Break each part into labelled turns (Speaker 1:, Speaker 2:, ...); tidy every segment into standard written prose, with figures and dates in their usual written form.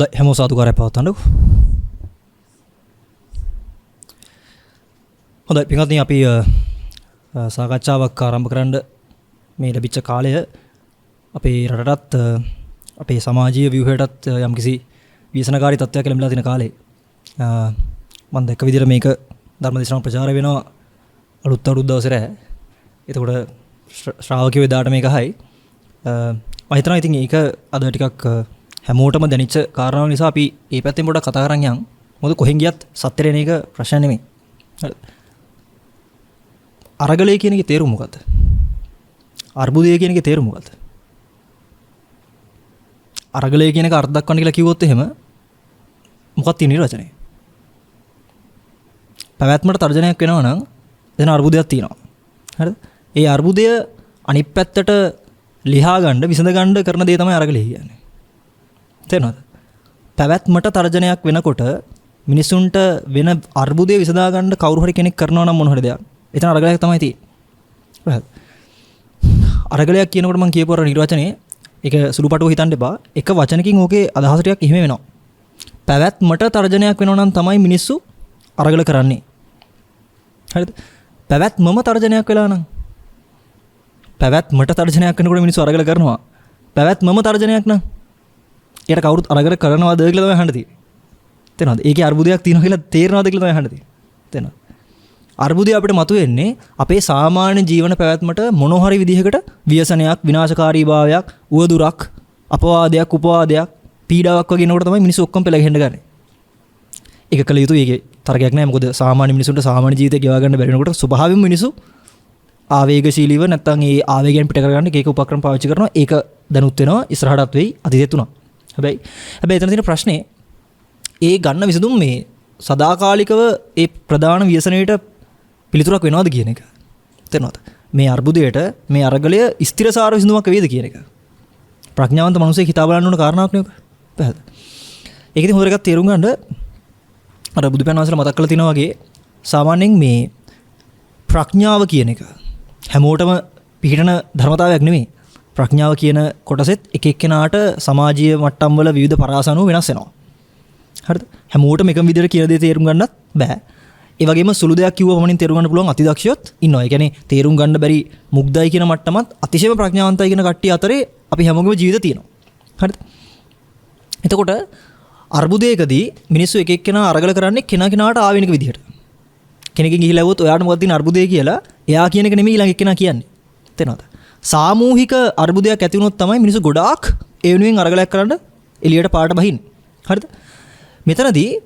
Speaker 1: හොඳයි හැමෝම සාදුකාරය පවත්වන්නකෝ. හොඳයි පින්වත්නි අපි සාකච්ඡාවක් ආරම්භ කරන්න මේ ලැබිච්ච කාලය අපේ රටටත් අපේ සමාජීය ව්‍යුහයටත් යම්කිසි ව්‍යසනකාරී තත්ත්වයක් ලැබිලා තියෙන කාලේ මම දැක්ක විදිහට මේක ධර්මදේශනාව ප්‍රචාරය වෙනවා අලුත් අවුරුදු දවසේ රෑ. එතකොට ශ්‍රාවකයෝ එදාට මේක අහයි. මම හිතනවා ඉතින් ඒක අද ටිකක් හැමෝටම දැනෙච්ච කාරණාව නිසා අපි මේ පැත්තෙන් පොඩ්ඩක් කතා කරන් යන්. මොකද කොහෙන් ගියත් සත්‍යෙට එන එක ප්‍රශ්න නෙමෙයි. හරිද? අරගලය කියන එකේ තේරුම මොකද්ද? අර්බුදය කියන එකේ තේරුම මොකද්ද? අරගලය කියන එක අර්ථ දක්වන්න කියලා කිව්වොත් එහෙම මොකක්ද තියෙන නිර්වචනය? පැවැත්මට තර්ජනයක් වෙනවා නම් එතන අර්බුදයක් තියෙනවා. හරිද? ඒ අර්බුදය අනිත් පැත්තට ලිහා ගන්න විසඳ ගන්න කරන දේ තමයි අරගලය කියන්නේ. තේරෙනවද? පැවැත්මට තර්ජනයක් වෙනකොට මිනිසුන්ට වෙන අර්බුදය විසඳා ගන්න කවුරු හරි කෙනෙක් කරනවා නම් මොන හරි දෙයක්. එතන අරගලයක් තමයි තියෙන්නේ. අරගලයක් කියනකොට මම කියපු අර නිර්වචනේ ඒක සුළුපටුව හිතන්න එපා. එක වචනකින් ඕකේ අදහස ටිකක් එහෙම වෙනවා. පැවැත්මට තර්ජනයක් වෙනවා නම් තමයි මිනිස්සු අරගල කරන්නේ. හරිද? පැවැත්මම තර්ජනයක් වෙලා නම් පැවැත්මට තර්ජනයක් වෙනකොට මිනිස්සු අරගල කරනවා. පැවැත්මම තර්ජනයක් නම් ඒකට කවුරුත් අරගල කරනවද කියලා තමයි අහන්න තියෙන්නේ. තේරෙනවද? ඒකේ අර්බුදයක් තියෙනවා කියලා තේරෙනවද කියලා තමයි අහන්න තියෙන්නේ. තේරෙනවද? අර්බුදය අපිට මතුවෙන්නේ අපේ සාමාන්‍ය ජීවන පැවැත්මට මොන හරි විදිහකට ව්‍යසනයක්, විනාශකාරී භාවයක්, උවදුරක්, අපවාදයක්, උපවාදයක්, පීඩාවක් වගේ නෝකට තමයි මිනිස්සු ඔක්කොම පෙළ ගැහෙන්න ගන්නේ. ඒක කළ යුතුයි. ඒකේ තරගයක් නැහැ. මොකද සාමාන්‍ය මිනිසුන්ට සාමාන්‍ය ජීවිතය ගෙවා ගන්න බැරි වෙනකොට ස්වභාවයෙන්ම මිනිස්සු ආවේගශීලීව නැත්තම් ඒ ආවේගයෙන් පිට කරගන්න එක උපක්‍රම පාවිච්චි කරනවා. ඒක දැනුත් වෙනවා, ඉස්සරහටත් වෙයි, අතීතෙත් උනා. හැබැයි එතන තියෙන ප්‍රශ්නේ ඒ ගන්න විසඳුම් මේ සදාකාලිකව ඒ ප්‍රධාන ව්‍යසනයට පිළිතුරක් වෙනවද කියන එක. තේරෙනවද? මේ අර්බුදයට මේ අරගලය ස්ථිරසාර විසඳුමක් වේද කියන එක. ප්‍රඥාවන්ත මිනිසෙක් හිතා බලන්න ඕන කාරණාවක් නේ ඔක. පැහැදිලිද? ඒක ඉතින් හොඳට එකක් තේරුම් ගන්න අර බුදුපැන් වහන්සේලා මතක් කරලා තිනවා වගේ සාමාන්‍යයෙන් මේ ප්‍රඥාව කියන එක හැමෝටම පිළිහිටන ධර්මතාවයක් නෙමෙයි. ප්‍රඥාව කියන කොටසෙත් එක එක්කෙනාට සමාජීය මට්ටම් වල විවිධ පරාසනු වෙනස් වෙනවා. හරිද? හැමෝටම එකම විදිහට කියන දේ තේරුම් ගන්නත් බෑ. ඒ වගේම සුළු දෙයක් කිව්ව පමණින් තේරුම් ගන්න පුළුවන් අතිදක්ෂයොත් ඉන්නවා. ඒ කියන්නේ තේරුම් ගන්න බැරි මුග්ධයි කියන මට්ටමත් අතිශයම ප්‍රඥාවන්තයි කියන කට්ටිය අතරේ අපි හැමෝගෙම ජීවිත තියෙනවා. හරිද? එතකොට අර්බුදයකදී මිනිස්සු එක එක්කෙනා අරගල කරන්නේ කෙනාට ආවෙනික විදිහට. කෙනෙක්ගෙන් ගිහිලා આવොත් ඔයාට මොකක්ද තියෙන අර්බුදය කියලා එයා කියන එක නෙමෙයි ඊළඟ එක්කෙනා කියන්නේ. තේරෙනවද? සාමූහික අර්බුදයක් ඇති වුණොත් තමයි මිනිස්සු ගොඩාක් ඒ වෙනුවෙන් අරගලයක් කරන්න එළියට පාට බහින්නේ. හරිද? මෙතනදී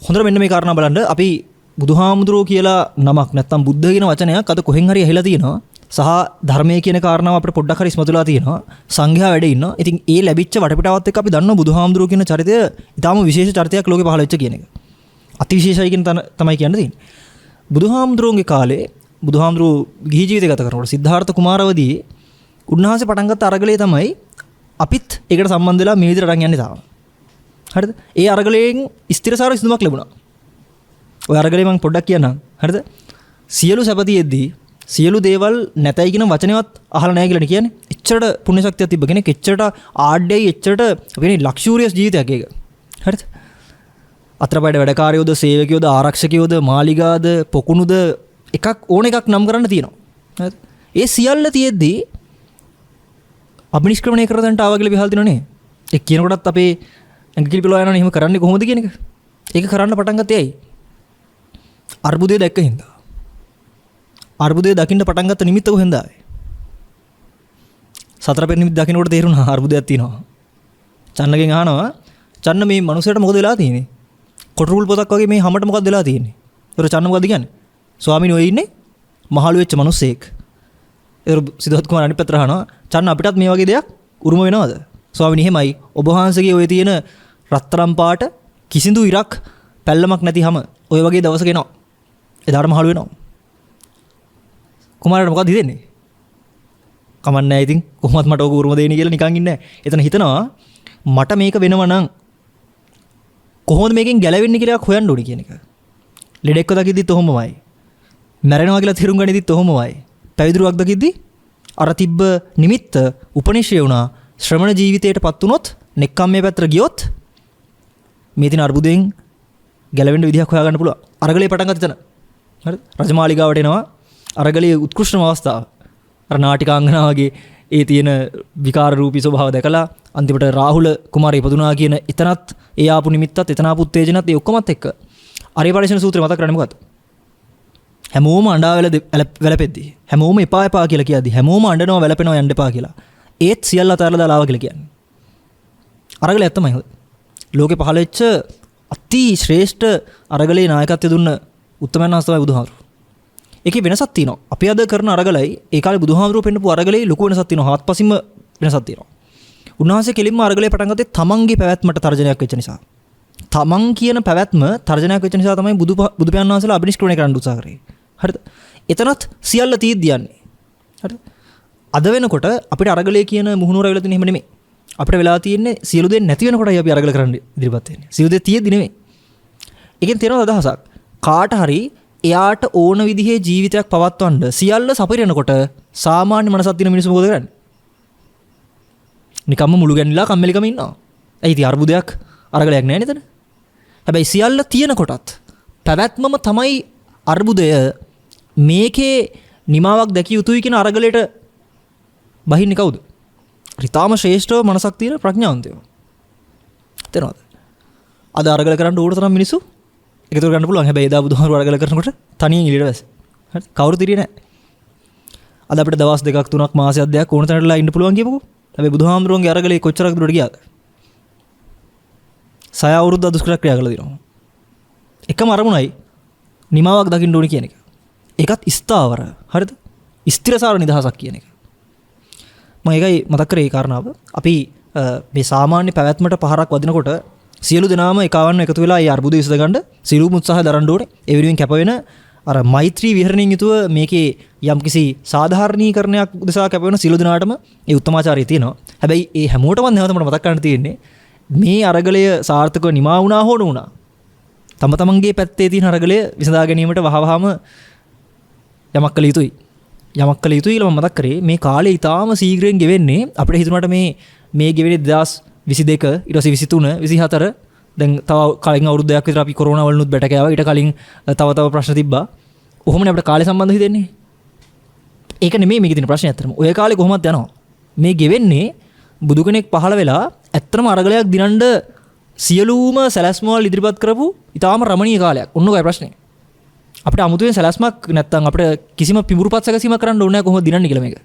Speaker 1: හොඳට මෙන්න මේ කාරණා බලන්න අපි බුදුහාමුදුරුවෝ කියලා නමක් නැත්තම් බුද්ධ කියන වචනයක් අද කොහෙන් හරි ඇහිලා තියෙනවා. සහ ධර්මයේ කියන කාරණාව අපිට පොඩ්ඩක් හරි ඉස්මතුලා තියෙනවා. සංඝයා වැඩ ඉන්නවා. ඉතින් ඒ ලැබිච්ච වටපිටාවත් එක්ක අපි දන්නවා බුදුහාමුදුරුවෝ කියන චරිතය ඊටාම විශේෂ චරිතයක් ලෝකේ පහළ වෙච්ච කියන එක. අතිවිශේෂයි කියන තමයි කියන්න තියෙන්නේ. බුදුහාමුදුරුවෝගේ කාලේ බුදුහාමුදුරුවෝ ගිහි ජීවිතය ගත කරනකොට සිද්ධාර්ථ කුමාරවදී උන්වහන්සේ පටන් ගත්ත අරගලේ තමයි අපිත් ඒකට සම්බන්ධ වෙලා මේ විදිහට අරන් යන්නේ තාම. හරිද? ඒ අරගලයෙන් ස්ථිරසාර විසඳුමක් ලැබුණා. ඔය අරගලේ මම පොඩ්ඩක් කියන්නම්. හරිද? සියලු සැපතියෙද්දී සියලු දේවල් නැතයි කියන වචනේවත් අහලා නැහැ කියලා කියන්නේ. එච්චරට පුණ්‍ය ශක්තියක් තිබ්බ කෙනෙක්, එච්චරට ආඩ්‍යයි, එච්චරට අපේ ලක්ෂූරියස් ජීවිතයක් ඒක. හරිද? අතරපැඩ වැඩකාරයෝද, සේවකයෝද, ආරක්ෂකයෝද, මාලිගාද, පොකුණුද එකක් ඕන එකක් නම් කරන්න තියෙනවා. හරිද? ඒ සියල්ල තියෙද්දී අභිනිෂ්ක්‍රමණය කර දෙන්නට ආවා කියලා විහල් දිනවනේ. ඒ කියනකොටත් අපේ ඇඟිලි පිළව යනවනේ එහෙම කරන්නේ කොහොමද කියන එක. ඒක කරන්න පටන් ගත්තේ ඇයි? අර්බුදය දැක්ක හින්දා. අර්බුදය දකින්න පටන් ගත්ත නිමිත්ත කොහෙන්ද ආවේ? සතර පෙර නිමිත්ත දකින්නකොට තේරුණා අර්බුදයක් තියෙනවා. චන්නගෙන් අහනවා චන්න මේ මනුස්සයට මොකද වෙලා තියෙන්නේ? කොටරුල් පොතක් වගේ මේ හැමකට මොකද වෙලා තියෙන්නේ? ඒතර චන්න මොකද කියන්නේ? ස්වාමීන් ඔය ඉන්නේ මහලු වෙච්ච මිනිස්සෙක්. ඒතර සිද්ධාර්ථ කුමාර අනිත් පැත්තට අහනවා චන්න අපිටත් මේ වගේ දෙයක් උරුම වෙනවද? ස්වාමීන් එහෙමයි. ඔබ වහන්සේගේ ඔය තියෙන රත්තරන් පාට කිසිදු ඉරක් පැල්ලමක් නැති හැම ඔය වගේ දවසක එනවා. එදාට මහලු වෙනවා. කුමාරට මොකද හිතෙන්නේ? කමන්නේ නැහැ ඉතින් කොහොමත් මට ඕක උරුම දෙන්නේ කියලා නිකන් ඉන්නේ නැහැ. එතන හිතනවා මට මේක වෙනව නම් කොහොමද මේකෙන් ගැලවෙන්නේ කියලා හොයන්න ඕනේ කියන එක. ලෙඩෙක්ව දකිද්දිත් ඔහොමමයි. මැරෙනවා කියලා තේරුම් ගනිද්දිත් ඔහොමමයි. පැවිදිරුවක් දකිද්දි අර තිබ්බ නිමිත්ත උපනිශ්‍රේ වුණා. ශ්‍රමණ ජීවිතයටපත් වුණොත්, නෙක්ඛම්මයේ පැත්තට ගියොත් මේ තියෙන අර්බුදයෙන් ගැලවෙන්න විදිහක් හොයාගන්න පුළුවන්. අරගලේ පටන් ගත්ත තැන. හරිද? රජමාලිගාවට එනවා අරගලේ උත්කෘෂ්ඨම අවස්ථාව. අර නාටිකාංගනා වගේ ඒ තියෙන විකාර රූපී ස්වභාව දැකලා අන්තිමට රාහුල කුමාරය ඉපදුනා කියන එතනත් ඒ ආපු නිමිත්තත් එතන ආපු උත්තේජනත් ඒ ඔක්කොමත් එක්ක ආර්ය පරිශන සූත්‍රය මතක් කරන්නේ මොකක්ද? හැමෝම අඬා වැළපෙද්දී හැමෝම එපා එපා කියලා කියද්දී හැමෝම අඬනවා වැළපෙනවා යන්න එපා කියලා. ඒත් සියල්ල අතහැරලා දාලා ආවා කියලා කියන්නේ. අරගලේ ඇත්තමයි. ලෝකේ පහළ වෙච්ච අති ශ්‍රේෂ්ඨ අරගලේ නායකත්වය දුන්න උත්තමයන් වහන්සේ තමයි බුදුහාමුදුරුවෝ. ඒකේ වෙනසක් තියෙනවා. අපි අද කරන අරගලයි ඒ කාලේ බුදුහාමුදුරුවෝ පෙන්නපු අරගලේ ලොකු වෙනසක් තියෙනවා. හත්පසින්ම වෙනසක් තියෙනවා. උන්වහන්සේ කෙලින්ම අරගලේ පටන් ගත්තේ තමන්ගේ පැවැත්මට තර්ජනයක් වෙච්ච නිසා. තමන් කියන පැවැත්ම තර්ජනයක් වෙච්ච නිසා තමයි බුදුපියාණන් වහන්සේලා අභිනිෂ්ක්‍රමණය කරන්න උත්සාහ කරේ. හරිද? එතනත් සියල්ල තීද්ද යන්නේ. හරිද? අද වෙනකොට අපිට අරගලේ කියන මුහුණුවර වෙලා තියෙන එහෙම නෙමෙයි. අපිට වෙලා තියෙන්නේ සියලු දේ නැති වෙනකොටයි අපි අරගල කරන්න ඉදිරිපත් වෙන්නේ. සියලු දේ තියෙද්දි නෙමෙයි. ඒකෙන් තියෙනවා අදහසක්. කාට හරි එයාට ඕන විදිහේ ජීවිතයක් පවත්වන්න සියල්ල සපිරෙනකොට සාමාන්‍ය මනසක් තියෙන මිනිස්සු මොකද කරන්නේ? නිකම්ම මුළු ගැන්විලා කම්මැලිකම ඉන්නවා. ඇයි ඉතින් අර්බුදයක් අරගලයක් නැහැ නේද? හැබැයි සියල්ල තියෙන කොටත් පැවැත්මම තමයි අර්බුදය. මේකේ නිමාවක් දැකිය යුතුයි කියන අරගලයට බහින්නේ කවුද? ඊටාම ශ්‍රේෂ්ඨව මනසක් තියෙන ප්‍රඥාවන්තයෝ. තේරෙනවද? අද අරගල කරන්න ඕන තරම් මිනිස්සු එකතු කරගන්න පුළුවන්. හැබැයි එදා බුදුහාමුදුරුවෝ අරගල කරනකොට තනියෙන් එළියට වැස්ස. හරි? කවුරුත් ඉරියේ නැහැ. අද අපිට දවස් දෙකක් තුනක් මාසයක් දෙකක් ඕන තැනටලා ඉන්න පුළුවන් කියමුකෝ. හැබැයි බුදුහාමුදුරුවන්ගේ අරගලේ කොච්චරක් දුරට ගියාද? 6 අවුරුද්ද දුෂ්කර ක්‍රියා කළා දිනවා. එකම අරමුණයි නිමාවක් දකින්න ඕනි කියන එක. ඒකත් ස්ථාවර. හරිද? ස්ථිරසාර නිදහසක් කියන එක. මම ඒකයි මතක් කරේ ඒ කාරණාව. අපි මේ සාමාන්‍ය පැවැත්මට පහරක් වදිනකොට සියලු දෙනාම එකවන්න එකතු වෙලා ඒ අර්බුදය විසඳ ගන්න සියලුම උත්සාහ දරන්න ඕනේ. ඒ වෙනුවෙන් කැප වෙන අර මෛත්‍රී විහරණයෙන් යුතුව මේකේ යම්කිසි සාධාරණීකරණයක් උදෙසා කැප වෙන සියලු දෙනාටම ඒ උත්තමාචාරය තියෙනවා. හැබැයි ඒ හැමෝටම නැවත මට මතක් කරන්න තියෙන්නේ මේ අරගලය සාර්ථකව නිමා වුණා හෝ නොවුණා. තම තමන්ගේ පැත්තේ තියෙන අරගලය විසඳා ගැනීමට වහවහම යමක් කළ යුතුයි. යමක් කළ යුතුයි කියලා මම මතක් කරේ. මේ කාලේ ඊටාම ශීඝ්‍රයෙන් ගෙවෙන්නේ අපිට හිතුණාට මේ ගෙවෙන්නේ 2022 ඊට පස්සේ 23 24 දැන් තව කලින් අවුරුද්දක් විතර අපි කොරෝනා වලනුත් බැට කෑවා. ඊට කලින් තව ප්‍රශ්න තිබ්බා. ඔහොමනේ අපිට කාලේ සම්බන්ධව හිතෙන්නේ. ඒක නෙමෙයි මේකේ තියෙන ප්‍රශ්නේ ඇත්තටම. ඔය කාලේ කොහොමද යනවා? මේ ගෙවෙන්නේ බුදු කෙනෙක් පහළ වෙලා ඇත්තටම අරගලයක් දිනන්න සියලුම සැලැස්මවල් ඉදිරිපත් කරපු ඊටාම රමණීය කාලයක්. ඔන්නෝගයි ප්‍රශ්නේ. අපිට අමුතුවෙන් සැලැස්මක් නැත්තම් අපිට කිසිම පිඹුරුපත් සැකසීමක් කරන්න ඕනේ නැහැ කොහොමද දිනන්නේ කියලා මේක.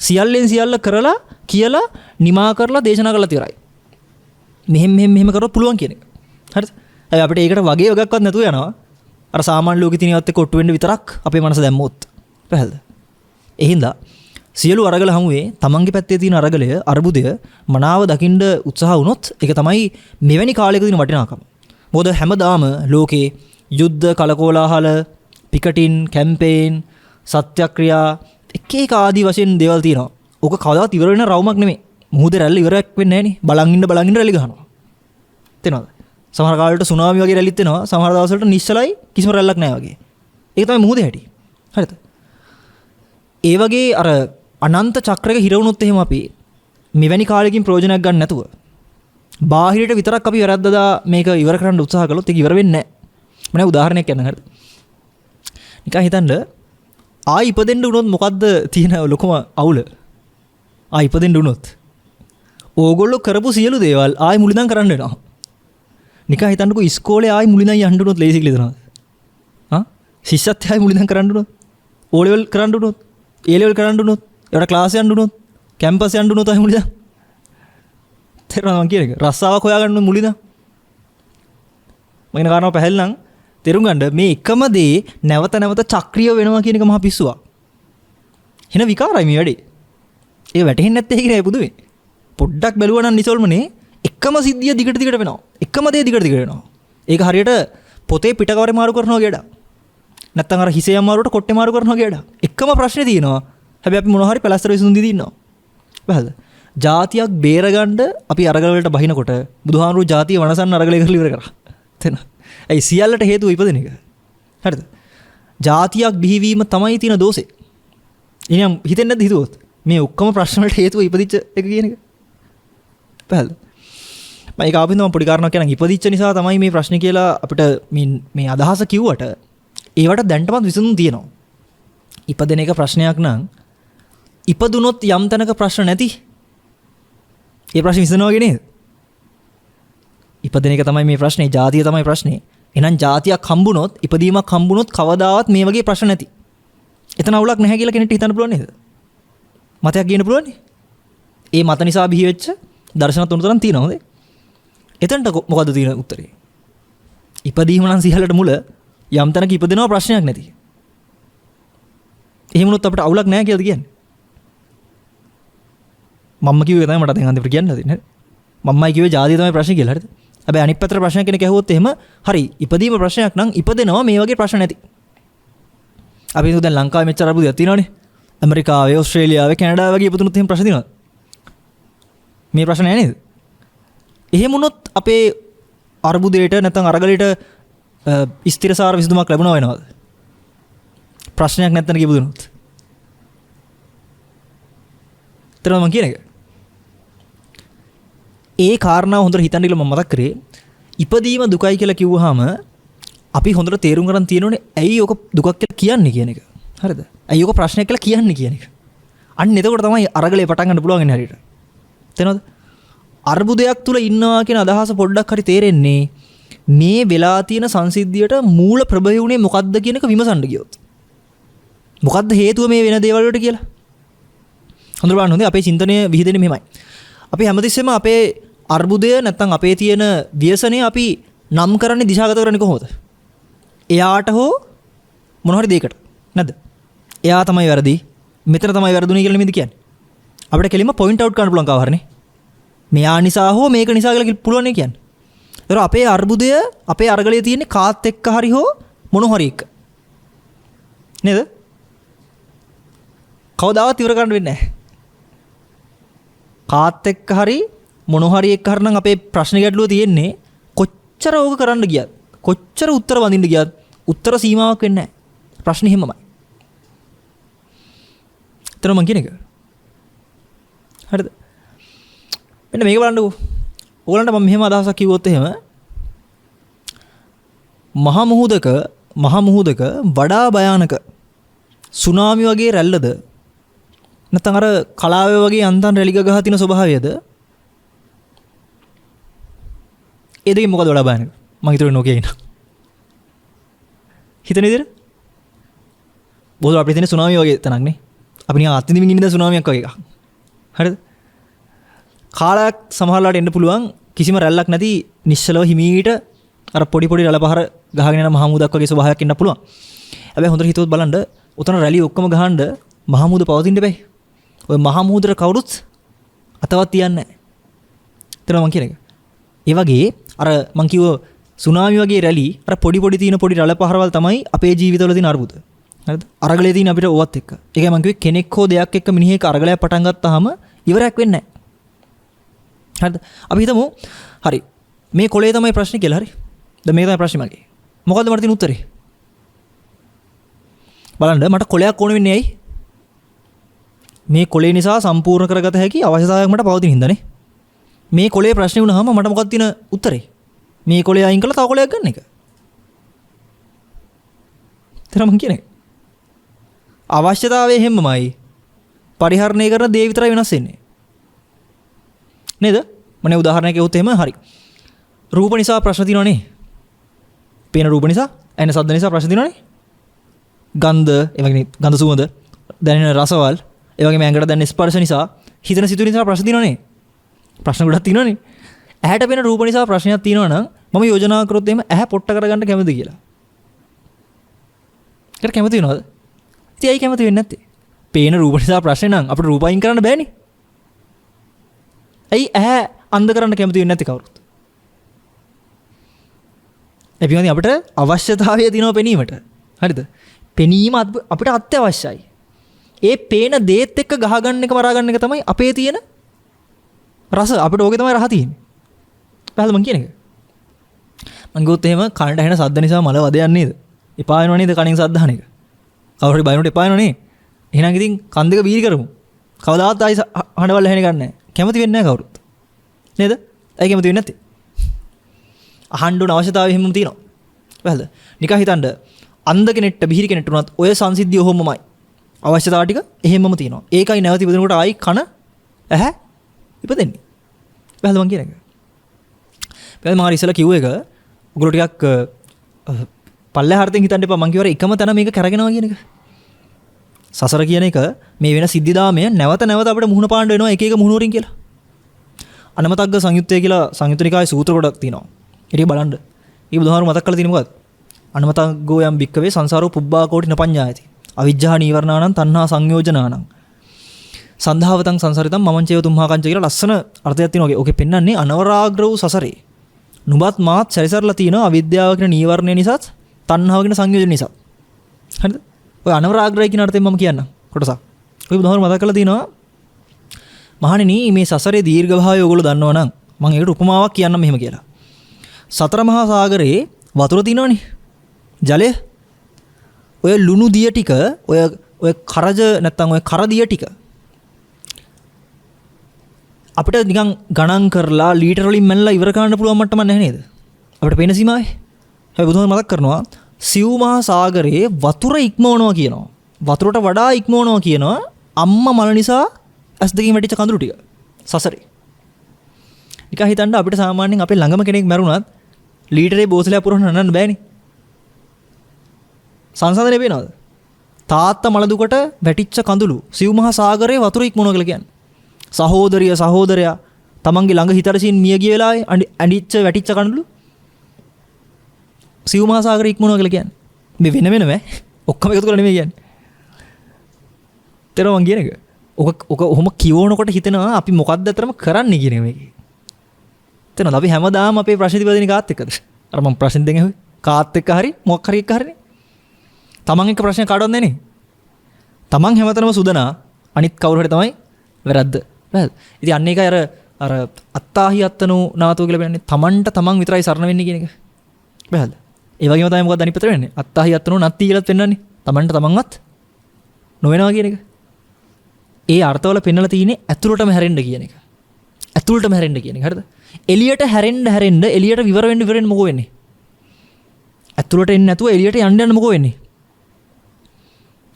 Speaker 1: සියල්ලෙන් සියල්ල කරලා කියලා නිමා කරලා දේශනා කරලා තියරයි. මෙහෙම කරොත් පුළුවන් කියන එක. හරිද? හැබැයි අපිට ඒකට වගේ වගක්වත් නැතුව යනවා. අර සාමාන්‍ය ලෝකෙ තියෙනවත් එක්ක ඔට්ටු වෙන්න විතරක් අපේ මනස දැම්මොත්. පැහැදිලිද? එහෙනම් සියලු අරගල හමුවේ තමන්ගේ පැත්තේ තියෙන අරගලය අර්බුදය මනාව දකින්න උත්සාහ වුණොත් ඒක තමයි මෙවැනි කාලයක තියෙන වටිනාකම. මොකද හැමදාම ලෝකේ යුද්ධ කලකෝලාහල පිකටින් කැම්පේන් සත්‍යක්‍රියා එක ආදී වශයෙන් දේවල් තියෙනවා. ඕක කවදාවත් ඉවර වෙන රවුමක් නෙමෙයි. මුහුදේ රැල්ල ඉවරයක් වෙන්නේ නැහැ නේ. බලන් ඉන්න රැලි ගහනවා. තේනවද? සමහර කාලවලට සුනාමි වගේ රැලිත් එනවා. සමහර දවස්වලට නිශ්චලයි කිසිම රැල්ලක් නැහැ වගේ. ඒක තමයි මුහුදේ හැටි. හරිද? ඒ වගේ අර අනන්ත චක්‍රයක හිර වුණොත් එහෙම අපි මෙවැනි කාලෙකින් ප්‍රයෝජනයක් ගන්න නැතුව බාහිරට විතරක් අපි වැරද්දදා මේක ඉවර කරන්න උත්සාහ කළොත් ඒක ඉවර වෙන්නේ නැහැ. මම උදාහරණයක් කියන්නම්. හරිද? නිකන් හිතන්න ආයි ඉපදෙන්න උනොත් මොකද්ද තියෙන ලොකුම අවුල? ආයි ඉපදෙන්න උනොත් ඕගොල්ලෝ කරපු සියලු දේවල් ආයි මුලින්දන් කරන්න වෙනවා. නිකන් හිතන්නකෝ ඉස්කෝලේ ආයි මුලින්දන් යන්න උනොත් ලේසි කියලා හිතනවාද? හා? ශිෂ්‍යත්වය ආයි මුලින්දන් කරන්න උනොත්, ඕ ලෙවල් කරන්න උනොත්, ඒ ලෙවල් කරන්න උනොත්, ඒකට ක්ලාස් යන්න උනොත්, කැම්පස් යන්න උනොත් ආයි මුලින්දන්. තේරෙනවද මං කියන්නේ? රස්සාවක් හොයාගන්න මුලින්දන්. මම කියන කාරණාව පැහැදිලි නම් තේරුම් ගන්න මේ එකම දේ නැවත චක්‍රීය වෙනවා කියන එක මහා පිස්සුවක්. එන විකාරයි මේ වැඩේ. ඒක වැටහෙන්නේ නැත්තේ ඒක නේ පුදුමේ. පොඩ්ඩක් බැලුවා නම් නිසල්මනේ එකම සිද්ධිය දිගට වෙනවා. එකම දේ දිගට වෙනවා. ඒක හරියට පොතේ පිටකවරේ මාරු කරනවා වගේ වැඩක්. නැත්තම් අර හිසේ අමාරුවට කොට්ටේ මාරු කරනවා වගේ වැඩක්. එකම ප්‍රශ්නේ තියෙනවා. හැබැයි අපි මොනවා හරි පැලස්තර විසඳුම් දී ඉන්නවා. බහද? ජාතියක් බේරගන්න අපි අරගල වලට බහිනකොට බුදුහාමුදුරුවෝ ජාතිය වනසන්න අරගල කරලා ඉවර කරා. තේන. ඒ සියල්ලට හේතුව ඉපදෙන එක. හරිද? ජාතියක් බිහිවීම තමයි තියෙන දෝෂේ. ඉනියම් හිතෙන්නේ නැද්ද හිතුවොත් මේ ඔක්කොම ප්‍රශ්න වලට හේතුව ඉපදිච්ච එක කියන එක? පැහැදිලිද? මම ඒක ආපින්ද මම පොඩි කාරණාවක් කියනවා. ඉපදිච්ච නිසා තමයි මේ ප්‍රශ්නේ කියලා අපිට මේ අදහස කිව්වට ඒවට දැන්ටමත් විසඳුම් තියෙනවා. ඉපදෙන එක ප්‍රශ්නයක් නම් ඉපදුනොත් යම් තැනක ප්‍රශ්න නැති ඒ ප්‍රශ්න විසඳනවා වගේ නේද? ඉපදෙන එක තමයි මේ ප්‍රශ්නේ, ජාතිය තමයි ප්‍රශ්නේ. එහෙනම් ජාතියක් හම්බුනොත්, ඉපදීමක් හම්බුනොත් කවදාවත් මේ වගේ ප්‍රශ්න නැති. එතන අවුලක් නැහැ කියලා කෙනෙක්ට හිතන්න පුළුවන් නේද? මතයක් ගේන්න පුළුවන් නේ? ඒ මත නිසා බිහි වෙච්ච දර්ශන තුනතරම් තියෙනවා හොඳේ. එතනට මොකද්ද තියෙන උත්තරේ? ඉපදීම නම් සියල්ලට මුල යම් තැනක ඉපදෙනවා ප්‍රශ්නයක් නැති. එහෙම වුණොත් අපිට අවුලක් නැහැ කියලාද කියන්නේ? මම්ම කිව්වේ තමයි මට දැන් අන්තිමට කියන්න හදින්නේ. මම්මයි කිව්වේ ජාතිය තමයි ප්‍රශ්නේ කියලා හරිද? හැබැයි අනිත් පැත්තට ප්‍රශ්නයක් කෙනෙක් ඇහුවොත් එහෙම හරි ඉපදීම ප්‍රශ්නයක් නම් ඉපදෙනවා මේ වගේ ප්‍රශ්න නැති. අපි හිතුව දැන් ලංකාවේ මෙච්චර අරුබුදයක් තියෙනවනේ. ඇමරිකාවේ, ඕස්ට්‍රේලියාවේ, කැනඩාවේ වගේ ඉපදුනොත් එහෙම ප්‍රශ්න තියෙනවද? මේ ප්‍රශ්න නැහැ නේද? එහෙම වුණොත් අපේ අරුබුදයට නැත්නම් අරගලයට ස්ථිරසාර විසඳුමක් ලැබුණා වෙනවද? ප්‍රශ්නයක් නැත්නම් ඉපදුනොත්. තරම මං කියන එක. ඒ කාරණාව හොඳට හිතන්න කියලා මම මතක් කරේ. ඉපදීම දුකයි කියලා කිව්වහම අපි හොඳට තේරුම් ගන්න තියෙනෝනේ ඇයි ඔක දුකක් කියලා කියන්නේ කියන එක. හරිද? ඇයි ඔක ප්‍රශ්නයක් කියලා කියන්නේ කියන එක. අන්න එතකොට තමයි අරගලේ පටන් ගන්න පුළුවන් වෙන්නේ හරියට. තේරෙනවද? අර්බුදයක් තුල ඉන්නවා කියන අදහස පොඩ්ඩක් හරි තේරෙන්නේ මේ වෙලා තියෙන සංසිද්ධියට මූල ප්‍රභවය උනේ මොකද්ද කියන එක විමසන්න ගියොත්. මොකද්ද හේතුව මේ වෙන දේවල් වලට කියලා? හොඳට බලන්න හොඳේ අපේ චින්තනය විහිදෙන්නේ මෙහෙමයි. අපි හැමතිස්සෙම අපේ අර්බුදය නැත්නම් අපේ තියෙන ව්‍යසනය අපි නම් කරන්නේ දිශාගත කරන්නේ කොහොමද? එයාට හෝ මොන හරි දෙයකට නැද්ද? එයා තමයි වැරදි. මෙතන තමයි වැරදුනේ කියලා නෙමෙයිද කියන්නේ? අපිට කෙලින්ම පොයින්ට් අවුට් කරන්න පුළුවන් කවහරනේ. මෙයා නිසා හෝ මේක නිසා කියලා පුළුවන් නේ කියන්නේ. ඒතර අපේ අර්බුදය අපේ අරගලයේ තියෙන්නේ කාත් එක්ක හරි හෝ මොන හරි එක්ක. නේද? කවදාවත් ඉවර කරන්න වෙන්නේ නැහැ. කාත් එක්ක හරි මොන හරි එක්ක හරි නම් අපේ ප්‍රශ්න ගැටලුව තියෙන්නේ කොච්චර ඕක කරන්න ගියත් කොච්චර උත්තර වඳින්න ගියත් උත්තර සීමාවක් වෙන්නේ නැහැ. ප්‍රශ්නේ හැමමයි. ඒතර මං කියන එක. හරිද? මෙන්න මේක බලන්නකෝ. ඕගලන්ට මම මෙහෙම අදහසක් කිව්වොත් එහෙම මහා මුහුදක වඩා භයානක සුනාමි වගේ රැල්ලද නැත්නම් අර කලාවේ වගේ අන්තන් රැලි ගහ තියෙන ස්වභාවයද? ඒ දෙකෙන් මොකද වඩා භයානක? මම හිතුවේ නෝකිය කියන. හිතන විදිහට බෝධ අපිට තියෙන සුනාමිය වගේ තැනක් නේ. අපි නිකන් අත්විඳින්න ඉන්න සුනාමියක් වගේ එකක්. හරිද? කාලයක් සමහරලාට එන්න පුළුවන් කිසිම රැල්ලක් නැති නිශ්චලව හිමීට අර පොඩි පොඩි රැළ පහර ගහගෙන යන මහමුදක් වගේ ස්වභාවයක් එන්න පුළුවන්. හැබැයි හොඳට හිතුවොත් බලන්න උතන රැලි ඔක්කොම ගහන්න මහමුද පවතින්න බෑ. ඔය මහමුදට කවුරුත් අතවත් තියන්නේ නැහැ. එතන මං කියන එක. ඒ වගේ අර මං කිව්ව සුනාමි වගේ රැලි අර පොඩි පොඩි තියෙන පොඩි රැළ පහරවල් තමයි අපේ ජීවිතවල තියෙන අරුබුද. හරිද? අරගලේ තියෙන අපිට ඕවත් එක්ක. ඒකයි මං කිව්වේ කෙනෙක් හෝ දෙයක් එක්ක මිනිහෙක් අරගලයක් පටන් ගත්තාම ඉවරයක් වෙන්නේ නැහැ. හරිද? අපි හිතමු හරි මේ කොලේ තමයි ප්‍රශ්නේ කියලා හරි. දැන් මේක තමයි ප්‍රශ්නේ මගේ. මොකද්ද මට තියෙන උත්තරේ? බලන්න මට කොලයක් ඕන වෙන්නේ ඇයි? මේ කොලේ නිසා සම්පූර්ණ කරගත හැකි අවශ්‍යතාවයක් මට පවතින හින්දානේ. මේ කොලේ ප්‍රශ්නේ වුණාම මට මොකක්ද තියෙන උත්තරේ? මේ කොලේ අයින් කරලා තව කොලයක් ගන්න එක. තේරුම් මං කියන්නේ. අවශ්‍යතාවය හැමමයි පරිහරණය කරන දේ විතරයි වෙනස් වෙන්නේ. නේද? මම උදාහරණයක් කිව්වොත් එහෙම හරි. රූප නිසා ප්‍රශ්න තියෙනවනේ. පේන රූප නිසා, ඇහෙන ශබ්ද නිසා ප්‍රශ්න තියෙනවනේ. ගන්ධ, ඒ වගේ ගන්ධ සුවඳ, දැනෙන රසවල්, ඒ වගේම ඇඟට දැනෙන ස්පර්ශ නිසා, හිතන සිතුවිලි නිසා ප්‍රශ්න තියෙනවනේ. ප්‍රශ්න ගොඩක් තියෙනවනේ. ඇහැට පේන රූප නිසා ප්‍රශ්නයක් තියෙනවා නම් මම යෝජනා කරොත් එහෙම ඇහැ පොට්ට කරගන්න කැමතිද කියලා. ඒකට කැමති වෙනවද? ඉතින් ඇයි කැමති වෙන්නේ නැත්තේ? පේන රූප නිසා ප්‍රශ්නේ නම් අපිට රූප අයින් කරන්න බෑනේ. ඇයි ඇහැ අන්ධ කරන්න කැමති වෙන්නේ නැත්තේ කවුරුත්? එපියෝනි අපිට අවශ්‍යතාවය තියෙනවා පෙනීමට. හරිද? පෙනීම අපිට අත්‍යවශ්‍යයි. ඒ පේන දේත් එක්ක ගහගන්න එක මරා ගන්න එක තමයි අපේ තියෙන රස. අපිට ඕකේ තමයි රහ තියෙන්නේ. පැහැදිලිද මං කියන එක? මං ගියොත් එහෙම කනට ඇහෙන සද්ද නිසා මල වදයක් නේද? එපා වෙනව නේද කණින් සද්ද අහන එක? කවුරු හරි බයිනොට එපා වෙනව නේ? එහෙනම් ඉතින් කන් දෙක බීරි කරමු. කවදාවත් ආයි හඬවල් ඇහෙන්නේ නැහැ. කැමති වෙන්නේ නැහැ කවුරුත්. නේද? ඇයි කැමති වෙන්නේ නැත්තේ? අහන්න ඕන අවශ්‍යතාවය හැමෝම තියෙනවා. වැහද? නිකන් හිතන්න අන්ධ කෙනෙක්ට බිහිරි කෙනෙක්ට උනත් ඔය සංසිද්ධිය ඔහොමමයි. අවශ්‍යතාව ටික එහෙමම තියෙනවා. ඒකයි නැවත ඉපදෙනකොට ආයි කන ඇහැ ඉපදෙන්නේ. වැහද මං කියන එක. වැහද මම ඉස්සලා කිව්ව එක ඔයගොල්ලෝ ටිකක් පල්ලෙහාටින් හිතන්න එපා. මං කියවර එකම තැන මේක කරගෙනවා කියන එක. සසර කියන එක මේ වෙන සිද්ධිදාමය නැවත නැවත අපිට මුහුණ පාන්න වෙනවා එක එක මුහුණ වලින් කියලා. අනමතග්ග සංයුත්තය කියලා සංයුත්ත නිකායේ සූත්‍ර කොටක් තියෙනවා. ඊට බලන්න. ඊ බුදුහාමුදුරුවෝ මතක් කරලා තියෙන මොකක්ද? අනමතග්ගෝ යම් භික්කවේ සංසාරෝ පුබ්බා කෝටි නපඤ්ඤායති. අවිජ්ජා නීවරණානං තණ්හා සංයෝජනානං. සන්ධාවතං සංසාරිතං මමංචේව තුම්හා කංච කියලා ලස්සන අර්ථයක් තියෙනවා. ඔකේ පෙන්වන්නේ අනවරාග්‍ර වූ සසරේ. නුඹත් මාත් සැරිසරලා තියෙනවා අවිද්‍යාව කියන නීවරණය නිසාත් තණ්හාව කියන සංයෝජන නිසා. හරිද? ඔය අනවරාග්‍රය කියන අර්ථයෙන් මම කියන්නම් කොටසක්. ඔය බුදුහාමුදුරුවෝ මතක් කරලා තියෙනවා මහණෙනි මේ සසරේ දීර්ඝ භාවය ඔයගොල්ලෝ දන්නවා නම් මම ඒකට උපමාවක් කියන්නම් මෙහෙම කියලා. සතර මහා සාගරේ වතුර තියෙනවනේ. ජලය. ඔය ලුණු දිය ටික ඔය කරජ නැත්තම් ඔය කරදිය ටික අපිට නිකන් ගණන් කරලා ලීටර වලින් මැනලා ඉවර කරන්න පුළුවන් මට්ටමක් නැහැ නේද? අපිට පේන සීමාවේ. හැබැයි බුදුහාමුදුරුවෝ මතක් කරනවා සිව් මහා සාගරේ වතුර ඉක්මවනවා කියනවා. වතුරට වඩා ඉක්මවනවා කියනවා අම්මා මල නිසා ඇස් දෙකකින් වැටිච්ච කඳුළු ටික සසරේ. නිකන් හිතන්න අපිට සාමාන්‍යයෙන් අපේ ළඟම කෙනෙක් මැරුණත් ලීටරේ බෝතලයක් පුරවන්න නන්න බෑනේ. සංසන්දනය වෙනවද? තාත්තා මල දුකට වැටිච්ච කඳුළු සිව් මහා සාගරේ වතුර ඉක්මවනවා කියලා කියන්නේ. සහෝදරයා තමන්ගේ ළඟ හිතරසින් මිය ගිය වෙලාවේ ඇඬිච්ච වැටිච්ච කඳුළු සිව් මහා සාගරේ ඉක්මවනවා කියලා කියන්නේ. මේ වෙන වෙනම ඔක්කොම එකතු කරලා නෙමෙයි කියන්නේ. තේරුම් ගන්න එක. ඔක ඔහොම කියවනකොට හිතෙනවා අපි මොකද්ද අතරම කරන්නේ කියන මේකේ. තේරෙනවද? අපි හැමදාම අපේ ප්‍රශ්න ඉදිරිපදින කාත් එක්කද? අර මම ප්‍රශ්න දෙන්නේ හොයි. කාත් එක්ක හරි මොකක් හරි එක්ක හරිනේ. තමන් එක්ක ප්‍රශ්න කාටවත් නැනේ. තමන් හැමතැනම සුදනා අනිත් කවුරු හරි තමයි වැරද්ද. වැරද්ද. ඉතින් අන්න ඒකයි අර අත්තාහි අත්තනෝ නාතෝ කියලා කියන්නේ තමන්ට තමන් විතරයි සරණ වෙන්නේ කියන එක. වැරද්ද. ඒ වගේම තමයි මොකක්ද අනිත් පැත්තට වෙන්නේ? අත්තාහි අත්තනෝ නත්ති කියලාත් පෙන්නන්නේ. තමන්ට තමන්වත් නොවෙනවා කියන එක. ඒ අර්ථවල පෙන්නලා තියෙන්නේ ඇතුළටම හැරෙන්න කියන එක. ඇතුළටම හැරෙන්න කියන එක. හරිද? එළියට හැරෙන්න එළියට විවර වෙන්න මොකෝ වෙන්නේ? ඇතුළට එන්නේ නැතුව එළියට යන්න මොකෝ වෙන්නේ?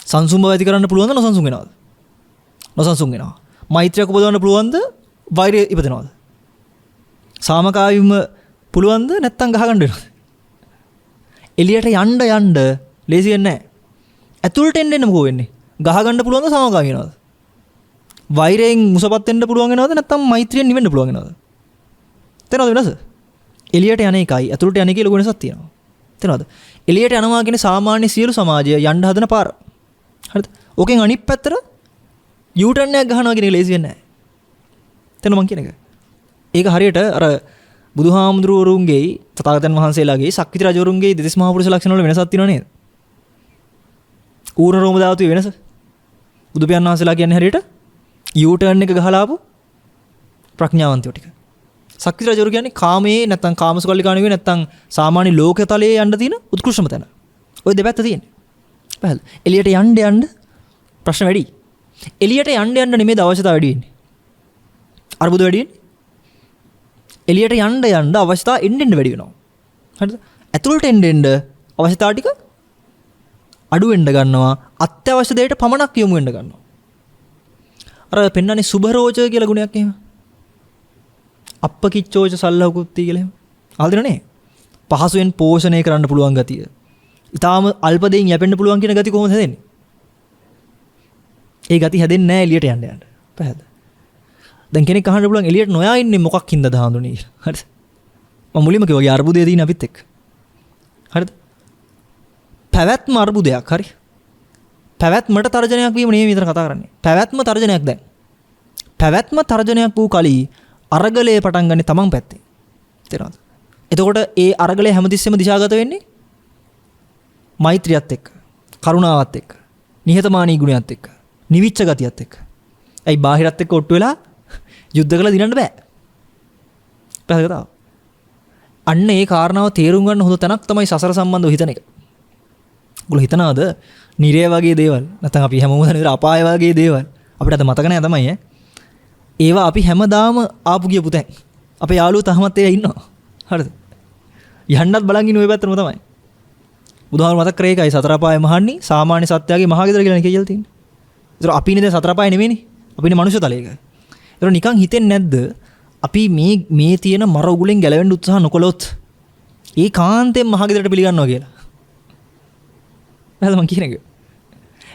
Speaker 1: සංසුම් බව ඇති කරන්න පුළුවන්ද නොසන්සුම් වෙනවද? නොසන්සුම් වෙනවා. මෛත්‍රියක් උපදවන්න පුළුවන්ද? වෛරය ඉපදෙනවද? සාමකාමීව පුළුවන්ද නැත්නම් ගහගන්න වෙනවද? එළියට යන්න ලේසි වෙන්නේ නැහැ. ඇතුළට එන්න මොකෝ වෙන්නේ? ගහගන්න පුළුවන්ද සාමකාමී වෙනවද? වෛරයෙන් මුසපත් වෙන්න පුළුවන් වෙනවද නැත්නම් මෛත්‍රියෙන් නිවෙන්න පුළුවන් වෙනවද? තේරෙනවද වෙනස? එළියට යන එකයි ඇතුළට යන එකේ ලොකු වෙනසක් තියෙනවා. තේරෙනවද? එළියට යනවා කියන්නේ සාමාන්‍ය සියලු සමාජය යන්න හදන පාර. හරිද? ඕකෙන් අනිත් පැත්තට යූ ටර්න් එකක් ගහනවා කියන එක ලේසි වෙන්නේ නැහැ. තේරෙනවද මං කියන එක? ඒක හරියට අර බුදුහාමුදුරුවරුන්ගේ තථාගතයන් වහන්සේලාගේ ශක්විති රජවරුන්ගේ දෙතිස් මහා පුරුෂ ලක්ෂණ වල වෙනසක් තියෙනව නේද? ඌර්ණ රෝම ධාතුවේ වෙනස. බුදු පියාණන් වහන්සේලා කියන්නේ හරියට යූ ටර්න් එක ගහලා ආපු ප්‍රඥාවන්තයෝ ටික. ශක්විති රජවරු කියන්නේ කාමයේ නැත්තම් කාමසුකල්ලිකාණුවේ නැත්තම් සාමාන්‍ය ලෝකතලයේ යන්න තියෙන උත්කෘෂ්ඨම තැන. ওই දෙපැත්ත තියෙන්නේ. පැහැදිලි. එළියට යන්න ප්‍රශ්න වැඩි. එළියට යන්න නෙමෙයි අවශ්‍යතාව වැඩි වෙන්නේ. අරුබුද වැඩි වෙන්නේ. එළියට යන්න අවශ්‍යතාව එන්න වැඩි වෙනවා. හරිද? ඇතුළට එන්න අවශ්‍යතාව ටික අඩු වෙන්න ගන්නවා. අත්‍යවශ්‍ය දෙයට පමණක් යොමු වෙන්න ගන්නවා. අර පෙන්නන්නේ සුභරෝච කියලා ගුණයක් එහෙම. අප්පකිච්චෝච සල්ලහකුත්ති කියලා එහෙම. ආල්දිනනේ. පහසුවෙන් පෝෂණය කරන්න පුළුවන් ගතිය. ඊටාම අල්ප දෙයින් යැපෙන්න පුළුවන් කියන ගතිය කොහොමද හැදෙන්නේ? ඒ ගතිය හැදෙන්නේ නැහැ එළියට යන්න. පැහැද? දැන් කෙනෙක් අහන්න පුළුවන් එළියට නොයා ඉන්නේ මොකක් හින්දාද හාඳුනේ කියලා. හරිද? මම මුලින්ම කිව්වා අර්බුදයේ තියෙන අපිත් එක්ක. හරිද? පැවැත්ම අර්බුදයක් හරි. පැවැත්මට තර්ජනයක් වීම නෙමෙයි විතර කතා කරන්නේ. පැවැත්ම තර්ජනයක් දැන්. පැවැත්ම තර්ජනයක් වූ කලී අරගලයේ පටන් ගන්නේ තමන් පැත්තේ. තේරෙනවද? එතකොට ඒ අරගලයේ හැමතිස්සෙම දිශාගත වෙන්නේ මෛත්‍රියත් එක්ක, කරුණාවත් එක්ක, නිහතමානී ගුණයත් එක්ක, නිවිච්ච ගතියත් එක්ක. ඇයි බාහිරත් එක්ක ඔට්ටු වෙලා යුද්ධ කළා දිනන්න බෑ. පැහැදිලිද? අන්න ඒ කාරණාව තේරුම් ගන්න හොඳ තැනක් තමයි සසර සම්බන්ධව හිතන එක. ඔයගොල්ලෝ හිතනවාද නිරය වගේ දේවල් නැත්නම් අපි හැමෝම දන්න විදිහට අපාය වගේ දේවල් අපිට අද මතක නැහැ තමයි ඒවා අපි හැමදාම ආපු ගියපු තැන්. අපේ යාළුවෝ තහමත් ඒ ඉන්නවා. හරිද? යන්නත් බලන් ඉන්නේ ওই පැත්තම තමයි. බුදුහාමුදුරුවෝ මතක් කරේ ඒකයි සතර පාය මහන්නේ සාමාන්‍ය සත්‍යයේ මහා ගෙදර කියලා කියලා තියෙන්නේ. ඒතර අපිනේ දැන් සතර පාය නෙමෙයිනේ. අපිනේ මනුෂ්‍ය තලයක. ඒතර නිකන් හිතෙන්නේ නැද්ද අපි මේ තියෙන මර උගුලෙන් ගැලවෙන්න උත්සාහ නොකළොත් ඒ කාන්තෙන් මහා ගෙදරට පිළිගන්නවා කියලා. එහෙනම් මං කියන එක.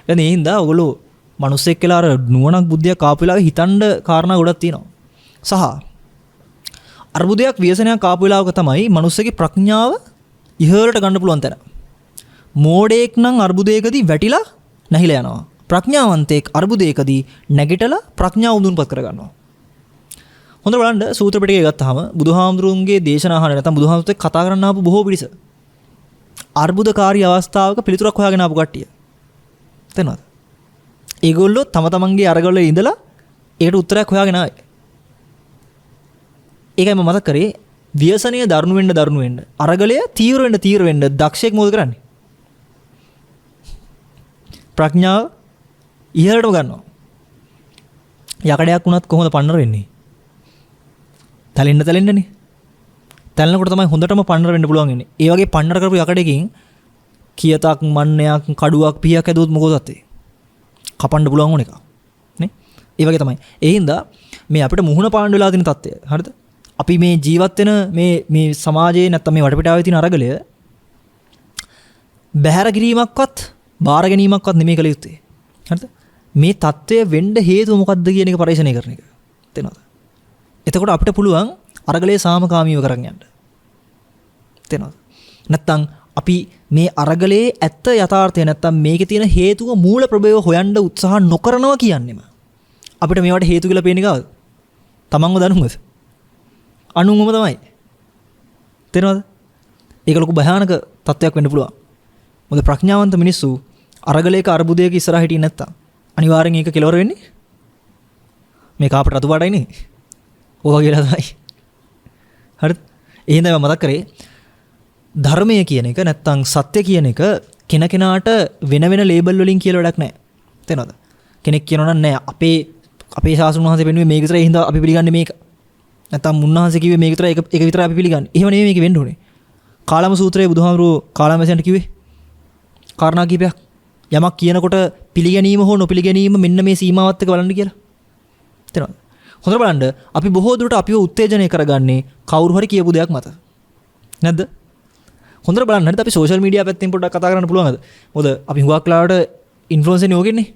Speaker 1: දැන් ඒ හින්දා ඔයගොල්ලෝ මනුස්සෙක් කියලා අර නුවණක් බුද්ධියක් ආපු වෙලාවේ හිතන්න කාරණා ගොඩක් තියෙනවා. සහ අර්බුදයක් ව්‍යසනයක් ආපු වෙලාවක තමයි මනුස්සගේ ප්‍රඥාව ඉහළට ගන්න පුළුවන් තැන. මෝඩයෙක් නම් අර්බුදයකදී වැටිලා නැහිලා යනවා. ප්‍රඥාවන්තයෙක් අර්බුදයකදී නැගිටලා ප්‍රඥාව උඳුන්පත් කරගන්නවා. හොඳට බලන්න සූත්‍ර පිටකය ගත්තාම බුදුහාමුදුරුවන්ගේ දේශනා අහන්න නැත්නම් බුදුහාමුදුරුවෝ කතා කරන්න ආපු බොහෝ පිරිස අර්බුදකාරී අවස්ථාවක පිළිතුරක් හොයාගෙන ආපු කට්ටිය. තේනවද? ඒගොල්ලෝ තම තමන්ගේ අරගල ඉඳලා ඒකට උත්තරයක් හොයාගෙන ආවේ. ඒකයි මම මතක් කරේ ව්‍යසනීය දරුණු වෙන්න අරගලය තීව්‍ර වෙන්න දක්ෂයෙක් මොකද කරන්නේ? ප්‍රඥාව ඉහළටම ගන්නවා. යකඩයක් වුණත් කොහොමද පන්නර වෙන්නේ? තැලෙන්නනේ. තැලෙනකොට තමයි හොඳටම පන්නර වෙන්න පුළුවන් වෙන්නේ. ඒ වගේ පන්නර කරපු යකඩකින් කියතක් මන්නයක් කඩුවක් පිහක් ඇදුවොත් මොකද තත්ත්වේ? කපන්න පුළුවන් ඕන එක. නේ? ඒ වගේ තමයි. ඒ හින්දා මේ අපිට මුහුණ පාන්න වෙලා තියෙන තත්ත්වය. හරිද? අපි මේ ජීවත් වෙන මේ සමාජයේ නැත්තම් මේ වටපිටාවේ තියෙන අරගලය බැහැර කිරීමක්වත් බාර ගැනීමක්වත් නෙමෙයි කළ යුත්තේ. හරිද? මේ தත්ත්වය වෙන්න හේතුව මොකක්ද කියන එක පරිශීලනය කරන එක. තේනවද? එතකොට අපිට පුළුවන් අරගලයේ සාමකාමීව කරන් යන්න. තේනවද? නැත්තම් අපි මේ අරගලයේ ඇත්ත යථාර්ථය නැත්තම් මේකේ තියෙන හේතුව මූල ප්‍රභේව හොයන්න උත්සාහ නොකරනවා කියන්නේම අපිට මේවට හේතු කියලා පේන්නේ ගාවද? තමන්ව දනුමද? අනුන්වම තමයි. තේරෙනවද? ඒක ලොකු භයානක තත්ත්වයක් වෙන්න පුළුවන්. මොකද ප්‍රඥාවන්ත මිනිස්සු අරගලයක අර්බුදයක ඉස්සරහ හිටියේ නැත්තම් අනිවාර්යෙන් ඒක කෙලවර වෙන්නේ මේ කාපට රතු පාටයිනේ. ඕවා කියලා තමයි. හරිද? එහෙනම් මම මතක් කරේ ධර්මය කියන එක නැත්තම් සත්‍ය කියන එක කෙනකෙනාට වෙන ලේබල් වලින් කියලා වැඩක් නැහැ. තේරෙනවද? කෙනෙක් කියනවා නෑ අපේ ශාස්ත්‍රඥ වහන්සේ පෙන්වුවේ මේක විතරයි හින්දා අපි පිළිගන්නේ මේක. නැත්තම් මුන්නාන්සේ කිව්වේ මේක විතරයි ඒක විතරයි අපි පිළිගන්නේ. එහෙම නෙමෙයි මේක වෙන්න ඕනේ. කාලම සූත්‍රයේ බුදුහාමුදුරුවෝ කාලමැසයන්ට කිව්වේ කාරණා කීපයක්. යමක් කියනකොට පිළිගැනීම හෝ නොපිළිගැනීම මෙන්න මේ සීමාවත් එක්ක බලන්න කියලා. තේරෙනවද? හොඳට බලන්න අපි බොහෝ දුරට අපිව උත්තේජනය කරගන්නේ කවුරු හරි කියපු දෙයක් මත. නැද්ද? හොඳට බලන්න හරිද අපි සෝෂල් මීඩියා පැත්තෙන් පොඩ්ඩක් කතා කරන්න පුළුවන්ද? මොකද අපි හුඟක් ලාවට ඉන්ෆ්ලුවෙන්සර් නේ ඕකෙන්නේ.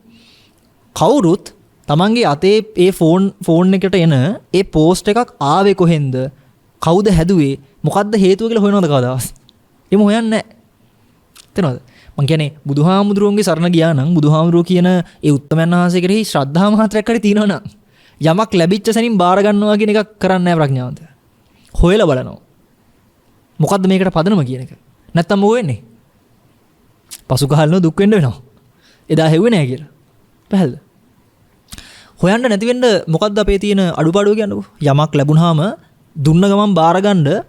Speaker 1: කවුරුත් තමන්ගේ අතේ ඒ ෆෝන් එකට එන ඒ පෝස්ට් එකක් ආවේ කොහෙන්ද? කවුද හැදුවේ? මොකද්ද හේතුව කියලා හොයනවද කවදාවත්? එහෙම හොයන්නේ නැහැ. තේරෙනවද? මං කියන්නේ බුදුහාමුදුරුවන්ගේ සරණ ගියා නම් බුදුහාමුදුරුවෝ කියන ඒ උත්තමයන් වහන්සේ කෙරෙහි ශ්‍රද්ධා මාත්‍රයක් හරි තියෙනවා නම් යමක් ලැබිච්ච සැනින් බාර ගන්නවා කියන එකක් කරන්නේ නැහැ ප්‍රඥාවන්ත. හොයලා බලනවා. මොකද්ද මේකට පදනම කියන එක? නැත්තම් මොකෝ වෙන්නේ? පසු කාලෙනෝ දුක් වෙන්න වෙනවා. එදා හෙව්වේ නැහැ කියලා. පැහැදිලිද? හොයන්න නැති වෙන්න මොකද්ද අපේ තියෙන අඩුපාඩුව කියන්නකෝ. යමක් ලැබුණාම දුන්න ගමන් බාර ගන්න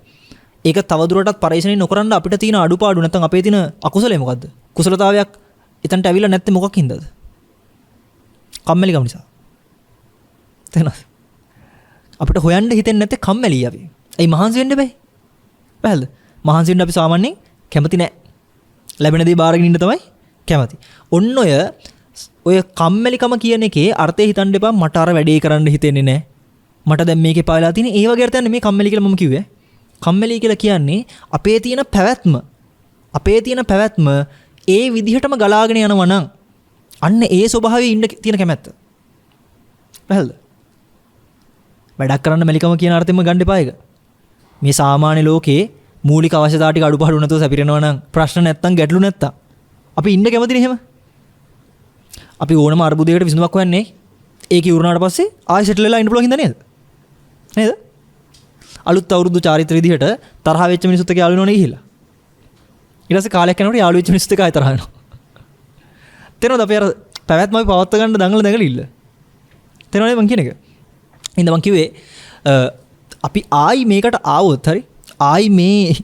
Speaker 1: ඒක තවදුරටත් පරිශීලනය නොකරන අපිට තියෙන අඩුපාඩු නැත්තම් අපේ තියෙන අකුසලයේ මොකද්ද? කුසලතාවයක් එතනට ඇවිල්ලා නැත්තේ මොකක් හින්දාද? කම්මැලිකම නිසා. තේනවද? අපිට හොයන්න හිතෙන්නේ නැත්තේ කම්මැලි අපි. ඒ මහන්සි වෙන්න බෑ. පැහැදිලිද? මහන්සි වෙන්න අපි සාමාන්‍යයෙන් කැමති නැහැ. ලැබෙන දේ බාරගෙන ඉන්න තමයි කැමති. ඔන්න ඔය කම්මැලිකම කියන එකේ අර්ථය හිතන්න එපා මට අර වැඩේ කරන්න හිතෙන්නේ නැහැ. මට දැන් මේකේ පායලා තියෙන ඒ වගේ අර්ථයක් නෙමෙයි කම්මැලි කියලා මම කිව්වේ. කම්මැලි කියලා කියන්නේ අපේ තියෙන පැවැත්ම ඒ විදිහටම ගලාගෙන යනවා නම් අන්න ඒ ස්වභාවයේ ඉන්න තියෙන කැමැත්ත. පැහැදිලිද? වැඩක් කරන්න මැලිකම කියන අර්ථයෙන්ම ගන්න එපා ඒක. මේ සාමාන්‍ය ලෝකේ මූලික අවශ්‍යතා ටික අඩුපාඩු නැතුව සැපිරෙනවා නම් ප්‍රශ්න නැත්තම් ගැටලු නැත්තම් අපි ඉන්න කැමතිනේ එහෙම. අපි ඕනම අර්බුදයකට විසඳුමක් හොයන්නේ ඒක ඉවරනාට පස්සේ ආයෙ සෙටල් වෙලා ඉන්න පුළුවන් හින්දා නේද? නේද? අලුත් අවුරුදු චාරිත්‍ර විදිහට තරහ වෙච්ච මිනිස්සුත් එක්ක යාළු වෙනවනේ ගිහිල්ලා. ඊට පස්සේ කාලයක් යනකොට යාළු වෙච්ච මිනිස්සුත් එක්ක ආයෙ තරහ වෙනවා. තේරෙනවද අපි අර පැවැත්ම අපි පවත්ව ගන්න දඟල ඉල්ල. තේරෙනවද මං කියන එක? ඉතින් මං කිව්වේ අපි ආයි මේකට ආවොත් හරි ආයි මේ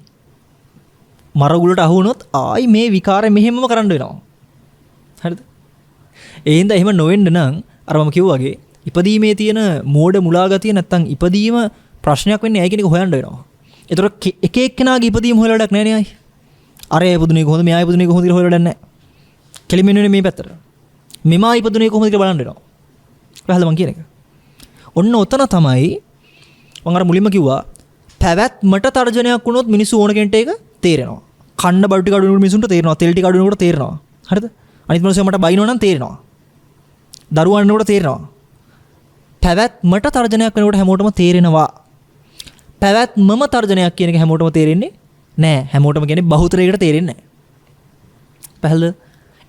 Speaker 1: මරගුලට අහු වුණොත් ආයි මේ විකාරය මෙහෙමම කරන්න වෙනවා. හරිද? ඒ හින්දා එහෙම නොවෙන්න නම් අර මම කිව්වා වගේ ඉපදීමේ තියෙන මෝඩ මුලා ගතිය නැත්තම් ඉපදීම ප්‍රශ්නයක් වෙන්නේ ඇයි කියන එක හොයන්න වෙනවා. ඒතර එක එක්කෙනාගේ ඉපදීම හොයලා වැඩක් නැහැ නේ අය. අර ඉපදුනේ කොහොමද මෙයා ඉපදුනේ කොහොමද කියලා හොයලා වැඩක් නැහැ. කෙලිමින් වෙන්නේ මේ පැත්තට. මෙමා ඉපදුනේ කොහොමද කියලා බලන්න වෙනවා. පැහැදිලිද මං කියන එක? ඔන්න ඔතන තමයි මම අර මුලින්ම කිව්වා පැවැත්මට තර්ජනයක් වුණොත් මිනිස්සු ඕන කෙනෙක්ට ඒක තේරෙනවා. කන්න බඩු ටික අඩු වෙනකොට මිනිසුන්ට තේරෙනවා. තෙල් ටික අඩු වෙනකොට තේරෙනවා. හරිද? අනිත් මිනිස්සු මට බයිනෝ නම් තේරෙනවා. දරුවන් වෙනකොට තේරෙනවා. පැවැත්මට තර්ජනයක් වෙනකොට හැමෝටම තේරෙනවා. පැවැත්මම තර්ජනයක් කියන එක හැමෝටම තේරෙන්නේ නෑ. හැමෝටම කියන්නේ බහුතරයකට තේරෙන්නේ නෑ. පැහැදිලිද?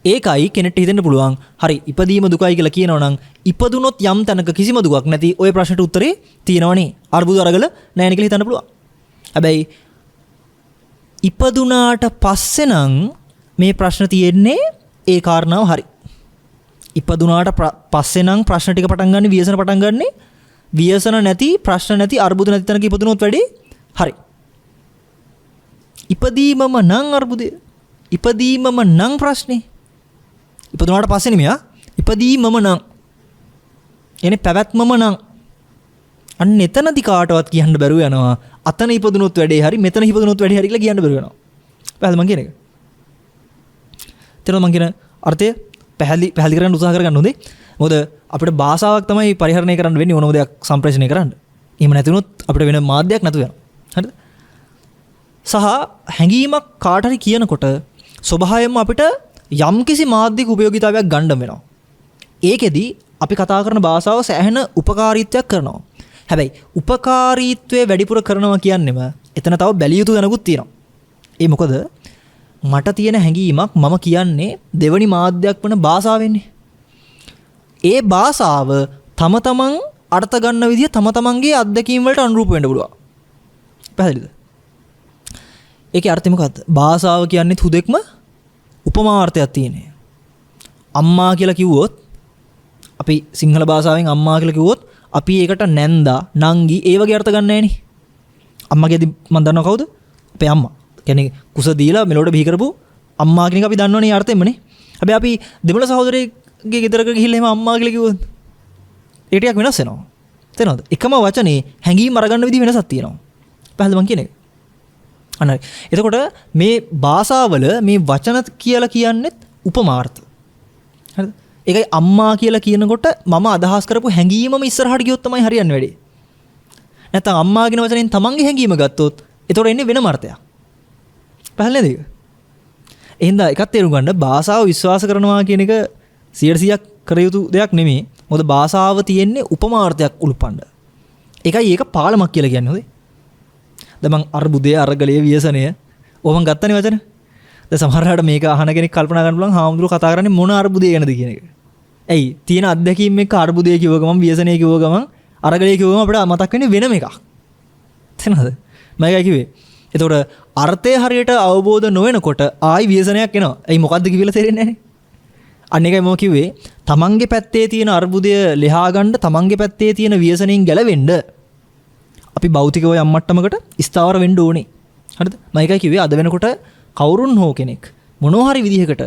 Speaker 1: ඒකයි කෙනෙක්ට හිතෙන්න පුළුවන් හරි ඉපදීම දුකයි කියලා කියනවා නම් ඉපදුනොත් යම් තැනක කිසිම දුකක් නැති ওই ප්‍රශ්නට උත්තරේ තියෙනවනේ. අර්බුද අරගල නැහැ නේ කියලා හිතන්න පුළුවන්. හැබැයි ඉපදුනාට පස්සේ නම් මේ ප්‍රශ්න තියෙන්නේ ඒ කාරණාව හරි. ඉපදුනාට පස්සේ නම් ප්‍රශ්න ටික පටන් ගන්න ව්‍යසන පටන් ගන්නෙ ව්‍යසන නැති ප්‍රශ්න නැති අර්බුද නැති තැනක ඉපදුනොත් වැඩි හරි. ඉපදීමම නම් අර්බුදය. ඉපදීමම නම් ප්‍රශ්නේ. ඉපදුනාට පස්සේ නෙමෙයි ඉපදීමම නම් එනේ පැවැත්මම නම් අන්න එතනදි කාටවත් කියන්න බැරුව යනවා අතන ඉපදුනොත් වැඩේ හරි මෙතන ඉපදුනොත් වැඩේ හරි කියලා කියන්න බැරුව යනවා. පැහැදිලි මං කියන එක. තේරුණා මං කියන අර්ථය පැහැදිලි කරන්න උත්සාහ කරගන්න හොඳේ. මොකද අපිට භාෂාවක් තමයි පරිහරණය කරන්න වෙන්නේ ඕනම දෙයක් සම්ප්‍රේෂණය කරන්න. එහෙම නැති වුණොත් අපිට වෙන මාධ්‍යයක් නැතු වෙනවා. හරිද? සහ හැඟීමක් කාට හරි කියනකොට ස්වභාවයෙන්ම අපිට යම්කිසි මාධ්‍යක උපයෝගීතාවයක් ගන්න වෙනවා. ඒකෙදි අපි කතා කරන භාෂාව සෑහෙන උපකාරීත්වයක් කරනවා. හැබැයි උපකාරීත්වයේ වැඩිපුර කරනවා කියන්නේම එතන තව බැලිය යුතු දැනකුත් තියෙනවා. ඒ මොකද මට තියෙන හැඟීමක් මම කියන්නේ දෙවනි මාධ්‍යයක් වන භාෂාවෙන්නේ. ඒ භාෂාව තම තමන් අර්ථ ගන්න විදිය තම තමන්ගේ අත්දැකීම් වලට අනුරූප වෙන්න පුළුවන්. පැහැදිලිද? ඒකේ අර්ථය මොකක්ද? භාෂාව කියන්නේ හුදෙක්ම උපමාර්ථයක් තියෙනවා. අම්මා කියලා කිව්වොත් අපි සිංහල භාෂාවෙන් අම්මා කියලා කිව්වොත් අපි ඒකට නැන්දා නංගි ඒ වගේ අර්ථ ගන්න නැහැ නේ. අම්මගේදී මම දන්නවා කවුද? අපේ අම්මා. කියන්නේ කුස දීලා මෙලොවට බිහි කරපු අම්මා කියන එක අපි දන්නවනේ අර්ථයෙන්මනේ. හැබැයි අපි දෙමළ සහෝදරයෙක්ගේ ගෙදරක ගිහිල්ලා එහෙම අම්මා කියලා කිව්වොත් ඒ ටිකක් වෙනස් වෙනවා. තේරෙනවද? එකම වචනේ හැංගීම් අරගන්න විදිහ වෙනසක් තියෙනවා. පැහැදිලිද මං කියන එක? අනයි. එතකොට මේ භාෂාවල මේ වචන කියලා කියන්නේත් උපමාර්ථ. හරිද? ඒකයි අම්මා කියලා කියනකොට මම අදහස් කරපු හැඟීමම ඉස්සරහට ගියොත් තමයි හරියන්නේ වැඩේ. නැත්නම් අම්මා කියන වචනෙන් තමන්ගේ හැඟීම ගත්තොත් එතකොට එන්නේ වෙනම අර්ථයක්. පැහැදිලිද ඒක? එහෙනම් එකක් තේරුම් ගන්න භාෂාව විශ්වාස කරනවා කියන එක 100%ක් කර යුතු දෙයක් නෙමෙයි. මොකද භාෂාව තියෙන්නේ උපමාර්ථයක් උල්පන්න. ඒකයි ඒක පාලමක් කියලා කියන්නේ හොඳේ. දැන් මං අර්බුදය අරගලයේ ව්‍යසනය ඕම ගත්තනේ වචන. දැන් සමහරවිට මේක අහන කෙනෙක් කල්පනා කරන්න පුළුවන් හාමුදුරුවෝ කතා කරන්නේ මොන අර්බුදය ගැනද කියන එක. ඇයි තියෙන අත්දැකීම් එක්ක අර්බුදය කිව්ව ගමන් ව්‍යසනය කිව්ව ගමන් අරගලයේ කිව්ව ගමන් අපිට මතක් වෙන්නේ වෙනම එකක්. තේනද? මම ඒකයි කිව්වේ. එතකොට අර්ථය හරියට අවබෝධ නොවෙනකොට ආයි ව්‍යසනයක් එනවා. ඇයි මොකද්ද කියලා තේරෙන්නේ නැහැ. අන්න එකයි මම කිව්වේ තමන්ගේ පැත්තේ තියෙන අර්බුදය ලියා ගන්න තමන්ගේ පැත්තේ තියෙන ව්‍යසනයෙන් ගැලවෙන්න අපි භෞතිකව යම් මට්ටමකට ස්ථාවර වෙන්න ඕනේ. හරිද? මම ඒකයි කිව්වේ අද වෙනකොට කවුරුන් හෝ කෙනෙක් මොනවා හරි විදිහකට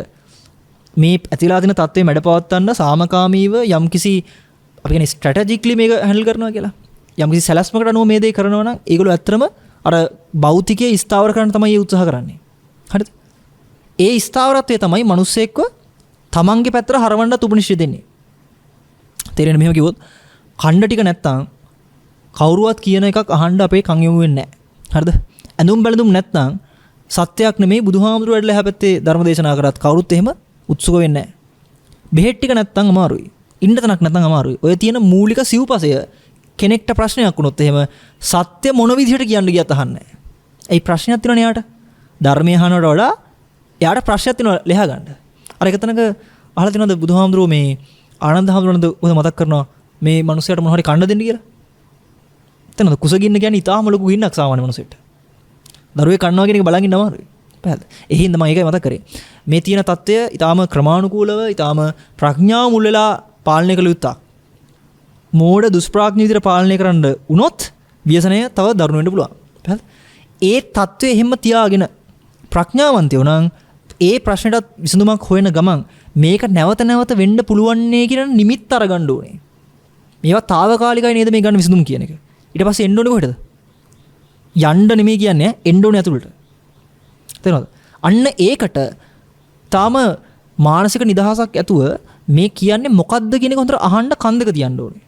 Speaker 1: මේ ඇතිලා තියෙන තත්ත්වය මැඩපවත්වන්න සාමකාමීව යම්කිසි අපි කියන්නේ ස්ට්‍රැටජිකලි මේක හැන්ඩල් කරනවා කියලා. යම්කිසි සැලැස්මකට අනුව මේ දේ කරනවා නම් ඒගොල්ලෝ ඇත්තටම අර භෞතිකයේ ස්ථාවර කරන්න තමයි උත්සාහ කරන්නේ. හරිද? ඒ ස්ථාවරත්වය තමයි මිනිස්සෙක්ව තමන්ගේ පැත්තට හරවන්න උපනිශ්‍රය දෙන්නේ. තේරෙන්නේ මෙහෙම කිව්වොත් ඛණ්ඩ ටික නැත්තම් කවුරුවත් කියන එකක් අහන්න අපේ කන් යොමු වෙන්නේ නැහැ. හරිද? ඇඳුම් බැලඳුම් නැත්තම් සත්‍යයක් නෙමෙයි බුදුහාමුදුරුවෝ වැඩලා හැපැත්තේ ධර්ම දේශනා කරත් කවුරුත් එහෙම උත්සුක වෙන්නේ නැහැ. බෙහෙත් ටික නැත්තම් අමාරුයි. ඉන්න තැනක් නැත්තම් අමාරුයි. ඔය තියෙන මූලික සිව්පසය කෙනෙක්ට ප්‍රශ්නයක් වුණොත් එහෙම සත්‍ය මොන විදිහට කියන්න ගියත් අහන්නේ නැහැ. ඒ ප්‍රශ්නයක් තියෙනවනේ යාට. ධර්මය අහනවට වඩා යාට ප්‍රශ්නයක් තියෙනවා ලියා ගන්න. අර එක තැනක අහලා තියෙනවද බුදුහාමුදුරුවෝ මේ ආනන්ද හාමුදුරුවන්ද ඔය මතක් කරනවා මේ මිනිස්සයාට මොනවා හරි කන්න දෙන්න කියලා. එතනද කුසගින්න කියන්නේ ඊටාම ලොකු ගින්නක් සාමාන්‍ය මිනිසෙට. දරුවේ කන්නවා කියන එක බලන් ඉන්න අමාරුයි. පැහැදිලි. ඒ හින්දා මම ඒකයි මතක් කරේ. මේ තියෙන தত্ত্বය ඊටාම ක්‍රමානුකූලව ඊටාම ප්‍රඥාව මුල් වෙලා පාලනය කළ යුත්තක්. මෝඩ දුෂ්ප්‍රඥ විදිහට පාලනය කරන්න වුණොත් ව්‍යසනය තව දරුණු වෙන්න පුළුවන්. පැහැදිලි. ඒ தত্ত্বය එහෙම තියාගෙන ප්‍රඥාවන්තයෝ නම් ඒ ප්‍රශ්නටත් විසඳුමක් හොයන ගමන් මේක නැවත නැවත වෙන්න පුළුවන් නේ කියන නිමිත්ත අරගන්න ඕනේ. මේවා తాවකාලිකයි නේද මේ ගන්න විසඳුම් කියන එක. ඊට පස්සේ එන්න ඕනේ කොහෙටද? යන්න නෙමෙයි කියන්නේ එන්න ඕනේ ඇතුළට. තේරෙනවද? අන්න ඒකට තාම මානසික නිදහසක් ඇතුව මේ කියන්නේ මොකද්ද කියන එක හොඳට අහන්න කන් දෙක තියන්න ඕනේ.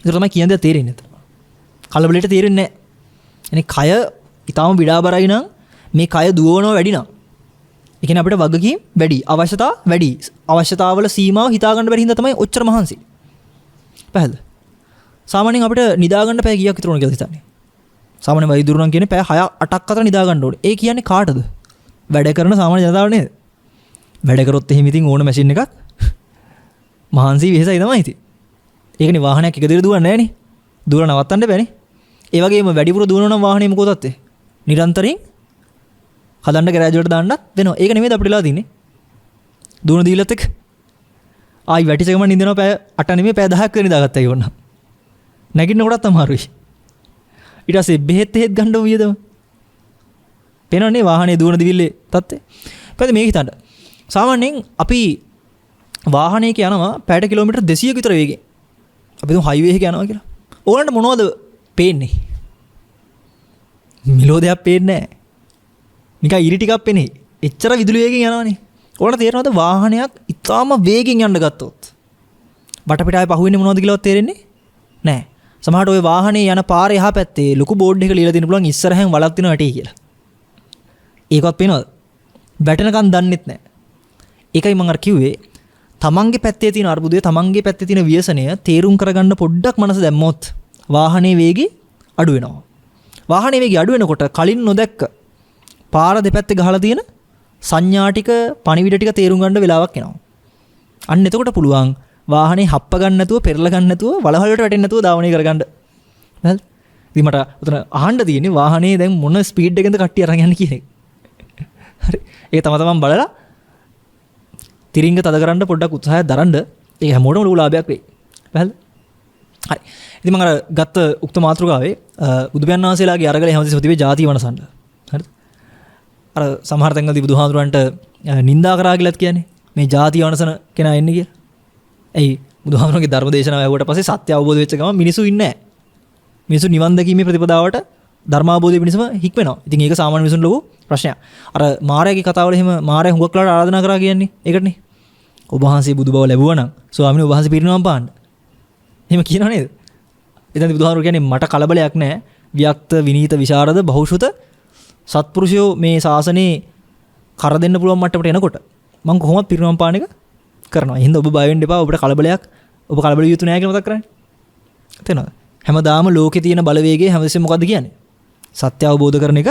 Speaker 1: ඒක තමයි කියන දේ තේරෙන්නේ නැත. කලබලෙට තේරෙන්නේ නැහැ. එනේ කය ඊටාම විඩාබරයි නම් මේ කය දුවනවා වැඩි නම් ඒ කියන්නේ අපිට වගකීම් වැඩි, අවශ්‍යතා වැඩි. අවශ්‍යතාවල සීමාව හිතා ගන්න බැරි හින්දා තමයි ඔච්චර මහන්සි. පැහැදිලිද? සාමාන්‍යයෙන් අපිට නිදා ගන්න පැය කීයක් විතර ඕන කියලා හිතන්නේ. සාමාන්‍ය වෛද්‍යවරු නම් කියන්නේ පැය 6-8ක් අතර නිදා ගන්න ඕනේ. ඒ කියන්නේ කාටද? වැඩ කරන සාමාන්‍ය ජනතාව නේද? වැඩ කරොත් එහෙම ඉතින් ඕන මැෂින් එකක් මහන්සි වෙහසයි තමයි ඉතින්. ඒකනේ වාහනයක් එක දිගට දුවන්නේ නැහනේ. දුවන නවත්තන්න බෑනේ. ඒ වගේම වැඩිපුර දුවනවා නම් වාහනේ මොකද තත්ත්වේ? නිරන්තරයෙන් හදන්න ගෑරේජ් වලට දාන්නත් වෙනවා. ඒක නෙමෙයි අපිට වෙලා තින්නේ. දුවන දීලත් එක්ක ආයි වැටිච්ච ගමන් නින්දනවා පැය 8 නෙමෙයි පැය 10ක් වෙන දාගත්තා ඒක ඕන. නැගින්න කොටත් අමාරුයි. ඊට පස්සේ බෙහෙත් ගන්න ඕවියදම. පේනවනේ වාහනේ දුවන දිවිල්ලේ තත්ත්වේ. කොහොමද මේක හිතන්න? සාමාන්‍යයෙන් අපි වාහනයක යනවා පැයට කිලෝමීටර් 200ක විතර වේගෙන්. අපි දුම් හයිවේ එකේ යනවා කියලා. ඕගලන්ට මොනවද පේන්නේ? මිලෝදයක් පේන්නේ නැහැ. නිකන් ඉරි ටිකක් පේන්නේ. එච්චර විදුලි වේගෙන් යනවනේ. ඕගලන්ට තේරෙනවද වාහනයක් ඉතාම වේගෙන් යන්න ගත්තොත් වටපිටාවේ පහුවෙන්නේ මොනවද කියලාවත් තේරෙන්නේ නැහැ. සමහරට ওই වාහනේ යන පාරේ එහා පැත්තේ ලොකු බෝඩ් එකක ලියලා දෙන්න පුළුවන් ඉස්සරහෙන් වලක් තියෙනවා ඇටි කියලා. ඒකවත් පේනවද? වැටෙනකන් දන්නෙත් නැහැ. ඒකයි මම අර කිව්වේ තමන්ගේ පැත්තේ තියෙන අර්බුදය තමන්ගේ පැත්තේ තියෙන ව්‍යසනය තේරුම් කරගන්න පොඩ්ඩක් මනස දැම්මොත් වාහනේ වේගي අඩු වෙනවා. වාහනේ වේගي අඩු වෙනකොට කලින් නොදැක්ක පාර දෙපැත්තේ ගහලා තියෙන සංඥා ටික පණිවිඩ ටික තේරුම් ගන්න වෙලාවක් එනවා. අන්න එතකොට පුළුවන් වාහනේ හප්ප ගන්න නැතුව පෙරල ගන්න නැතුව වලහල් වලට වැටෙන්නේ නැතුව ධාවනය කරගන්න. හරිද? ඉතින් මට උතන අහන්න තියෙන්නේ වාහනේ දැන් මොන ස්පීඩ් එකෙන්ද කට්ටිය අරන් යන්නේ කියන එක. හරි. ඒක තමන් බලලා තිරින්ග තද කරන්න පොඩ්ඩක් උත්සාහයක් දරන්න. ඒක හැමෝටම ලොකු ලාභයක් වෙයි. පැහැදිලිද? හරි. ඉතින් මම අර ගත්ත උක්ත මාතෘකාවේ බුදුපියාණන් වහන්සේලාගේ අරගලේ හැමතිස්සෙම තිබේ ಜಾති වනසන්න. හරිද? අර සමහර තැන්වලදී බුදුහාමුදුරන්ට නින්දා කරා කියලාත් කියන්නේ මේ ಜಾති වනසන කෙනා එන්නේ කියලා. ඇයි බුදුහාමුදුරන්ගේ ධර්ම දේශනාව ඇහුවට පස්සේ සත්‍ය අවබෝධ වෙච්ච ගමන් මිනිස්සු ඉන්නේ නැහැ. මිනිස්සු නිවන් දැකීමේ ප්‍රතිපදාවට ධර්මාබෝධය පිණිසම හික් වෙනවා. ඉතින් ඒක සාමාන්‍ය මිනිසුන් ලොකු ප්‍රශ්නයක්. අර මාරයාගේ කතාවල එහෙම මාරයා හුඟක් වෙලාවට ආරාධනා කරා කියන්නේ ඒකටනේ. ඔබ වහන්සේ බුදු බව ලැබුවා නම් ස්වාමීන් වහන්සේ පිරිනවම් පාන්න. එහෙම කියනව නේද? එතනදී බුදුහාමුදුරු කියන්නේ මට කලබලයක් නැහැ. වික්ත විනීත විශාරද බහුශුත සත්පුරුෂයෝ මේ ශාසනේ කර දෙන්න පුළුවන් මට්ටමට එනකොට මම කොහොමද පිරිනවම් පාන එක කරනවා. එහෙනම් ඔබ බය වෙන්න එපා. ඔබට කලබලයක් ඔබ කලබල යුතු නැහැ කියලා මතක් කරන්නේ. තේරෙනවද? හැමදාම ලෝකේ තියෙන බලවේගය හැමතිස්සෙම මොකද්ද කියන්නේ? සත්‍ය අවබෝධ කරන එක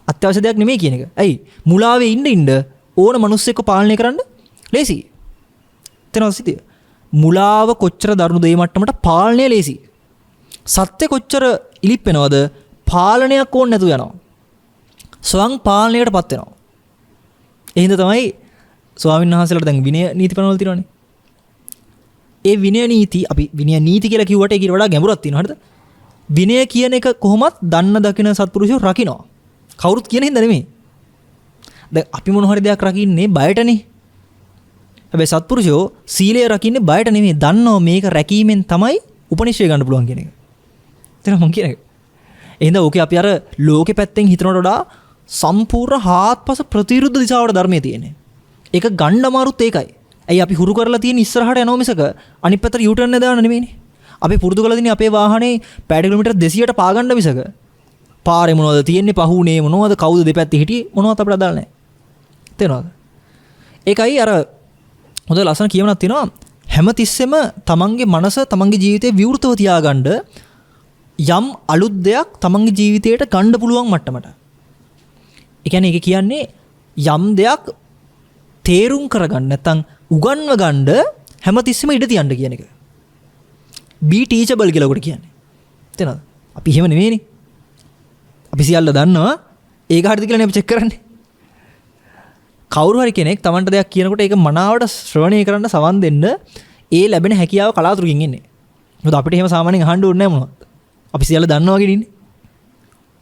Speaker 1: අත්‍යවශ්‍ය දෙයක් නෙමෙයි කියන එක. ඇයි? මුලාවේ ඉන්න ඕන මිනිස්සෙක්ව පාලනය කරන්න ලේසි. තේරෙනවද සිටිය? මුලාව කොච්චර දරුණු දෙය මට්ටමට පාලනය ලේසි. සත්‍ය කොච්චර ඉලිප් වෙනවද? පාලනයක් ඕනේ නැතුව යනවා. ස්වයං පාලනයකටපත් වෙනවා. ඒ හින්දා තමයි ස්වාමීන් වහන්සේලාට දැන් විනය නීති පනවල තියෙනවානේ. ඒ විනය නීති අපි විනය නීති කියලා කිව්වට ඒකට වඩා ගැඹුරක් තියෙනවා. හරිද? විනය කියන එක කොහොමත් දන්න දකින සත්පුරුෂයෝ රකින්නවා. කවුරුත් කියන හින්දා නෙමෙයි. දැන් අපි මොන හරි දෙයක් රකින්නේ බයටනේ. හැබැයි සත්පුරුෂයෝ සීලය රකින්නේ බයට නෙමෙයි. දන්නෝ මේක රැකීමෙන් තමයි උපනිශ්‍රය ගන්න පුළුවන් කියන එක. තේරෙනවද මම කියන්නේ? එහෙනම් ඕකේ අපි අර ලෝකෙ පැත්තෙන් හිතනට වඩා සම්පූර්ණ හාත්පස ප්‍රතිවිරුද්ධ දිශාවට ධර්මයේ තියෙන්නේ. ඒක ගන්න අමාරුත් ඒකයි. ඇයි අපි හුරු කරලා තියෙන ඉස්සරහට යනවා මිසක අනිත් පැත්තට යූටර්න් දාන්න නෙමෙයිනේ. අපි පුරුදු කරලා තියෙන්නේ අපේ වාහනේ පැය කිලෝමීටර් 200ට පා ගන්න මිසක පාරේ මොනවද තියෙන්නේ පහුනේ මොනවද කවුද දෙපැත්තේ හිටියේ මොනවද අපිට අදාළ නැහැ. තේරෙනවද? ඒකයි අර හොඳ ලස්සන කියවනක් තියෙනවා හැමතිස්සෙම තමන්ගේ මනස තමන්ගේ ජීවිතේ විවෘතව තියාගන්න යම් අලුත් දෙයක් තමන්ගේ ජීවිතයට ගන්න පුළුවන් මට්ටමට. ඒ කියන්නේ ඒක කියන්නේ යම් දෙයක් තේරුම් කරගන්න නැත්නම් උගන්ව ගන්න හැමතිස්සෙම ඉඩ තියන්න කියන එක. be teachable කියලා කොට කියන්නේ. තේරෙනවද? අපි එහෙම නෙවෙයිනේ. අපි සියල්ල දන්නවා. ඒක හරියද කියලා නේ අපි චෙක් කරන්නේ. කවුරු හරි කෙනෙක් Tamanට දෙයක් කියනකොට ඒක මනාවට ශ්‍රවණය කරන්න සවන් දෙන්න ඒ ලැබෙන හැකියාව කලාතුරකින් ඉන්නේ. මොකද අපිට එහෙම සාමාන්‍යයෙන් අහන්න ඕනේ නැහැ මොනවද? අපි සියල්ල දන්නවා වගේ ඉන්නේ.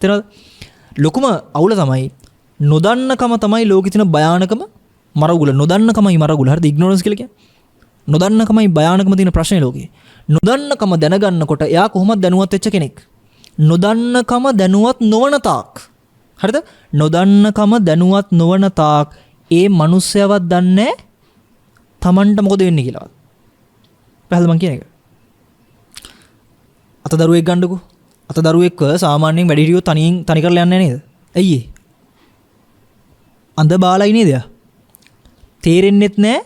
Speaker 1: තේරෙනවද? ලොකුම අවුල තමයි නොදන්නකම තමයි ලෝකෙ තියෙන භයානකම මරගුල. නොදන්නකමයි මරගුල. හරිද? ඉග්නොරන්ස් කියලා කියන්නේ. නොදන්නකමයි භයානකම තියෙන ප්‍රශ්නේ ලෝකේ. නොදන්නකම දැනගන්නකොට එයා කොහොමද දැනුවත් වෙච්ච කෙනෙක්? නොදන්නකම දැනුවත් නොවන තාක්. හරිද? නොදන්නකම දැනුවත් නොවන තාක් ඒ මිනිස්සයවත් දන්නේ තමන්ට මොකද වෙන්නේ කියලා. පැහැදිලිද මං කියන එක? අත දරුවෙක් ගන්නකො. අත දරුවෙක්ව සාමාන්‍යයෙන් වැඩිහිටියෝ තනි කරලා යන්නේ නේද? ඇයි ඒ? අඳ බාලයි නේද? තේරෙන්නෙත් නැහැ,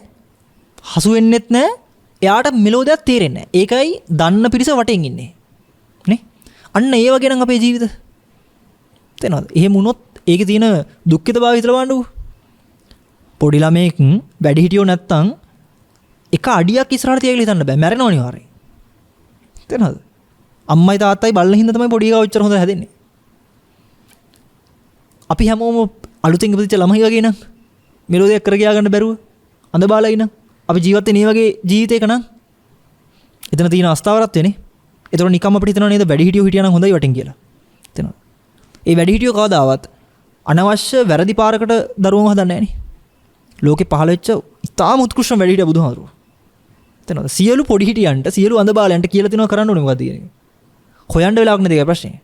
Speaker 1: හසු වෙන්නෙත් නැහැ, එයාට මෙලෝදයක් තේරෙන්නේ නැහැ. ඒකයි දන්න පිරිස වටෙන් ඉන්නේ. නේ? අන්න ඒ වගේ නම් අපේ ජීවිත. තේනවද? එහෙම වුණොත් ඒකේ තියෙන දුක්ඛිතභාවය හිතලා බලන්නකෝ. පොඩි ළමයෙක් වැඩිහිටියෝ නැත්තම් එක අඩියක් ඉස්සරහට තියලා හිටන්න බෑ. මැරෙනවා අනිවාර්යෙන්. තේනවද? අම්මයි තාත්තයි බල්ලා හින්දා තමයි පොඩි එකා ඔච්චර හොඳ හැදෙන්නේ. අපි හැමෝම අලුතෙන් ඉපදිච්ච ළමයි වගේ නම් මෙලෝදියක් කර ගියා ගන්න බැරුව අඳ බාලයි නම් අපි ජීවත් වෙන්නේ මේ වගේ ජීවිතයක නම් එතන තියෙන අස්තාවරත්වනේ. ඒතකොට නිකම් අපිට හිතනවා නේද වැඩිහිටියෝ හිටියා නම් හොඳයි වටින් කියලා. තේනවද? ඒ වැඩිහිටියෝ කවදාවත් අනවශ්‍ය වැරදි පාරකට දරුවම හදන්නේ නැහැ නේ. ලෝකේ පහළ වෙච්ච ඉතාම උත්කෘෂ්ඨ වැඩිහිටියා බුදුහාමුදුරුවෝ. තේනවද? සියලු පොඩිහිටියන්ට සියලු අඳ බාලයන්ට කියලා තිනවා කරන්න ඕනේ මොකක්ද කියන එක. හොයන්න වෙලාවක් නැති එක ප්‍රශ්නේ.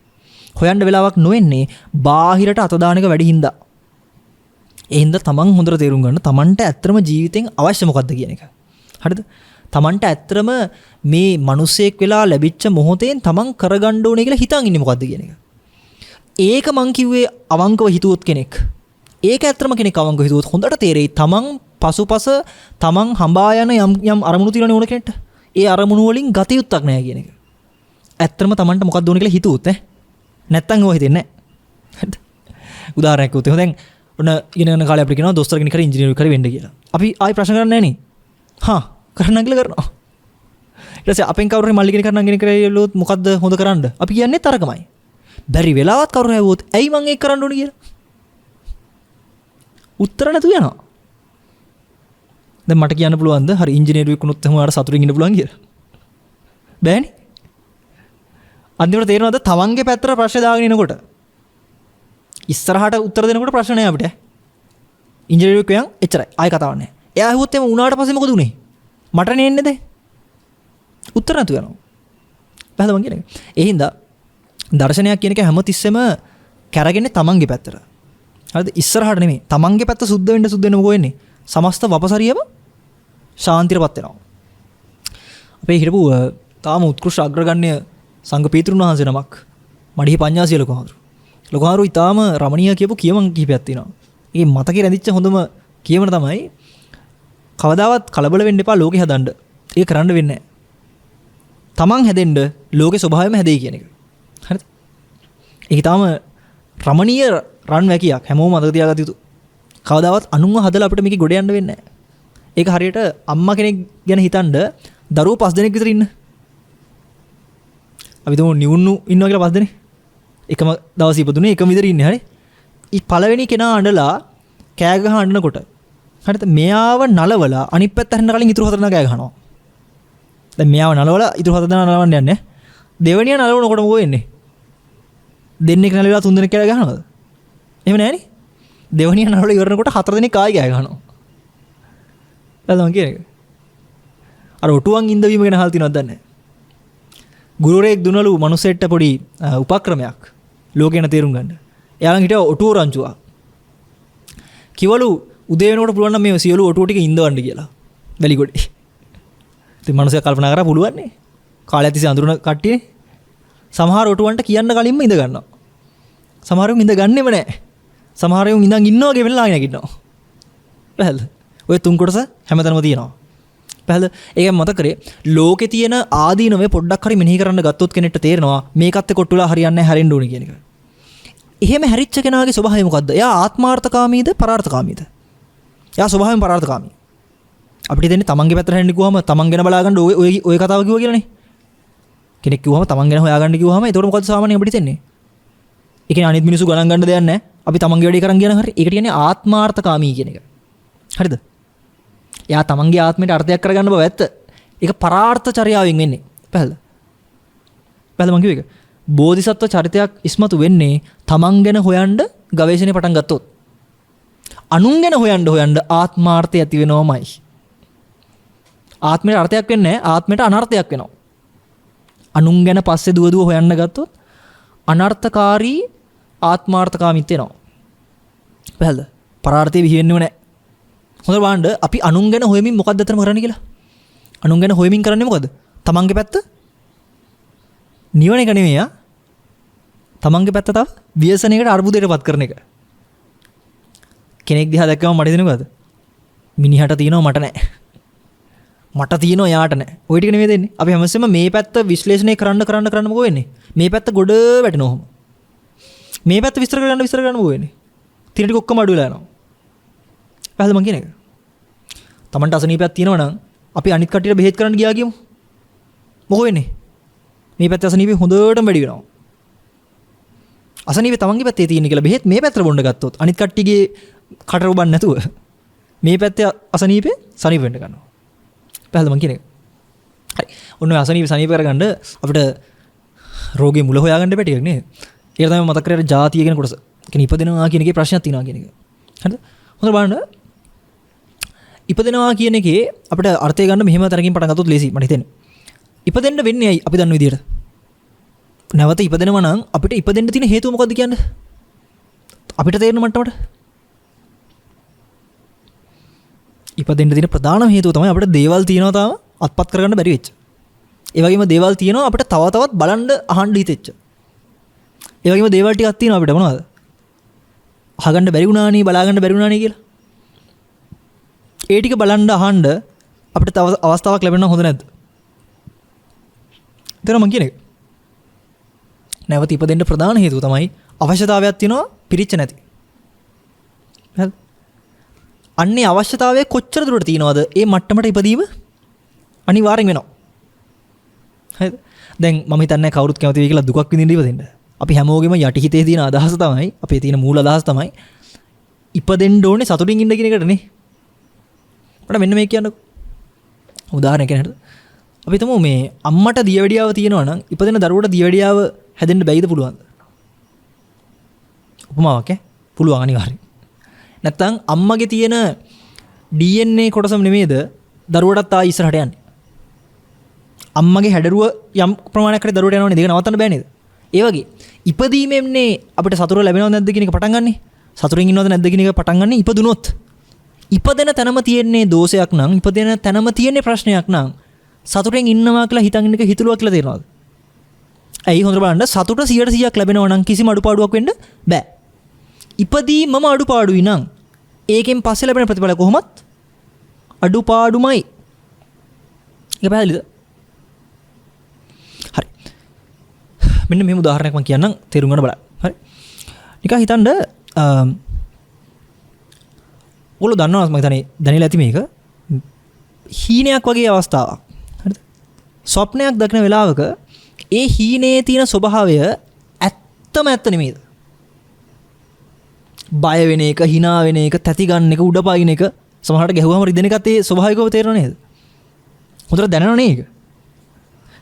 Speaker 1: හොයන්න වෙලාවක් නොවෙන්නේ බාහිරට අත දාන එක වැඩි හින්දා. ඒ හින්දා තමන් හොඳට තේරුම් ගන්න තමන්ට ඇත්තම ජීවිතෙන් අවශ්‍ය මොකක්ද කියන එක. හරිද? තමන්ට ඇත්තම මේ මිනිසෙක් වෙලා ලැබිච්ච මොහොතෙන් තමන් කරගන්න ඕනේ කියලා හිතන් ඉන්නේ මොකද්ද කියන එක. ඒක මං කිව්වේ අවංකව හිතුවොත් කෙනෙක්. ඒක ඇත්තම කෙනෙක් අවංකව හිතුවොත් හොඳට තේරෙයි තමන් පසුපස තමන් හඹා යන යම් අරමුණු තියෙනවනේ ඕන කෙනෙක්ට. ඒ අරමුණු වලින් ගත යුත්තක් නැහැ කියන එක. ඇත්තම තමන්ට මොකක්ද ඕනේ කියලා හිතුවොත් නැත්තම් ඔය හිතෙන්නේ නැහැ. හරිද? උදාහරණයක් උත්තේ. දැන් ඔන්න ඉගෙන කාලේ අපිට කියනවා දොස්තර කෙනෙක් හරි ඉංජිනේරු කරේ වෙන්න කියලා. අපි ආයි ප්‍රශ්න කරන්නේ නැහැ නේ. හා කරන්න කියලා කරනවා. ඊට පස්සේ අපෙන් කවුරු හරි මල්ලි කෙනෙක් කරන්න ඉගෙන කරේලොත් මොකද්ද හොඳ කරන්න? අපි කියන්නේ තරකමයි. බැරි වෙලාවත් කවුරු හැවුවොත් ඇයි මං ඒක කරන්න ඕනේ කියලා. උත්තර නැතු යනවා. දැන් මට කියන්න පුළුවන්ද හරි ඉංජිනේරුවෙක් වුණොත් එහෙම ආර සතුටින් ඉන්න පුළුවන් කියලා? බෑනේ. අන්තිමට තේරෙනවද තමන්ගේ පැත්තට ප්‍රශ්න දාගෙන ඉනකොට ඉස්සරහට උත්තර දෙනකොට ප්‍රශ්න නෑ අපිට. ඉංජිනේරුවෙක් වයන් එච්චරයි. ආයෙ කතාවක් නෑ. එයා ඇහුවොත් එම උනාට පස්සේ මොකද උනේ? මට නෙන්නේ දැන්. උත්තර නැතු යනවා. පැහැදිලිද මං කියන්නේ? ඒ හින්දා දර්ශනයක් කියන එක හැමතිස්සෙම කැරගෙන්නේ තමන්ගේ පැත්තට. හරිද? ඉස්සරහට නෙමෙයි. තමන්ගේ පැත්ත සුද්ධ වෙන්න මොකෝ වෙන්නේ? සමස්ත වපසරියම ශාන්තියටපත් වෙනවා. අපේ හිටපු තාම උත්කෘෂ්ඨ අග්‍රගණ්‍ය සංඝ පීතෘන් වහන්සේ නමක් මඩිහි පඤ්ඤාසිය ලොකු හාමුදුරුවෝ. ලොකු හාමුදුරුවෝ ඊටාම රමණීය කියපු කියමන් කිහිපයක් තියෙනවා. ඒ මතකේ රැඳිච්ච හොඳම කියමන තමයි කවදාවත් කලබල වෙන්න එපා ලෝකේ හදන්න. ඒක කරන්න වෙන්නේ නැහැ. තමන් හැදෙන්න ලෝකේ ස්වභාවයම හැදෙයි කියන එක. හරිද? ඒක ඊටාම රමණීය රන් වැකියක් හැමෝම මතක තියාගත යුතු. කවදාවත් අනුන්ව හදලා අපිට මේක ගොඩ යන්න වෙන්නේ නැහැ. ඒක හරියට අම්මා කෙනෙක් ගැන හිතන්න දරුවෝ 5 දෙනෙක් විතර ඉන්න. අපි තුමු නිවුන්නු ඉන්නවා කියලා 5 දෙනෙක්. එකම දවස් ඉපදුනේ එකම විතර ඉන්නේ හරි. ඊ පළවෙනි කෙනා අඬලා කෑ ගහ අඬනකොට හරිද මෙයාව නලවලා අනිත් පැත්ත හැරෙන්න කලින් ඉතුරු 4 දෙනා කෑ ගහනවා. දැන් මෙයාව නලවලා ඉතුරු 4 දෙනා නලවන්න යන්නේ. දෙවෙනියා නලවනකොට මොකෝ වෙන්නේ? දෙන්නෙක් නලවලා 3 දෙනෙක් කෑ ගහනවද? එහෙම නෑනේ. දෙවෙනියා නලවලා ඉවරනකොට 4 දෙනෙක් ආයෙ කෑ ගහනවා. දැන් මම කියන්නේ. අර ඔටුවන් ඉඳවීම ගැන අහලා තියෙනවද දන්නේ නැහැ. ගුරුවරයෙක් දුන්නලු මනුස්සයෙක්ට පොඩි උපක්‍රමයක් ලෝකේන තේරුම් ගන්න. එයාලන් හිටියා ඔටුව රංචුවා. කිවලු උදේ වෙනකොට පුළුවන් නම් මේ සියලු ඔටුව ටික ඉඳවන්න කියලා. වැලිගොඩේ. ඉතින් මනුස්සයා කල්පනා කරා පුළුවන් නේ. කාලයක් තිස්සේ අඳුරන කට්ටියනේ. සමහර ඔටුවන්ට කියන්න කලින්ම ඉඳ ගන්නවා. සමහරුන් ඉඳ ගන්නෙම නැහැ. සමහරුන් ඉඳන් ඉන්නවා වගේ වෙලා නැගිටිනවා. පැහැදිලිද? ඔය තුන් කොටස හැමතැනම තියෙනවා. පැහැදිලිද? ඒක මතක කරේ ලෝකේ තියෙන ආදීනවේ පොඩ්ඩක් හරි මෙනෙහි කරන්න ගත්තොත් කෙනෙක්ට තේරෙනවා මේකත් එක්ක කොට්ටුලා හරියන්නේ නැහැ හැරෙන්න ඕනේ කියන එක. එහෙම හැරිච්ච කෙනාගේ ස්වභාවය මොකද්ද? එයා ආත්මාර්ථකාමීද පරාර්ථකාමීද? එයා ස්වභාවයෙන් පරාර්ථකාමී. අපිට දෙන්නේ තමන්ගේ පැත්තට හැරෙන්න කිව්වම තමන් ගැන බලාගන්න ඔය කතාව කිව්වා කියලානේ. කෙනෙක් කිව්වම තමන් ගැන හොයාගන්න කිව්වම ඒතකොට මොකද්ද සාමාන්‍යයෙන් අපිට දෙන්නේ? ඒ කියන්නේ අනිත් මිනිස්සු ගණන් ගන්න දෙයක් නැහැ. අපි තමන්ගේ වැඩේ කරන් ගියනම් හරි. ඒකට කියන්නේ ආත්මාර්ථකාමී කියන එක. හරිද? එයා තමන්ගේ ආත්මයට අර්ථයක් කරගන්න බව ඇත්ත. ඒක පරාර්ථ චර්යාවෙන් වෙන්නේ. පැහැදිලිද? පැහැදිලිද මං කිව්ව එක? බෝධිසත්ව චරිතයක් ඉස්මතු වෙන්නේ තමන් ගැන හොයන්න ගවේෂණය පටන් ගත්තොත්. අනුන් ගැන හොයන්න ආත්මාර්ථය ඇති වෙනවමයි. ආත්මයට අර්ථයක් වෙන්නේ නැහැ. ආත්මයට අනර්ථයක් වෙනවා. අනුන් ගැන පස්සේ දුව හොයන්න ගත්තොත් අනර්ථකාරී ආත්මාර්ථකාමීත්වය එනවා. පැහැදිලිද? පරාර්ථයේ විහිවෙන්නේම නැහැ. හොඳට බලන්න අපි අනුන් ගැන හොයමින් මොකක්ද අතරම කරන්නේ කියලා. අනුන් ගැන හොයමින් කරන්නේ මොකද? තමන්ගේ පැත්ත නිවන එක නෙමෙයි ආ. තමන්ගේ පැත්ත තව ව්‍යසනයකට අර්බුදයටපත් කරන එක. කෙනෙක් දිහා දැක්කම මට දෙන්නේ මොකද? මිනිහට තියෙනවා මට නැහැ. මට තියෙනවා යාට නැහැ. ওই ටික නෙමෙයි දෙන්නේ. අපි හැමස්සෙම මේ පැත්ත විශ්ලේෂණය කරන්න මොකෝ වෙන්නේ? මේ පැත්ත ගොඩ වැටෙනවා. මේ පැත්ත විස්තර කරන්න මොකෝ වෙන්නේ? තින ටික ඔක්කොම අඩු වෙලා යනවා. පැහැදිලිද මං කියන එක? Tamanට අසනීපයක් තියෙනවා නම් අපි අනිත් කට්ටියට බෙහෙත් කරන්න ගියා කියමු. මොකෝ වෙන්නේ? මේ පැත්තේ අසනීපේ හොඳටම වැඩි වෙනවා. අසනීපේ තමන්ගේ පැත්තේ තියෙන කියලා බෙහෙත් මේ පැත්තට බොන්න ගත්තොත් අනිත් කට්ටියගේ කට රුබන් නැතුව මේ පැත්තේ අසනීපේ සනීප වෙන්න ගන්නවා. පැහැදිලිද මං කියන එක? හරි. ඔන්න ඔය අසනීප සනීප කරගන්න අපිට රෝගේ මුල හොයාගන්න බෑ ටිකක් නේද? ඒක තමයි මතක කරගන්න ජාතිය කියන කොටස. කියන්නේ ඉපදෙනවා කියන එකේ ප්‍රශ්නයක් තියෙනවා කියන එක. හරිද? හොඳට බලන්න. ඉපදෙනවා කියන එකේ අපිට අර්ථය ගන්න මෙහෙම තරකින් පටන් ගත්තොත් ලේසි මට හිතෙන්නේ. ඉපදෙන්න වෙන්නේ ඇයි අපි දන්න විදියට? නැවත ඉපදෙනවා නම් අපිට ඉපදෙන්න තියෙන හේතුව මොකද්ද කියන්නේ? අපිට තේරෙන මට්ටමට ඉපදෙන්න තියෙන ප්‍රධානම හේතුව තමයි අපිට දේවල් තියෙනවා තාම අත්පත් කරගන්න බැරි වෙච්ච. ඒ වගේම දේවල් තියෙනවා අපිට තව තවත් බලන්න අහන්න හිතෙච්ච. ඒ වගේම දේවල් ටිකක් තියෙනවා අපිට මොනවද? අහගන්න බැරි වුණානේ බලාගන්න බැරි වුණානේ කියලා. ඒ ටික බලන්න අහන්න අපිට තව අවස්ථාවක් ලැබෙනවා හොඳ නැද්ද? තේරෙනවද මං කියන්නේ? නැවත ඉපදෙන්න ප්‍රධාන හේතුව තමයි අවශ්‍යතාවයක් තියෙනවා පිරිච්ච නැති. හරිද? අන්නේ අවශ්‍යතාවය කොච්චර දුරට තියෙනවද? ඒ මට්ටමට ඉපදීම අනිවාර්යෙන් වෙනවා. හරිද? දැන් මම හිතන්නේ කවුරුත් කැමති වෙයි කියලා දුකක් විඳින්න ඉපදෙන්න. අපි හැමෝගෙම යටිහිතේ තියෙන අදහස තමයි අපේ තියෙන මූල අදහස තමයි ඉපදෙන්න ඕනේ සතුටින් ඉන්න කියන එකට නේ. මට මෙන්න මේක කියන්නකෝ. උදාහරණයක් කියන්නද? අපි හිතමු මේ අම්මට දියවැඩියාව තියෙනවා නම් ඉපදෙන දරුවට දියවැඩියාව හැදෙන්න බැයිද පුළුවන්ද? උපමාවක් ඈ පුළුවන් අනිවාර්යෙන්. නැත්තම් අම්මගේ තියෙන DNA කොටසම නෙමෙයිද දරුවටත් ආයි ඉස්සරහට යන්නේ. අම්මගේ හැඩරුව යම් ප්‍රමාණයක් හරි දරුවට යනවනේ දෙක නවත්තන්න බෑ නේද? ඒ වගේ ඉපදීමෙන්නේ අපිට සතුට ලැබෙනවද නැද්ද කියන එක පටන් ගන්නනේ. සතුටින් ඉන්නවද නැද්ද කියන එක පටන් ගන්න ඉපදුනොත්. ඉපදෙන තැනම තියෙන්නේ දෝෂයක් නම් ඉපදෙන තැනම තියෙන්නේ ප්‍රශ්නයක් නම් සතුටෙන් ඉන්නවා කියලා හිතන් ඉන්න එක හිතුලුවක් කියලා තේරෙනවද? ඇයි හොඳට බලන්න සතුට 100%ක් ලැබෙනවා නම් කිසිම අඩුපාඩුවක් වෙන්න බෑ. ඉපදීමම අඩුපාඩුයි නම් ඒකෙන් පස්සේ ලැබෙන ප්‍රතිඵල කොහොමත් අඩුපාඩුමයි. ඒක පැහැදිලිද? හරි. මෙන්න මෙහෙම උදාහරණයක් මම කියන්නම් තේරුම් ගන්න බලන්න. හරි. නිකන් හිතන්න ඔයගොල්ලෝ දන්නවද මම හිතන්නේ දැනෙලා ඇති මේක හීනයක් වගේ අවස්ථාවක්. හරිද? ස්වප්නයක් දකින වෙලාවක ඒ හීනේ තියෙන ස්වභාවය ඇත්තම ඇත්ත නෙමෙයිද? බය වෙන එක, hina වෙන එක, තැති ගන්න එක, උඩ පායින එක, සමහරට ගැහුවම රිදෙන එකත් ඒ ස්වභාවිකව තේරෙනව නේද? හොඳට දැනනවනේ ඒක.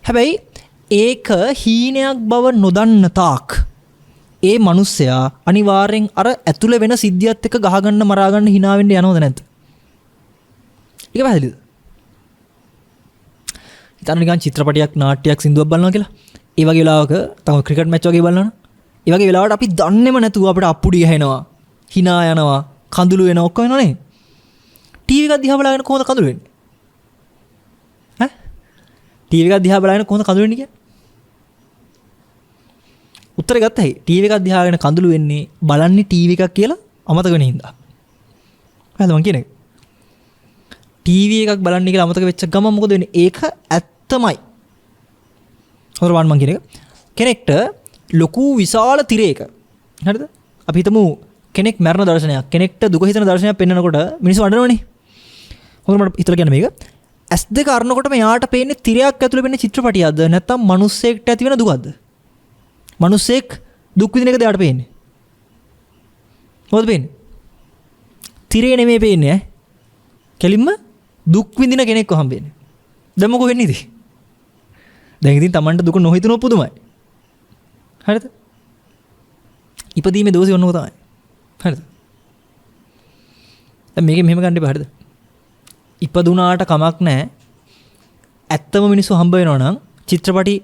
Speaker 1: හැබැයි ඒක හීනයක් බව නොදන්න තාක් ඒ මිනිස්සයා අනිවාර්යෙන් අර ඇතුළේ වෙන සිද්ධියත් එක්ක ගහගන්න මරාගන්න hina වෙන්න යනවද නැද්ද? ඒක පැහැදිලිද? හිතන්න නිකන් චිත්‍රපටයක් නාට්‍යයක් සින්දුවක් බලනවා කියලා. ඒ වගේ වෙලාවක තව ක්‍රිකට් මැච් වගේ බලනවා. ඒ වගේ වෙලාවට අපි දන්නේම නැතුව අපිට අප්පුඩි ගහනවා, hina යනවා, කඳුළු වෙනවා ඔක්කොම වෙනවනේ. ටීවී එකක් දිහා බලාගෙන කොහොමද කඳුළු වෙන්නේ? ඈ? ටීවී එකක් දිහා බලාගෙන කොහොමද කඳුළු වෙන්නේ කියන්නේ? උත්තරේ ගත්තයි. ටීවී එකක් දිහාගෙන කඳුළු වෙන්නේ බලන්නේ ටීවී එකක් කියලා අමතක වෙන හින්දා. හරිද මං කියන්නේ? ටීවී එකක් බලන්නේ කියලා අමතක වෙච්ච ගමන් මොකද වෙන්නේ? ඒක ඇත්තමයි. හොර වන් මං කියන එක. කෙනෙක්ට ලොකු විශාල තිරයක. හරිද? අපි හිතමු කෙනෙක් මරණ දර්ශනයක්, කෙනෙක්ට දුක හිතන දර්ශනයක් පෙන්වනකොට මිනිස්සු අඬනවනේ. හොර මට හිතලා කියන්න මේක. S2 අරනකොටම යාට පේන්නේ තිරයක් ඇතුලේ වෙන චිත්‍රපටියක්ද නැත්නම් මිනිස්සෙක්ට ඇති වෙන දුකක්ද? මිනිස්සෙක් දුක් විඳින එකද යාට පේන්නේ? මොකද පේන්නේ? තිරේ නෙමෙයි පේන්නේ ඈ. කෙලින්ම දුක් විඳින කෙනෙක්ව හම්බෙන්නේ. දැන් මොකෝ වෙන්නේ ඉතින්? දැන් ඉතින් Tamanට දුක නොහිතනො පුදුමයි. හරිද? ඉපදීමේ දෝෂය ඔන්නෝ තමයි. හරිද? දැන් මේකෙන් මෙහෙම ගන්න එපා හරිද? ඉපදුනාට කමක් නැහැ. ඇත්තම මිනිස්සු හම්බ වෙනවා නම් චිත්‍රපටි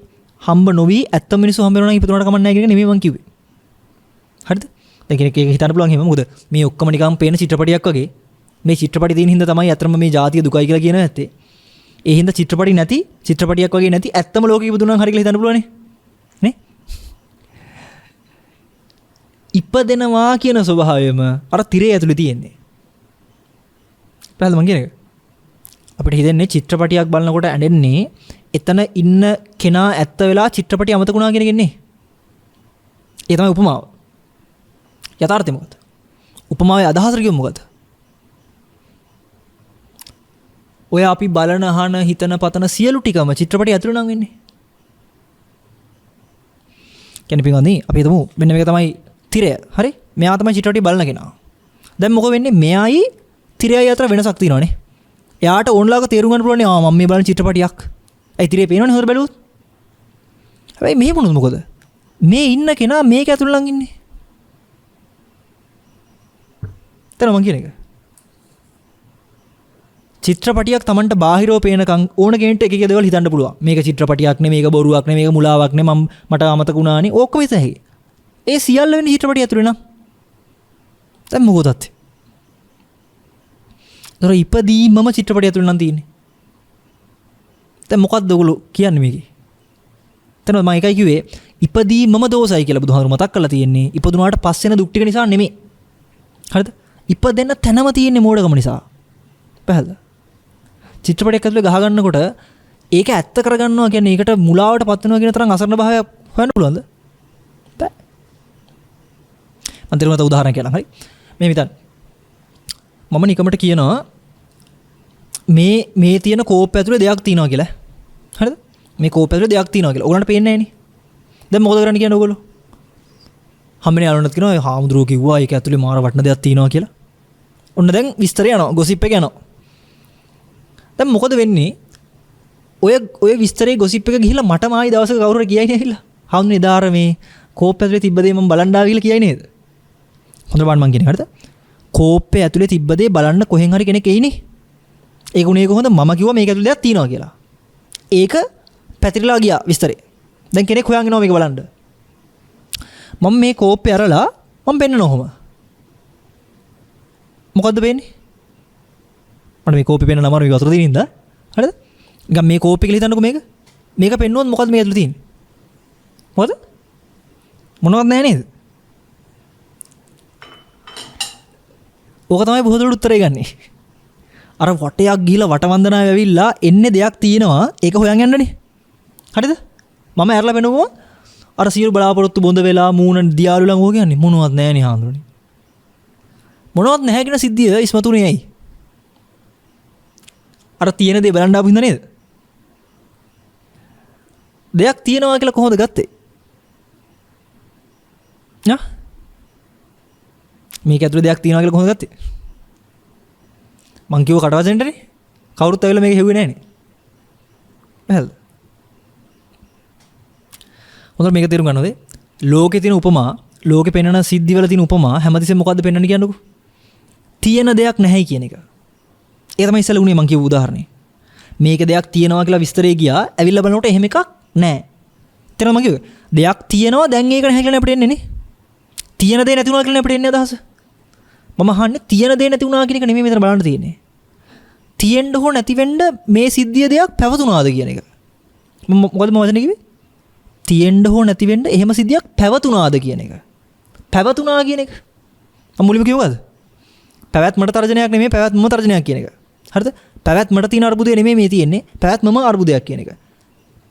Speaker 1: හම්බ නොවි ඇත්තම මිනිස්සු හම්බ වෙනවා නම් ඉපදුනාට කමක් නැහැ කියන එක නෙමෙයි මං කිව්වේ. හරිද? දැන් කෙනෙක් ඒක හිතන්න පුළුවන් එහෙම. මොකද මේ ඔක්කොම නිකන් පේන චිත්‍රපටියක් වගේ. මේ චිත්‍රපටි තියෙන හින්දා තමයි අතරම මේ ජාතිය දුකයි කියලා කියන නැත්තේ. ඒ හින්දා චිත්‍රපටි නැති චිත්‍රපටියක් වගේ නැති ඇත්තම ලෝකෙ ඉපදුනා නම් හරි කියලා හිතන්න පුළුවන් නේ. ඉපදෙනවා කියන ස්වභාවයම අර තිරේ ඇතුලේ තියෙන්නේ. පැහැදිලිද මං කියන එක? අපිට හිතෙන්නේ චිත්‍රපටියක් බලනකොට ඇඬෙන්නේ එතන ඉන්න කෙනා ඇත්ත වෙලා චිත්‍රපටිය අමතකුණා කියන එකනේ. ඒ තමයි උපමාව. යථාර්ථය මොකද? උපමාවේ අදහස කියමු මොකද? ඔය අපි බලන අහන හිතන පතන සියලු ටිකම චිත්‍රපටිය ඇතුළේ නම් වෙන්නේ. කියන්නේ පින්වත්නි අපි හිතමු මෙන්න මේක තමයි තිරය. හරි? මෙයා තමයි චිත්‍රපටිය බලන කෙනා. දැන් මොකද වෙන්නේ? මෙයායි තිරයයි අතර වෙනසක් තියෙනවානේ. එයාට ඕන්ලාක තේරුම් ගන්න පුළුවන් නේ ආ මම මේ බලන චිත්‍රපටියක්. ඒ තිරේ පේනවනේ හොර බැලුවොත්. හැබැයි මෙහෙ මොනවද මොකද? මේ ඉන්න කෙනා මේක ඇතුළේ නම් ඉන්නේ. තන මං කියන එක. චිත්‍රපටියක් Tamanට බාහිරව පේනකම් ඕන කෙනෙක්ට එක එක දේවල් හිතන්න පුළුවන්. මේක චිත්‍රපටියක් නේ, මේක බොරුවක් නේ, මේක මුලාවක් නේ, මට අමතක වුණානේ. ඔක්කොම ඉතයි. ඒ සියල්ල වෙන්නේ චිත්‍රපටිය ඇතුලේ නම්. දැන් මොකද ඇත්තේ? දර ඉපදීමම චිත්‍රපටිය ඇතුලේ නම් තියෙන්නේ. දැන් මොකද්ද ඔයගොල්ලෝ කියන්නේ මේකේ? එතන මම එකයි කිව්වේ ඉපදීමම දෝසයි කියලා බුදුහාමුදුරු මතක් කරලා තියෙන්නේ. ඉපදුනාට පස්සෙන දුක් ටික නිසා නෙමෙයි. හරිද? ඉපදෙන්න තැනම තියෙන්නේ මෝඩකම නිසා. පැහැදිලිද? චිත්‍රපටයක් ඇතුලේ ගහ ගන්නකොට ඒක ඇත්ත කරගන්නවා කියන්නේ ඒකට මුලාවට පත් වෙනවා කියන තරම් අසරණ භාවයක් හොයන්න පුළුවන්ද? බෑ. මම දෙන්නට උදාහරණ කියන්නම්. හරි. මේ විතර මම නිකමට කියනවා මේ තියෙන කෝප්පය ඇතුලේ දෙයක් තියෙනවා කියලා. හරිද? මේ කෝප්පය ඇතුලේ දෙයක් තියෙනවා කියලා. ඔයගලන්ට පේන්නේ නැහැ නේ. දැන් මොකද කරන්න කියන්නේ ඔයගොල්ලෝ? හැමනේ යාළුවන්ට කියනවා හාමුදුරුවෝ කිව්වා ඒක ඇතුලේ මාර වටින දෙයක් තියෙනවා කියලා. ඔන්න දැන් විස්තරය යනවා. ගොසිප් එක යනවා. දැන් මොකද වෙන්නේ? ඔය විස්තරේ ගොසිප් එක ගිහිල්ලා මට මායි දවසක කවුරු හරි කියයි නේද? හාමුදුරනේ ඉදාර මේ කෝප්පය ඇතුලේ තිබ්බ දේ මම බලන්න ආවා කියලා කියයි නේද? හොඳට බලන්න මං කියන්නේ හරිද? කෝප්පය ඇතුලේ තිබ්බ දේ බලන්න කොහෙන් හරි කෙනෙක් එයිනේ. ඒක උනේ කොහොමද? මම කිව්වා මේක ඇතුලේ දෙයක් තියෙනවා කියලා. ඒක පැතිරලා ගියා විස්තරේ. දැන් කෙනෙක් හොයන් එනවා මේක බලන්න. මම මේ කෝප්පය අරලා මම පෙන්නනවා කොහොම. මොකද්ද වෙන්නේ? මට මේ කෝප්පේ පෙන්නන අමාරු මේක වතුර තියෙන ඉඳලා. හරිද? නිකන් මේ කෝප්පේ කියලා හිතන්නකෝ මේක. මේක පෙන්නුවොත් මොකද්ද මේ ඇතුලේ තියෙන්නේ? මොකද? මොනවත් නැහැ නේද? ඕක තමයි බොහෝ දුරට උත්තරේ ගන්නෙ. අර වටයක් ගිහලා වටවන්දනාවේ ඇවිල්ලා එන්නේ දෙයක් තියෙනවා ඒක හොයන් යන්නනේ. හරිද? මම ඇරලා වෙනවෝ අර සියලු බලාපොරොත්තු බොඳ වෙලා මූණ දියාලු ළඟ ඕක කියන්නේ මොනවත් නැහැ නේ හාමුදුරනේ. මොනවත් නැහැ කියන සිද්ධිය ඉස්මතුනේ ඇයි? අර තියෙන දේ බලන්න ආපු හින්දා නේද? දෙයක් තියෙනවා කියලා කොහොමද ගත්තේ? නා? මේක ඇතුලේ දෙයක් තියෙනවා කියලා කොහොමද ගත්තේ? මං කිව්ව කටවචනෙන්ටනේ. කවුරුත් ඇවිල්ලා මේක හෙව්වේ නැහනේ. එහෙල්ද? හොඳට මේක තේරුම් ගන්නවද? ලෝකේ තියෙන උපමා, ලෝකේ පෙන්වන සිද්ධිවල තියෙන උපමා හැමතිස්සෙම මොකද්ද පෙන්වන්නේ කියන්නකෝ? තියෙන දෙයක් නැහැයි කියන එක. ඒ තමයි ඉස්සෙල්ලා උනේ මං කියපු උදාහරණේ. මේක දෙයක් තියෙනවා කියලා විස්තරේ ගියා. ඇවිල්ලා බලනකොට එහෙම එකක් නැහැ. එතන මං කිව්වේ දෙයක් තියෙනවා දැන් ඒක නැහැ කියලා අපිට එන්නේ නේ. තියෙන දේ නැති වුණා කියලා අපිට එන්නේ අදහස. මම අහන්නේ තියෙන දේ නැති වුණා කියන එක නෙමෙයි මෙතන බලන්න තියෙන්නේ. තියෙන්න හෝ නැති වෙන්න මේ සිද්ධිය දෙයක් පැවතුනාද කියන එක. මොකද මම වචනේ කිව්වේ? තියෙන්න හෝ නැති වෙන්න එහෙම සිද්ධියක් පැවතුනාද කියන එක. පැවතුනා කියන එක. මම මුලින්ම කිව්වද? පැවැත්මට තර්ජනයක් නෙමෙයි පැවැත්මම තර්ජනයක් කියන එක. හරිද? පැවැත්මට තියෙන අර්බුදය නෙමෙයි මේ තියෙන්නේ. පැවැත්මම අර්බුදයක් කියන එක.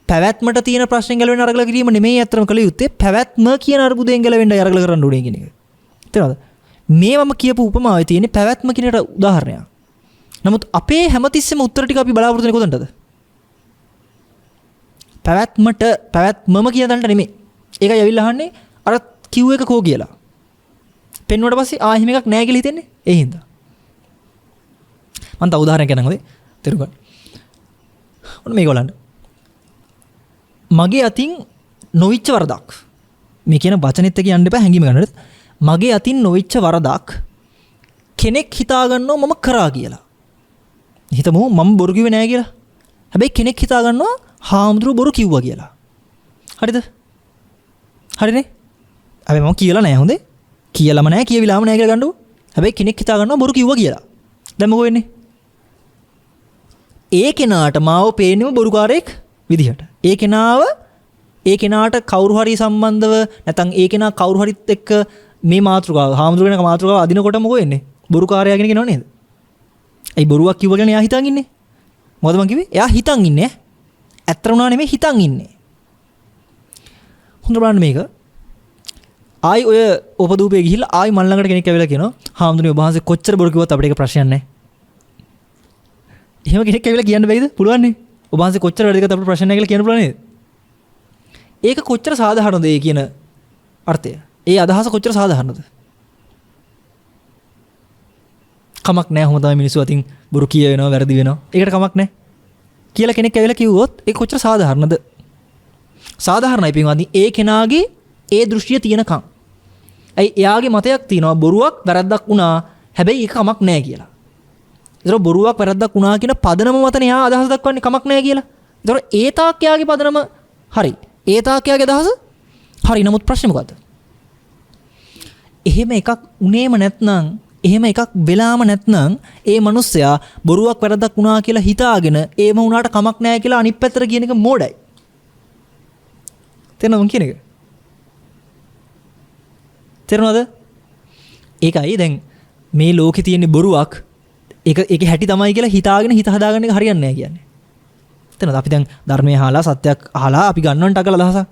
Speaker 1: පැවැත්මට තියෙන ප්‍රශ්නෙන් ගැලවෙන්න අරගල කිරීම නෙමෙයි අත්‍තරම කළ යුත්තේ. පැවැත්ම කියන අර්බුදයෙන් ගැලවෙන්න අරගල කරන්න ඕනේ කියන එක. තේරෙනවද? මේ මම කියපු උපමාවේ තියෙන්නේ පැවැත්ම කියන එකට උදාහරණයක්. නමුත් අපේ හැමතිස්සෙම උත්තර ටික අපි බලාපොරොත්තු වෙන්නේ කොතනටද? පැවැත්මම කියන තැනට නෙමෙයි. ඒකයි ඇවිල්ලා අහන්නේ අර කිව් එක කෝ කියලා. පෙන්නුවට පස්සේ එහෙම එකක් නැහැ කියලා හිතෙන්නේ. ඒ හින්දා. මම තව උදාහරණයක් කියන්නම් හොඳේ. තේරුම් ගන්න. ඔන්න මේක බලන්න. මගේ අතින් නොවිච්ච වරදක්. මේ කියන වචනෙත් එක යන්න එපා හැංගීම ගන්නට. මගේ අතින් නොවිච්ච වරදක් කෙනෙක් හිතා ගන්නවා මම කරා කියලා. හිතමු මම බොරු කිව්වේ නැහැ කියලා. හැබැයි කෙනෙක් හිතා ගන්නවා හාමුදුරුවෝ බොරු කිව්වා කියලා. හරිද? හරිනේ? හැබැයි මම කියලා නැහැ හොඳේ. කියලාම නැහැ, කියවිලාම නැහැ කියලා ගන්නකො. හැබැයි කෙනෙක් හිතා ගන්නවා බොරු කිව්වා කියලා. දැන් මොකෝ වෙන්නේ? ඒ කෙනාට මාව පේන්නේම බොරුකාරයෙක් විදිහට. ඒ කෙනාට කවුරු හරි සම්බන්ධව නැත්නම් ඒ කෙනා කවුරු හරිත් එක්ක මේ මාතෘකාව, හාමුදුරුවෝ කෙනෙක් මාතෘකාව අදිනකොට මොකෝ වෙන්නේ? බොරුකාරයා කෙනෙක් නෝ නේද? ඒ බොරුවක් කිව්ව කියන්නේ එයා හිතන් ඉන්නේ. මොකද මං කිව්වේ? එයා හිතන් ඉන්නේ. ඇත්තට උනා නෙමෙයි හිතන් ඉන්නේ. හොඳ බලන්න මේක. ආයි ඔය උපදූපේ ගිහිල්ලා ආයි මල් ළඟට කෙනෙක් ඇවිල්ලා කියනවා හාමුදුරුවෝ ඔබ වහන්සේ කොච්චර බොරු කිව්වත් අපිට ඒක ප්‍රශ්නයක් නැහැ. එහෙම කෙනෙක් ඇවිල්ලා කියන්න බැයිද? පුළුවන් නේ. ඔබ වහන්සේ කොච්චර වැඩ කරත් අපිට ප්‍රශ්න නැහැ කියලා කියන්න පුළුවන් නේද? ඒක කොච්චර සාධාරණද ඒ කියන අර්ථය? ඒ අදහස කොච්චර සාධාරණද? කමක් නැහැ. ඔහොම තමයි මිනිස්සු අතින් බොරු කිය වෙනවා, වැරදි වෙනවා. ඒකට කමක් නැහැ. කියලා කෙනෙක් ඇවිල්ලා කිව්වොත් ඒක කොච්චර සාධාරණද? සාධාරණයි පින්වත්නි. ඒ කෙනාගේ ඒ දෘෂ්ටිය තියෙනකම්. එයාගේ මතයක් තියෙනවා බොරුවක් වැරද්දක් වුණා. හැබැයි ඒක කමක් නැහැ කියලා. ඒතර බොරුවක් වැරද්දක් වුණා කියන පදනම මතනේ එයා අදහස දක්වන්නේ කමක් නැහැ කියලා. ඒතර ඒ තාක් එයාගේ පදනම හරි. ඒ තාක් එයාගේ අදහස හරි. නමුත් ප්‍රශ්නේ මොකද්ද? එහෙම එකක් උනේම නැත්නම්, එහෙම එකක් වෙලාම නැත්නම් ඒ මිනිස්සයා බොරුවක් වැරද්දක් වුණා කියලා හිතාගෙන ඒම වුණාට කමක් නැහැ කියලා අනිත් පැත්තට කියන එක මෝඩයි. තේරෙනවද මං කියන එක? තේරෙනවද? ඒකයි දැන් මේ ලෝකේ තියෙන බොරුවක් ඒකේ හැටි තමයි කියලා හිතාගෙන හිත හදාගන්න එක හරියන්නේ නැහැ කියන්නේ. තේරෙනවද? අපි දැන් ධර්මයේ අහලා සත්‍යයක් අහලා අපි ගන්නවට අකල අදහසක්.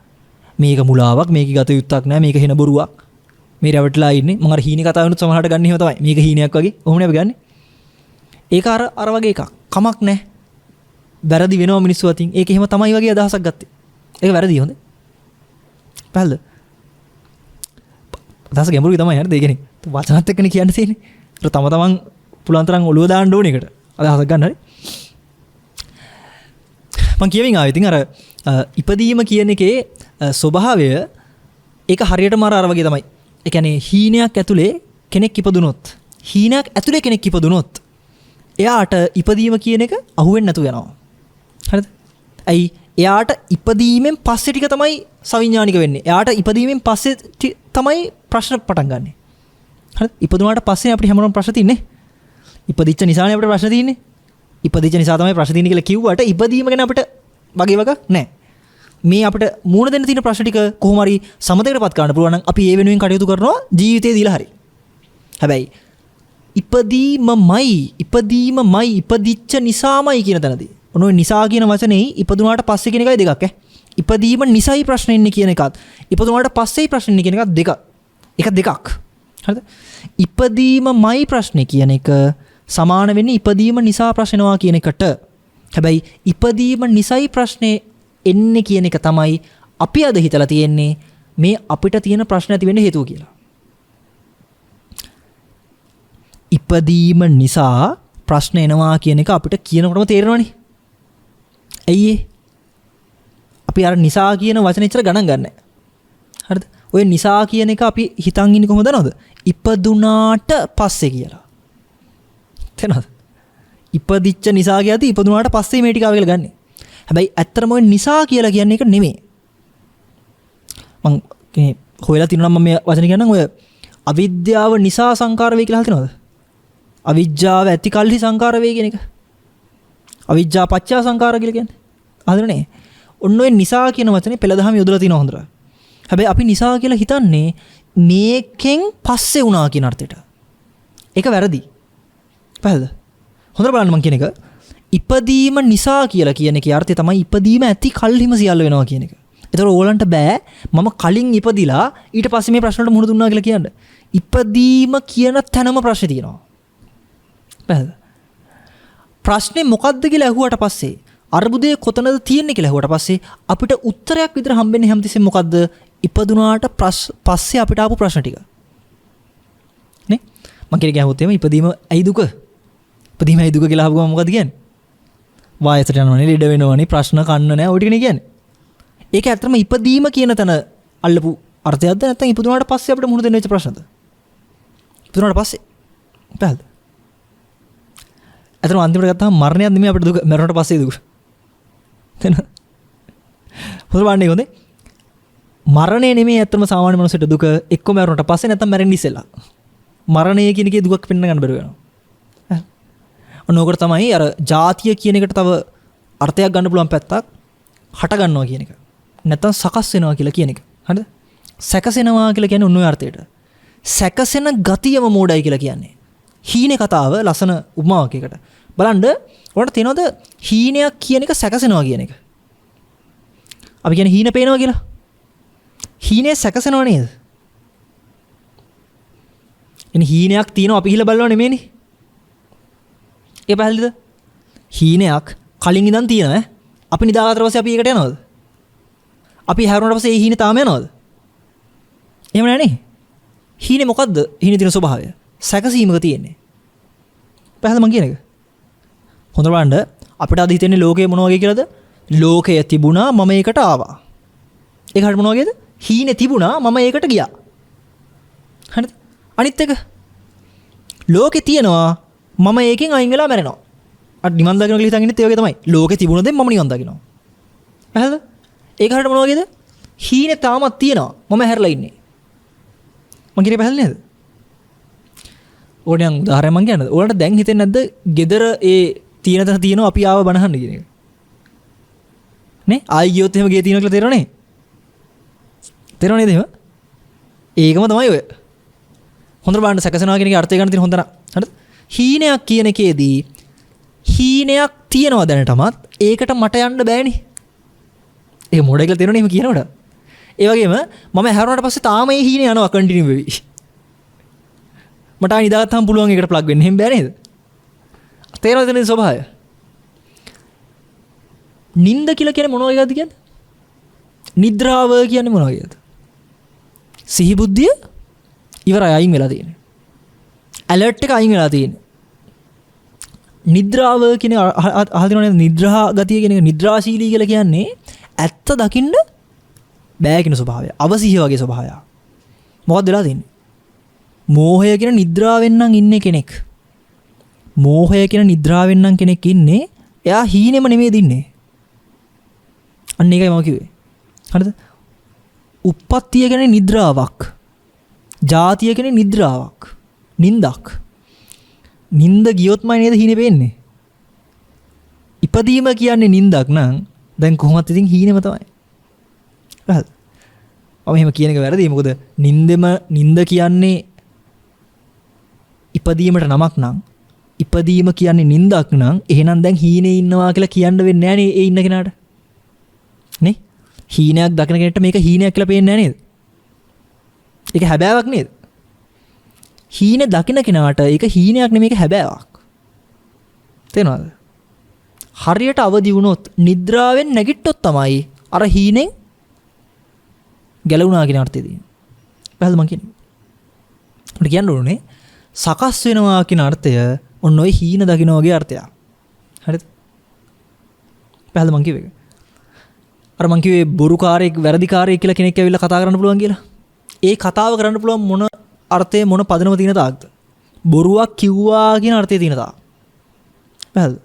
Speaker 1: මේක මුලාවක්, මේක ගත යුත්තක් නැහැ, මේක හින බොරුවක්. මේ රැවටලා ඉන්නේ. මම අර හීනේ කතාව වෙනුත් සමහරට ගන්න එහෙම තමයි. මේක හීනයක් වගේ. ඔහොමනේ අපි ගන්නෙ. ඒක අර වගේ එකක්. කමක් නැහැ. වැරදි වෙනවා මිනිස්සු අතින්. ඒක එහෙම තමයි වගේ අදහසක් ගත්තේ. ඒක වැරදි හොඳේ. පැහැදිලිද? අදහස ගැඹුරුයි තමයි හරිද? ඒ කියන්නේ වචනත් එක්කනේ කියන්න තියෙන්නේ. ඒක තම තමන් පුළුවන් තරම් ඔළුව දාන්න ඕනේ එකට. අදහසක් ගන්න හරි. මම කියමින් ආවේ ඉතින් අර ඉපදීම කියන එකේ ස්වභාවය ඒක හරියටම අර වගේ තමයි. ඒ කියන්නේ හීනයක් ඇතුලේ කෙනෙක් ඉපදුනොත් එයාට ඉපදීම කියන එක අහුවෙන්නේ නැතු වෙනවා. හරිද? ඇයි එයාට ඉපදීමෙන් පස්සේ ටික තමයි සවිඥානික වෙන්නේ. එයාට ඉපදීමෙන් පස්සේ තමයි ප්‍රශ්න පටන් ගන්නෙ. හරිද? ඉපදුනාට පස්සේ අපිට හැමෝටම ප්‍රශ්න තියෙන්නේ. ඉපදිච්ච නිසානේ අපිට ප්‍රශ්න තියෙන්නේ. ඉපදිච්ච නිසා තමයි ප්‍රශ්න තියෙන්නේ කියලා කිව්වට ඉපදීම ගැන අපිට වගේ වග නැහැ. මේ අපිට මූණ දෙන්න තියෙන ප්‍රශ්න ටික කොහොම හරි සමතේකටපත් කරන්න පුළුවන් නම් අපි ඒ වෙනුවෙන් කටයුතු කරනවා ජීවිතේ දීලා හරි. හැබැයි ඉපදීමමයි ඉපදිච්ච නිසාමයි කියන තැනදී. ඔන්න ඔය නිසා කියන වචනේ ඉපදුනාට පස්සේ කියන එකයි දෙකක් ඈ. ඉපදීම නිසයි ප්‍රශ්න ඉන්නේ කියන එකත් ඉපදුනාට පස්සේයි ප්‍රශ්න ඉන්නේ කියන එකත් දෙකක්. හරිද? ඉපදීමමයි ප්‍රශ්නේ කියන එක සමාන වෙන්නේ ඉපදීම නිසා ප්‍රශ්නවා කියන එකට. හැබැයි ඉපදීම නිසයි ප්‍රශ්නේ එන්නේ කියන එක තමයි අපි අද හිතලා තියෙන්නේ මේ අපිට තියෙන ප්‍රශ්න ඇති වෙන්න හේතුව කියලා. ඉපදීම නිසා ප්‍රශ්න එනවා කියන එක අපිට කියනකොටම තේරෙනවනේ. ඇයි ඒ? අපි අර නිසා කියන වචනේ ඉතර ගණන් ගන්නෑ. හරිද? ඔය නිසා කියන එක අපි හිතන් ඉන්නේ කොහොමද දන්නවද? ඉපදුනාට පස්සේ කියලා. තේරෙනවද? ඉපදිච්ච නිසා කියද්දි ඉපදුනාට පස්සේ මේ ටික ආව කියලා ගන්නෙ. හැබැයි ඇත්තටම ඔය නිසා කියලා කියන්නේ එක නෙමෙයි. මං හොයලා තිනවා මම මේ වචනේ කියන්නම්. ඔය අවිද්‍යාව නිසා සංකාර වේ කියලා අහලා තිනවද? අවිජ්ජාව ඇති කල්හි සංකාර වේ කියන එක. අවිජ්ජා පත්‍ය සංකාර කියලා කියන්නේ. අහලා නේ. ඔන්න ඔය නිසා කියන වචනේ පෙළදහම යොදලා තිනවා හොඳට. හැබැයි අපි නිසා කියලා හිතන්නේ මේකෙන් පස්සේ වුණා කියන අර්ථයට. ඒක වැරදි. පැහැදිලිද? හොඳට බලන්න මං කියන එක. ඉපදීම නිසා කියලා කියන එකේ අර්ථය තමයි ඉපදීම ඇති කල්හිම සියල්ල වෙනවා කියන එක. ඒතකොට ඕලන්ට බෑ මම කලින් ඉපදිලා ඊට පස්සේ මේ ප්‍රශ්නවලට මුහුණ දුන්නා කියලා කියන්න. ඉපදීම කියන තැනම ප්‍රශ්නේ තියෙනවා. පැහැදිලිද? ප්‍රශ්නේ මොකද්ද කියලා අහුවට පස්සේ අර්බුදයේ කොතනද තියෙන්නේ කියලා අහුවට පස්සේ අපිට උත්තරයක් විතර හම්බෙන්නේ හැමතිස්සෙම මොකද්ද? ඉපදුනාට පස්සේ අපිට ආපු ප්‍රශ්න ටික. නේ? මං කියන්නේ ගහුවොත් එimhe ඉපදීම ඇයි දුක? ඉපදීම ඇයි දුක කියලා අහපුවම මොකද කියන්නේ? වායසට යනවනේ, ලෙඩ වෙනවනේ, ප්‍රශ්න කන්න නැහැ, ඔය ටිකනේ කියන්නේ. ඒක ඇත්තටම ඉපදීම කියන තැන අල්ලපු අර්ථයක්ද නැත්නම් ඉපදුනාට පස්සේ අපිට මුහුණ දෙන්න වෙච්ච ප්‍රශ්නද? ඉපදුනාට පස්සේ. පැහැදිලිද? ඇත්තටම අන්තිමට ගත්තාම මරණයක් නෙමෙයි අපිට දුක, මරණයට පස්සේ දුක. තේන? හොඳ බලන්නේ හොඳේ. මරණය නෙමෙයි ඇත්තම සාමාන්‍ය මනුස්සයට දුක එක්කම මරණයට පස්සේ නැත්තම් මැරෙන්න ඉස්සෙල්ලා. මරණය කියන එකේ දුකක් පෙන්න ගන්න බැරුව යනවා. ඔන්නෝකට තමයි අර ජාතිය කියන එකට තව අර්ථයක් ගන්න පුළුවන් පැත්තක් හට ගන්නවා කියන එක. නැත්තම් සකස් වෙනවා කියලා කියන එක. හරිද? සැකසෙනවා කියලා කියන්නේ ඔන්න ඔය අර්ථයට. සැකසෙන ගතියම මෝඩයි කියලා කියන්නේ. හීනේ කතාව ලස්සන උපමාවක් එකට. බලන්න ඔයාලට තේනවද හීනයක් කියන එක සැකසෙනවා කියන එක? අපි කියන්නේ හීන පේනවා කියලා. හීනේ සැකසෙනව නේද? එනි හීනයක් තියෙනවා අපි හිල බලනව නෙමෙයිනේ. ඒ පැහැදිලිද? හීනයක් කලින් ඉඳන් තියෙනවා ඈ. අපි නිදාගත්තට පස්සේ අපි ඒකට යනවද? අපි හැරුණාට පස්සේ ඒ හීනේ තාම යනවද? එහෙම නැහැ නේ. හීනේ මොකද්ද? හීනේ තියෙන ස්වභාවය. සැකසීමක තියෙන්නේ. පැහැදිලිද මං කියන එක? හොඳට බලන්න අපිට අද හිතෙන්නේ ලෝකය මොන වගේ කියලාද? ලෝකය තිබුණා මම ඒකට ආවා. ඒකට මොන වගේද? හීනේ තිබුණා මම ඒකට ගියා. හරිද? අනිත් එක ලෝකේ තියෙනවා මම ඒකෙන් අයින් වෙලා මැරෙනවා. අර නිවන් දකින්න කියලා හිතන් ඉන්නේ ඒ වගේ තමයි. ලෝකේ තිබුණොත් මම නිවන් දකින්නවා. පැහැදිලිද? ඒකට මොන වගේද? හීනේ තාමත් තියෙනවා මම හැරලා ඉන්නේ. මං කියන්නේ පැහැදිලි නේද? ඕනියන් උදාහරණයක් මං කියන්නද? ඔයාලට දැන් හිතෙන්නේ නැද්ද? gedara ඒ තියෙන තැන තියෙනවා අපි ආව බනහන්න කියන එක. නේ? ආයි ගියොත් එහෙම ගේ තියෙනවා කියලා තේරෙන්නේ? තේරෙන්නේ නේද එහෙම? ඒකම තමයි ඔය. හොඳට බලන්න සැකසනවා කියන එකේ අර්ථය ගන්න තියෙන හොඳ නක්. හරිද? හීනයක් කියන එකේදී හීනයක් තියෙනවා දැනටමත් ඒකට මට යන්න බෑනේ. ඒක මොඩේ කියලා තේරෙන්නේ එහෙම කියනකොට. ඒ වගේම මම හැරුණාට පස්සේ තාම මේ හීනේ යනවා කන්ටිනියු වෙවි. මට ආයි නිදාගත්තාම පුළුවන් ඒකට ප්ලග් වෙන්න. එහෙම බෑ නේද? තේරෙනවද මේ ස්වභාවය? නිින්ද කියලා කියන්නේ මොන වගේද කියන්නේ? නිද්‍රාව කියන්නේ මොන වගේද? සිහි බුද්ධිය ඉවරයි අයින් වෙලා තියෙන්නේ. ඇලර්ට් එක අයින් වෙලා තියෙන්නේ. නිද්‍රාව කියන අහලා තියෙනවනේ නිද්‍රා ගතිය කියන එක නිද්‍රාශීලී කියලා කියන්නේ ඇත්ත දකින්න බෑ කියන ස්වභාවය. අවසිහිය වගේ ස්වභාවය. මොකක්ද වෙලා තියෙන්නේ? මෝහය කියන නිද්‍රාවෙන් නම් ඉන්නේ කෙනෙක්. මෝහය කියන නිද්‍රාවෙන් නම් කෙනෙක් ඉන්නේ. එයා හීනෙම නෙමෙයි දින්නේ. අන්න ඒකයි මම කිව්වේ. හරිද? උප්පත්තිය කියන්නේ නිද්‍රාවක්. ජාතිය කියන්නේ නිද්‍රාවක්. නින්දක්. නින්ද ගියොත්මයි නේද හීනේ පේන්නේ. ඉපදීම කියන්නේ නින්දක් නම් දැන් කොහොමත් ඉතින් හීනෙම තමයි. හරිද? මම එහෙම කියන එක වැරදි. මොකද නින්ද කියන්නේ ඉපදීමට නමක් නම් ඉපදීම කියන්නේ නින්දක් නම් එහෙනම් දැන් හීනේ ඉන්නවා කියලා කියන්න වෙන්නේ නැහැ නේ ඒ ඉන්න කෙනාට. නේ? හීනයක් දකින කෙනෙක්ට මේක හීනයක් කියලා පේන්නේ නැහැ නේද? ඒක හැබෑවක් නේද? හීනේ දකින කෙනාට ඒක හීනයක් නෙමෙයි ඒක හැබෑවක්. තේරෙනවද? හරියට අවදි වුණොත් නිද්‍රාවෙන් නැගිට්ටොත් තමයි අර හීනෙන් ගැලවුණා කියන අර්ථය තියෙන්නේ. පැහැදිලිද මං කියන්නේ? උන්ට කියන්න ඕනේ සකස් වෙනවා කියන අර්ථය ඔන්න ඔය හීන දකින්න වගේ අර්ථයක්. හරිද? පැහැදිලිද මං කිව්වේ? අර මං කිව්වේ බොරුකාරයෙක් වැරදිකාරයෙක් කියලා කෙනෙක් ඇවිල්ලා කතා කරන්න පුළුවන් කියලා. ඒ කතාව කරන්න පුළුවන් මොන අර්ථයේ මොන පදනම තියෙන තාක්ද? බොරුවක් කිව්වා කියන අර්ථය තියෙන තාක්. පැහැදිලිද?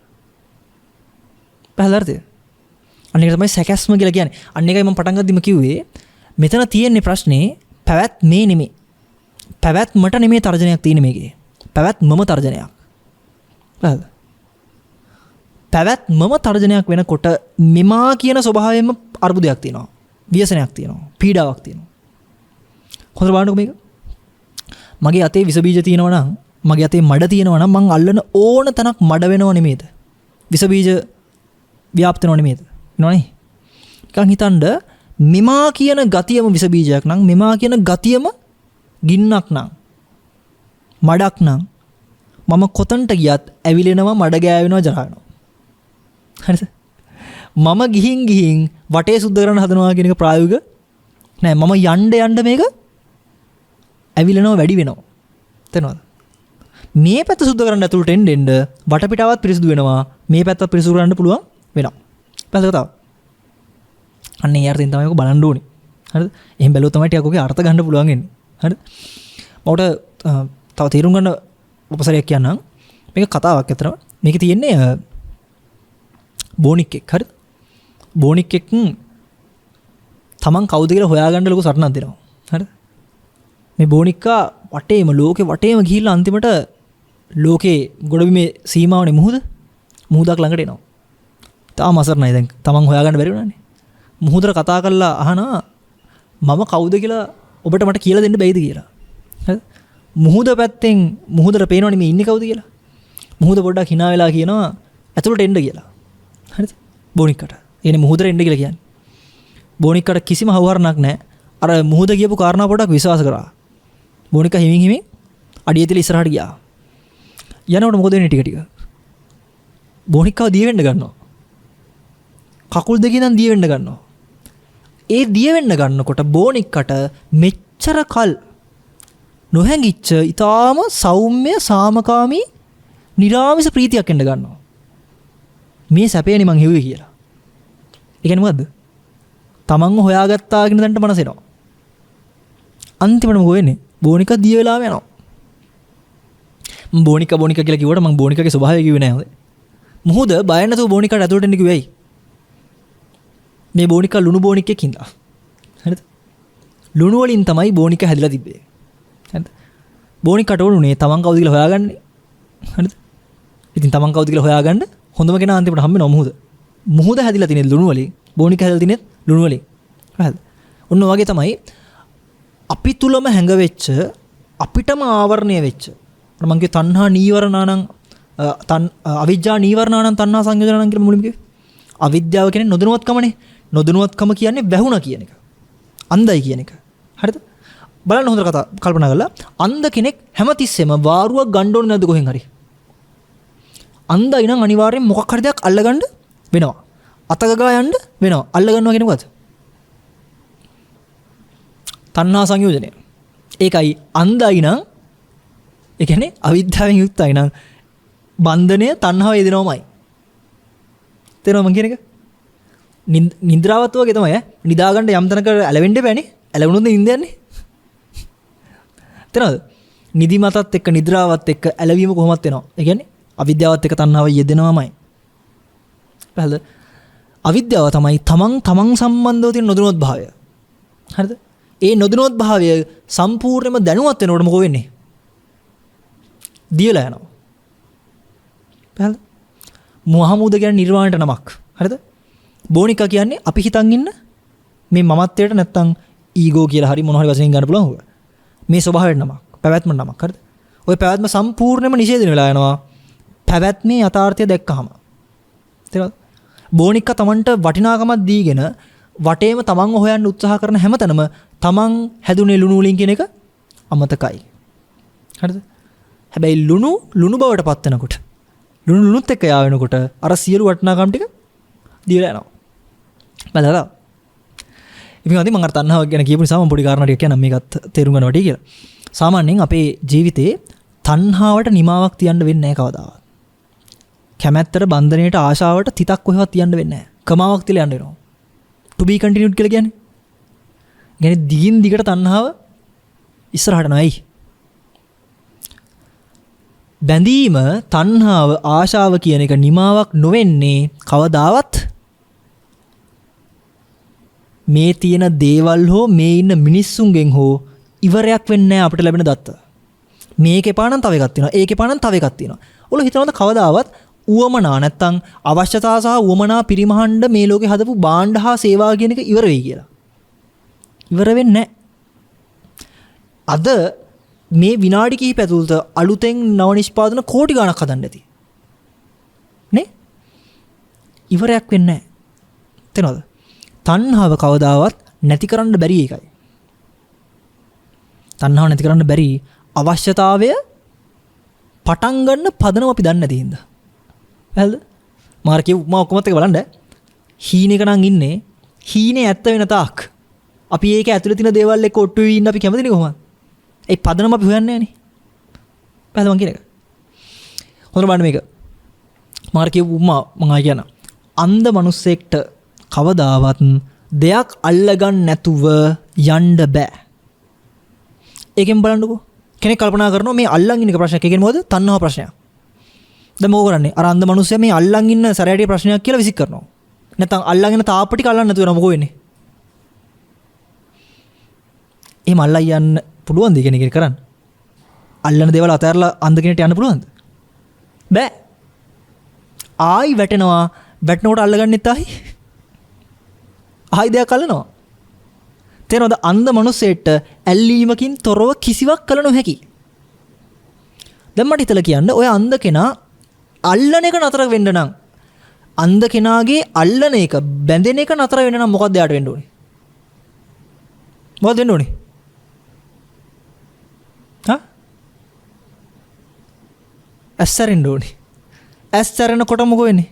Speaker 1: පැහැදිලිද අර්ථය? අන්න ඒක තමයි සැකස්ම කියලා කියන්නේ. අන්න ඒකයි මම පටන් ගද්දිම කිව්වේ මෙතන තියෙන්නේ ප්‍රශ්නේ පැවැත්මේ නෙමෙයි. පැවැත්මට නෙමෙයි තර්ජනයක් තියෙන්නේ මේකේ. පැවැත්මම තර්ජනයක්. හරිද? පැවැත්මම තර්ජනයක් වෙනකොට මෙමා කියන ස්වභාවයෙන්ම අර්බුදයක් තියෙනවා. ව්‍යසනයක් තියෙනවා. පීඩාවක් තියෙනවා. හොඳට බලන්නකො මේක. මගේ අතේ විස බීජ තියෙනවා නම් මගේ අතේ මඩ තියෙනවා නම් මං අල්ලන ඕන තැනක් මඩ වෙනව නෙමෙයිද? විස බීජ ව්‍යාප්ත වෙනව නෙමෙයිද? නෝනේ. නිකන් හිතන්න මෙමා කියන ගතියම විස බීජයක් නම් මෙමා කියන ගතියම ගින්නක් නම් මඩක් නම් මම කොතනට ගියත් ඇවිලෙනවා මඩ ගෑවෙනවා ජරානවා. හරිද? මම ගිහින් වටේ සුද්ධ කරන්න හදනවා කියන එක ප්‍රායෝගික නෑ. මම යන්න මේක ඇවිලෙනවා වැඩි වෙනවා. තේරෙනවද? මේ පැත්ත සුද්ධ කරන්න ඇතුළට එන්න වටපිටාවත් පිරිසුදු වෙනවා. මේ පැත්තත් පිරිසුදු කරන්න පුළුවන් වෙනවා. පැත්තක තව. අන්න ඒ අර්ථයෙන් තමයි ඔක බලන්න ඕනේ. හරිද? එහෙන් බැලුවොත් තමයි ටිකක් ඔකේ අර්ථ ගන්න පුළුවන් වෙන්නේ. හරිද? මට තව තේරුම් ගන්න උපසරයක් කියන්නම්. මේක කතාවක් අතරම. මේකේ තියෙන්නේ බෝනික් එක්. හරිද? බෝනික් එක් තමන් කවුද කියලා හොයාගන්න ලොකු සටනක් දෙනවා. හරිද? මේ බෝනික්කා වටේම ලෝකේ වටේම ගිහිල්ලා අන්තිමට ලෝකේ ගොඩබිමේ සීමාවනේ මුහුදක් ළඟට එනවා. තාම අසරණයි දැන්. තමන් හොයාගන්න බැරි වුණානේ. මුහුදට කතා කරලා අහනවා මම කවුද කියලා ඔබට මට කියලා දෙන්න බැයිද කියලා. හරිද? මුහුද පැත්තෙන් මුහුදට පේනවනේ මේ ඉන්නේ කවුද කියලා. මුහුද පොඩ්ඩක් hina වෙලා කියනවා ඇතුළට එන්න කියලා. හරිද? බෝනික්කට. එනේ මුහුදට එන්න කියලා කියන්නේ. බෝනික්කට කිසිම හවුහරණක් නැහැ. අර මුහුද කියපු කාරණා පොඩ්ඩක් විශ්වාස කරා. බෝනික්ක හිමින් අඩිය තියලා ඉස්සරහට ගියා. යනකොට මොකද වෙන්නේ ටික ටික? බෝනික්කව දිය වෙන්න ගන්නවා. කකුල් දෙකෙන් නම් දිය වෙන්න ගන්නවා. ඒ දිය වෙන්න ගන්නකොට බෝනික්කට මෙච්චර කල් නොහැඟිච්ච ඊටාම සෞම්‍ය සාමකාමී නිරාමිස ප්‍රීතියක් එන්න ගන්නවා. මේ සැපේනේ මං හිව්වේ කියලා. ඒ කියන්නේ මොකද්ද? තමන්ව හොයාගත්තා කියන තැනට මනස එනවා. අන්තිමට මොකෝ වෙන්නේ? බෝනික දිය වෙලාම යනවා. බෝනික කියලා කිව්වට මං බෝනිකගේ ස්වභාවය කිව්වේ නෑ හොඳේ. මුහුද බය නැතුව බෝනිකට ඇතුළට එන්න කිව්වේ ඇයි? මේ බෝනික ලුණු බෝනිකෙක් හින්දා. හරිද? ලුණු වලින් තමයි බෝනික හැදිලා තිබ්බේ. හරිද? බෝනිකට උනේ තමන් කවුද කියලා හොයාගන්නේ. හරිද? ඉතින් තමන් කවුද කියලා හොයාගන්න හොඳම කෙනා අන්තිමට හම්බ වෙනවා මුහුද. මුහුද හැදිලා තියෙන්නේ ලුණු වලින්. බෝනික හැදිලා තියෙන්නේ ලුණු වලින්. හරිද? ඔන්න වගේ තමයි අපි තුලම හැඟවෙච්ච අපිටම ආවරණය වෙච්ච මම කිය තණ්හා නීවරණානම් අවිජ්ජා නීවරණානම් තණ්හා සංයෝජනනම් කියලා මුලින්ම කිව්වේ. අවිද්‍යාව කියන්නේ නොදැනුවත්කමනේ. නොදැනුවත්කම කියන්නේ වැහුණා කියන එක. අන්ධයි කියන එක. හරිද? බලන්න හොඳට කල්පනා කරලා අන්ධ කෙනෙක් හැමතිස්සෙම වාරුවක් ගන්න ඕනේ නැද්ද කොහෙන් හරි? අන්ධයි නම් අනිවාර්යෙන් මොකක් හරි දෙයක් අල්ලගන්න වෙනවා. අතගගා යන්න වෙනවා. අල්ලගන්නවා කියන්නේ මොකද්ද? තණ්හා සංයෝජනය. ඒකයි අන්ධයි නම් ඒ කියන්නේ අවිද්‍යාවෙන් යුක්තයි නම් බන්ධනය තණ්හාව යෙදෙනවමයි. තේරෙනවද මං කියන එක? නින්ද්‍රාවත් වගේ තමයි ඈ. නිදා ගන්න යම් තැනක ඇලවෙන්න බෑනේ. ඇලවුණොත් නින්ද යන්නේ. තේරෙනවද? නිදිමතත් එක්ක නිද්‍රාවත් එක්ක ඇලවීම කොහොමද වෙනවා? ඒ කියන්නේ අවිද්‍යාවත් එක්ක තණ්හාව යෙදෙනවමයි. පැහැදිලිද? අවිද්‍යාව තමයි තමන් සම්බන්ධව තියෙන නොදැනුවත් භාවය. හරිද? ඒ නොදැනුවත් භාවය සම්පූර්ණයෙන්ම දැනුවත් වෙනකොට මොකෝ වෙන්නේ? දියලා යනවා. පැහැදිලිද? මහමුද කියන්නේ නිර්වාණයට නමක්. හරිද? බෝනිකා කියන්නේ අපි හිතන් ඉන්න මේ මමත්වයට නැත්තම් ඊගෝ කියලා හරි මොන හරි වශයෙන් ගන්න පුළුවන් හොග. මේ ස්වභාවයට නමක්. පැවැත්ම නමක්. හරිද? ওই පැවැත්ම සම්පූර්ණයෙන්ම නිෂේධන වෙලා යනවා. පැවැත්මේ යථාර්ථය දැක්කහම. තේරෙනවද? බෝනික්කා තමන්ට වටිනාකමක් දීගෙන වටේම තමන්ව හොයන්න උත්සාහ කරන හැමතැනම තමන් හැදුනේ ලුණු වලින් කියන එක අමතකයි. හරිද? හැබැයි ලුණු බවට පත් වෙනකොට ලුණුත් එක්ක යා වෙනකොට අර සියලු වටිනාකම් ටික දීලා යනවා. බලලා. ඉතින් අද මම අර තණ්හාව ගැන කියපු නිසා මම පොඩි කාරණා ටිකක් කියන්නම් මේකත් තේරුම් ගන්න වටී කියලා. සාමාන්‍යයෙන් අපේ ජීවිතේ තණ්හාවට නිමාවක් තියන්න වෙන්නේ නැහැ කවදාවත්. කැමැත්තට බන්ධනයට ආශාවට තිතක් කොහෙවත් තියන්න වෙන්නේ නැහැ. කමාවක් තියලා යන්න වෙනවා. to be continued කියලා කියන්නේ. කියන්නේ දිගින් දිගට තණ්හාව ඉස්සරහට නයි. බැඳීම තණ්හාව ආශාව කියන එක නිමාවක් නොවෙන්නේ කවදාවත් මේ තියෙන දේවල් හෝ මේ ඉන්න මිනිස්සුන්ගෙන් හෝ ඉවරයක් වෙන්නේ නැහැ අපිට ලැබෙන දත්ත. මේකේ පානම් තව එකක් තියෙනවා. ඒකේ පානම් තව එකක් තියෙනවා. ඔල හිතනවාද කවදාවත් උවමනා නැත්තම් අවශ්‍යතාව සහ උවමනා පරිමහණ්ඩ මේ ලෝකේ හදපු භාණ්ඩ හා සේවා කියන එක ඉවර වෙයි කියලා. ඉවර වෙන්නේ නැහැ. අද මේ විනාඩි කිහිප ඇතුළත අලුතෙන් නව නිෂ්පාදන කෝටි ගණක් හදන්න ඇති. නේ? ඉවරයක් වෙන්නේ නැහැ. තේනවද? තණ්හාව කවදාවත් නැති කරන්න බැරි එකයි. තණ්හාව නැති කරන්න බැරි අවශ්‍යතාවය පටන් ගන්න පදනම අපි දන්නේ නැති හින්දා. හරිද? මාර කියු මම ඔක්කොමත් එක බලන්න. හීනෙක නම් ඉන්නේ. හීනේ ඇත්ත වෙන තාක් අපි ඒක ඇතුලේ තියෙන දේවල් එක්ක ඔට්ටු වෙවි ඉන්න අපි කැමතිනේ කොහොමද? ඒ පදනම අපි හොයන්නේ නැහනේ. පැහැදිලි මං කියන එක. හොඳට බලන්න මේක. මාර කියු මම කියන අන්ධ මිනිස්සෙක්ට කවදාවත් දෙයක් අල්ලගන්න නැතුව යන්න බෑ. ඒකෙන් බලන්නකෝ. කෙනෙක් කල්පනා කරනවා මේ අල්ලන් ඉන්න එක ප්‍රශ්නයක්. ඒ කියන්නේ මොකද? තණ්හාව ප්‍රශ්නයක්. දැන් මොකෝ කරන්නේ? අර අන්ධ මිනිස්සයා මේ අල්ලන් ඉන්න සැරයටිය ප්‍රශ්නයක් කියලා විසික් කරනවා. නැත්නම් අල්ලගෙන තාප්පටි කල්ලන්න නැතුව යනවා මොකෝ වෙන්නේ? එහෙම අල්ලා යන්න පුළුවන්ද කියන එක කරන්න? අල්ලන දේවල් අතහැරලා අන්ධ කෙනෙක්ට යන්න පුළුවන්ද? බෑ. ආයි වැටෙනවා. වැටෙනකොට අල්ලගන්නෙත් ආයි දෙයක් අල්ලනවා. තේරෙනවද? අන්ධ මිනිස්සෙට ඇල්ලීමකින් තොරව කිසිවක් කළ නොහැකි. දැන් මට හිතලා කියන්න ඔය අන්ධ කෙනා අල්ලන එක නතර වෙන්න නම් අන්ධ කෙනාගේ අල්ලන එක බැඳෙන එක නතර වෙන්න නම් මොකක්ද යාට වෙන්න ඕනේ? මොකද වෙන්න ඕනේ? ඇස්සරෙන්න ඕනේ. ඇස්සරෙනකොට මොකෝ වෙන්නේ?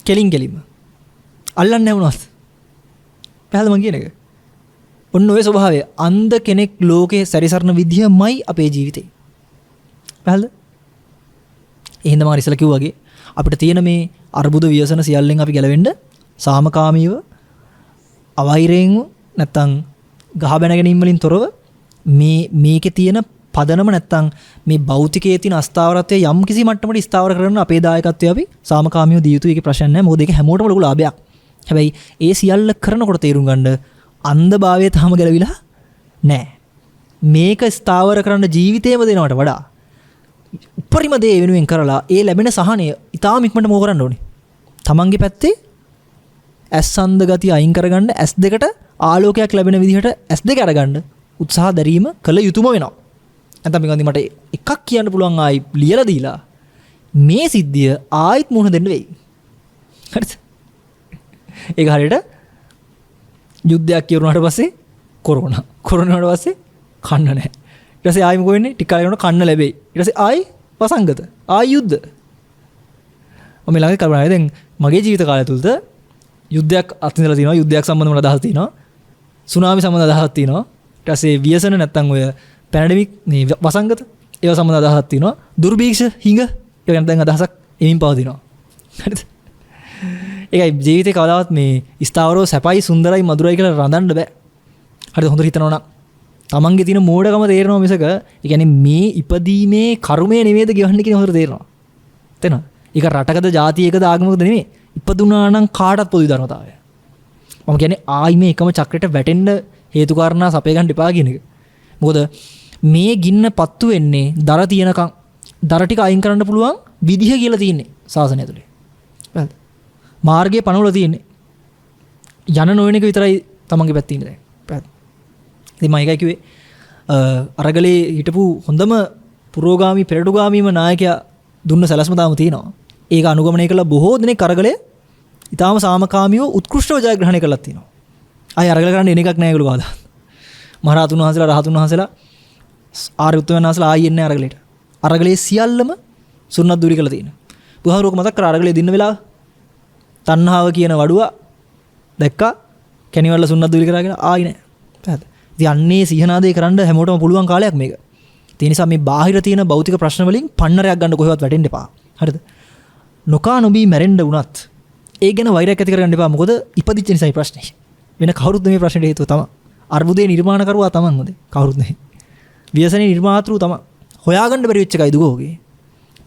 Speaker 1: කෙලින් අල්ලන්නේ නැහැ මොනවද? පැහැදිලිද මං කියන එක? ඔන්න ඔය ස්වභාවය අන්ධ කෙනෙක් ලෝකේ සැරිසරන විදියමයි අපේ ජීවිතේ. පැහැදිලිද? එහෙනම් මම ඉස්සෙල්ලා කිව්වා වගේ අපිට තියෙන මේ අර්බුද ව්‍යසන සියල්ලෙන් අපි ගැලවෙන්න සාමකාමීව අවෛරයෙන් නැත්තම් ගහ බැන ගැනීම වලින් තොරව මේකේ තියෙන පදනම නැත්තම් මේ භෞතිකයේ තියෙන අස්ථාවරත්වය යම් කිසි මට්ටමකට ස්ථාවර කරන අපේ දායකත්වය අපි සාමකාමීව දිය යුතු ඒකේ ප්‍රශ්න නැහැ. මොකද ඒක හැමෝටම ලොකු ලාභයක්. හැබැයි ඒ සියල්ල කරනකොට තේරුම් ගන්න අන්ධභාවය තාම ගැලවිලා නැහැ. මේක ස්ථාවර කරන්න ජීවිතේම දෙනවට වඩා උපරිම දේ වෙනුවෙන් කරලා ඒ ලැබෙන සහනය ඉතාම ඉක්මනට මොක කරන්න ඕනේ. තමන්ගේ පැත්තේ ඇස් අන්ධ ගතිය අයින් කරගන්න ඇස් දෙකට ආලෝකයක් ලැබෙන විදිහට ඇස් දෙක අරගන්න උත්සාහ දැරීම කළ යුතුම වෙනවා. නැත්නම් මේකන්දි මට එකක් කියන්න පුළුවන් ආයි ලියලා දීලා මේ සිද්ධිය ආයිත් මුහුණ දෙන්න වෙයි. හරිද? ඒක හරියට යුද්ධයක් කියවුණාට පස්සේ කොරෝනා වුණාට පස්සේ කන්න නැහැ. ඊට පස්සේ ආයි මොකෝ වෙන්නේ? ටික කාලයක් යනකොට කන්න ලැබෙයි. ඊට පස්සේ ආයි වසංගත. ආයි යුද්ධ. මම ළඟදී කල්පනා දැන් මගේ ජීවිත කාලය තුලද යුද්ධයක් අත්විඳලා තියෙනවා. යුද්ධයක් සම්බන්ධව අදහස් තියෙනවා. සුනාමි සම්බන්ධ අදහස් තියෙනවා. ඊට පස්සේ ව්‍යසන නැත්තම් ඔය පැනඩමික් මේ වසංගත ඒව සම්බන්ධ අදහස් තියෙනවා. දුර්භීක්ෂ හිඟ ඒ ගැන දැන් අදහසක් එමින් පවතිනවා. හරිද? ඒකයි ජීවිතේ කවදාවත් මේ ස්ථාවරව සැපයි සුන්දරයි මధుරයි කියලා රඳන්න බෑ. හරිද? හොඳට හිතනවා නම් තමන්ගේ තියෙන මෝඩකම තේරෙනවා මිසක ඒ කියන්නේ මේ ඉපදීමේ කර්මය නෙමෙයිද ගෙවන්නේ කියන හොඳට තේරෙනවා. තේරෙනවද? ඒක රටකද ජාතියකද ආගමකද නෙමෙයි. ඉපදුනා නම් කාටවත් පොදු ධර්මතාවය. මම කියන්නේ ආයි මේ එකම චක්‍රයට වැටෙන්න හේතු කාරණා සපේ ගන්න එපා කියන එක. මොකද මේ ගින්න පත්තු වෙන්නේ දර තියනකම් දර ටික අයින් කරන්න පුළුවන් විදිහ කියලා තියෙන්නේ සාසනය ඇතුලේ. හරිද? මාර්ගයේ පනවල තියෙන්නේ. යන නොවන එක විතරයි තමන්ගේ පැත්තේ ඉන්නේ දැන්. ඉතින් මම ඒකයි කිව්වේ අරගලේ හිටපු හොඳම පුරෝගාමී පෙරටුගාමීම නායකයා දුන්න සැලැස්ම තාම තියෙනවා. ඒක අනුගමනය කළ බොහෝ දෙනෙක් අරගලේ ඊටාම සාමකාමීව උත්කෘෂ්ටව ජයග්‍රහණය කළා තියෙනවා. ආයි අරගල කරන්න එන එකක් නෑ ඒගොල්ලෝ කවදා. මහරහතුන් වහන්සේලා රහතුන් වහන්සේලා ආර්ය උත්තමයන් වහන්සේලා ආයි එන්නේ අරගලේට. අරගලේ සියල්ලම සුන්නත් දුරි කළා තියෙනවා. බුදුහාමුදුරුවෝ මතක් කරා අරගලේ දින්න වෙලාව තණ්හාව කියන වඩුව දැක්කා කැණිවල සුන්නත් දුරි කරා කියලා ආයි නෑ. හරිද? ඉතින් අන්නේ සිහනාදේ කරන්න හැමෝටම පුළුවන් කාලයක් මේක. ඒ නිසා මේ බාහිර තියෙන භෞතික ප්‍රශ්න වලින් පන්නරයක් ගන්න කොහෙවත් වැටෙන්න එපා. හරිද? නොකා නොබී මැරෙන්න වුණත් ඒ ගැන වෛරයක් ඇති කරගන්න එපා. මොකද ඉපදිච්ච නිසායි ප්‍රශ්නේ. වෙන කවුරුත් මේ ප්‍රශ්නෙට හේතුව තමයි. අර්බුදේ නිර්මාණ කරුවා තමන් හොදේ. කවුරුත් නෙවෙයි. ව්‍යසනේ නිර්මාතෘ තමයි. හොයාගන්න බැරි වෙච්ච එකයි දුකෝගේ.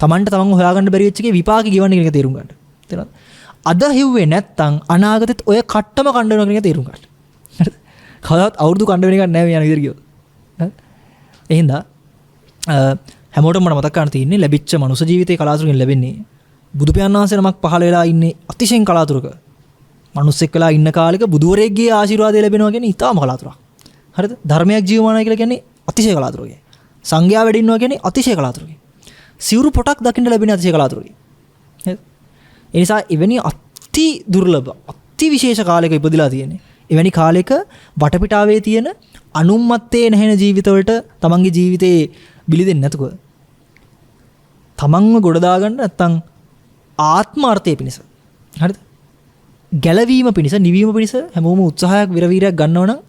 Speaker 1: තමන්ට තමන් හොයාගන්න බැරි වෙච්ච එකේ විපාක ගෙවන්නේ කියන එක තේරුම් ගන්න. තේරෙනවද? අද හිව්වේ නැත්තම් අනාගතෙත් ඔය කට්ටම කණ්ඩ වෙනවා කියන එක තේරුම් ගන්න. හරිද? කවදාවත් අවුරුදු කණ්ඩ වෙන එකක් නැහැ මේ යන විදිහට ගියොත්. හරිද? එහෙනම් හැමෝටම මට මතක් ගන්න තියෙන්නේ ලැබිච්ච මනුෂ්‍ය ජීවිතේ කලාතුරකින් ලැබෙන්නේ බුදු පියාණන් වහන්සේ නමක් පහළ වෙලා ඉන්නේ අතිශයින් කලාතුරක. මනුස්සෙක් වෙලා ඉන්න කාලෙක බුදුවරයෙක්ගේ ආශිර්වාදය ලැබෙනවා කියන්නේ ඊටාම කලාතුරක්. හරිද? ධර්මයක් ජීවමානයි කියලා කියන්නේ අතිශය කලාතුරකයි. සංඝයා වැඩ ඉන්නවා කියන්නේ අතිශය කලාතුරකයි. සිවුරු පොටක් දකින්න ලැබෙන අතිශය කලාතුරකයි. හරිද? ඒ නිසා එවැනි අති දුර්ලභ අති විශේෂ කාලයක ඉපදිලා තියෙන්නේ. එවැනි කාලයක වටපිටාවේ තියෙන අනුම්මත්තේ නැහෙන ජීවිතවලට තමන්ගේ ජීවිතේ බිලි දෙන්නේ නැතුව තමන්ව ගොඩ දාගන්න නැත්තම් ආත්මාර්ථය පිණිස හරිද ගැලවීම පිණිස නිවීම පිණිස හැමෝම උත්සාහයක් විරවීරයක් ගන්නව නම්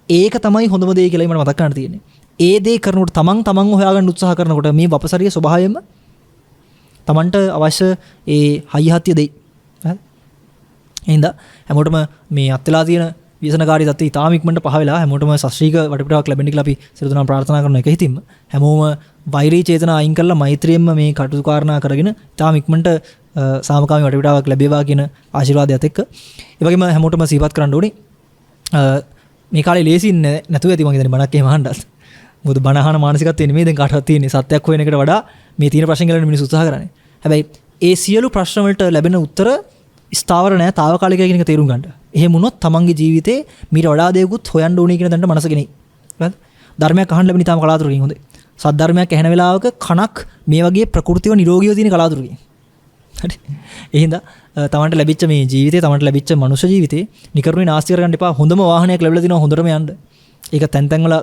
Speaker 1: ඒක තමයි හොඳම දේ කියලා මට මතක් කරගන්න තියෙන්නේ. ඒ දේ කරනකොට තමන්ව හොයාගන්න උත්සාහ කරනකොට මේ වපසරිය ස්වභාවයෙන්ම තමන්ට අවශ්‍ය ඒ හයිහත්ය දෙයි. හරි? එහෙනම් හැමෝටම මේ අත්ලා තියෙන ව්‍යසනකාරී තත්ත්වය ඉතාම ඉක්මනට පහ වෙලා හැමෝටම ශාස්ත්‍රීය වටපිටාවක් ලැබෙන්න කියලා අපි සියලු දෙනා ප්‍රාර්ථනා කරන එක හිතින්ම හැමෝම වෛරී චේතනා අයින් කරලා මෛත්‍රියෙන්ම මේ කටයුතු කාරණා කරගෙන ඉතාම ඉක්මනට සාමකාමී වටපිටාවක් ලැබේවා කියන ආශිර්වාදයත් එක්ක ඒ වගේම හැමෝටම සිහිපත් කරන්න ඕනේ මේ කාලේ ලේසි නැතුව ඇති මම හිතන්නේ බණක් එහෙම අහන්නත්. මොකද බණ අහන මානසිකත්වය නෙමෙයි දැන් කාටවත් තියෙන්නේ. සත්‍යයක් හොයන එකට වඩා මේ තියෙන ප්‍රශ්න වලට මිනිස්සු උත්සාහ කරන්නේ. හැබැයි ඒ සියලු ප්‍රශ්න වලට ලැබෙන උත්තර ස්ථාවර නැහැ, తాවකාලිකයි කියන එක තේරුම් ගන්න. එහෙම වුණොත් තමන්ගේ ජීවිතේ මීට වඩා දේකුත් හොයන්න ඕනේ කියන දඬ මනස ගෙනෙයි. හරිද? ධර්මයක් අහන්න ලැබෙන ඊටම කලාතුරකින් හොඳයි. සද්ධර්මයක් ඇහෙන වෙලාවක කනක් මේ වගේ ප්‍රകൃතිව නිරෝගීව තියෙන කලාතුරකින්. හරි. එහෙනම් තමන්ට ලැබිච්ච මේ ජීවිතේ, තමන්ට ලැබිච්ච මනුෂ්‍ය ජීවිතේ නිකරුණේ නාස්ති කරගන්න එපා. හොඳම වාහනයක් ලැබිලා තිනවා හොඳටම යන්න. ඒක තැන් තැන් වල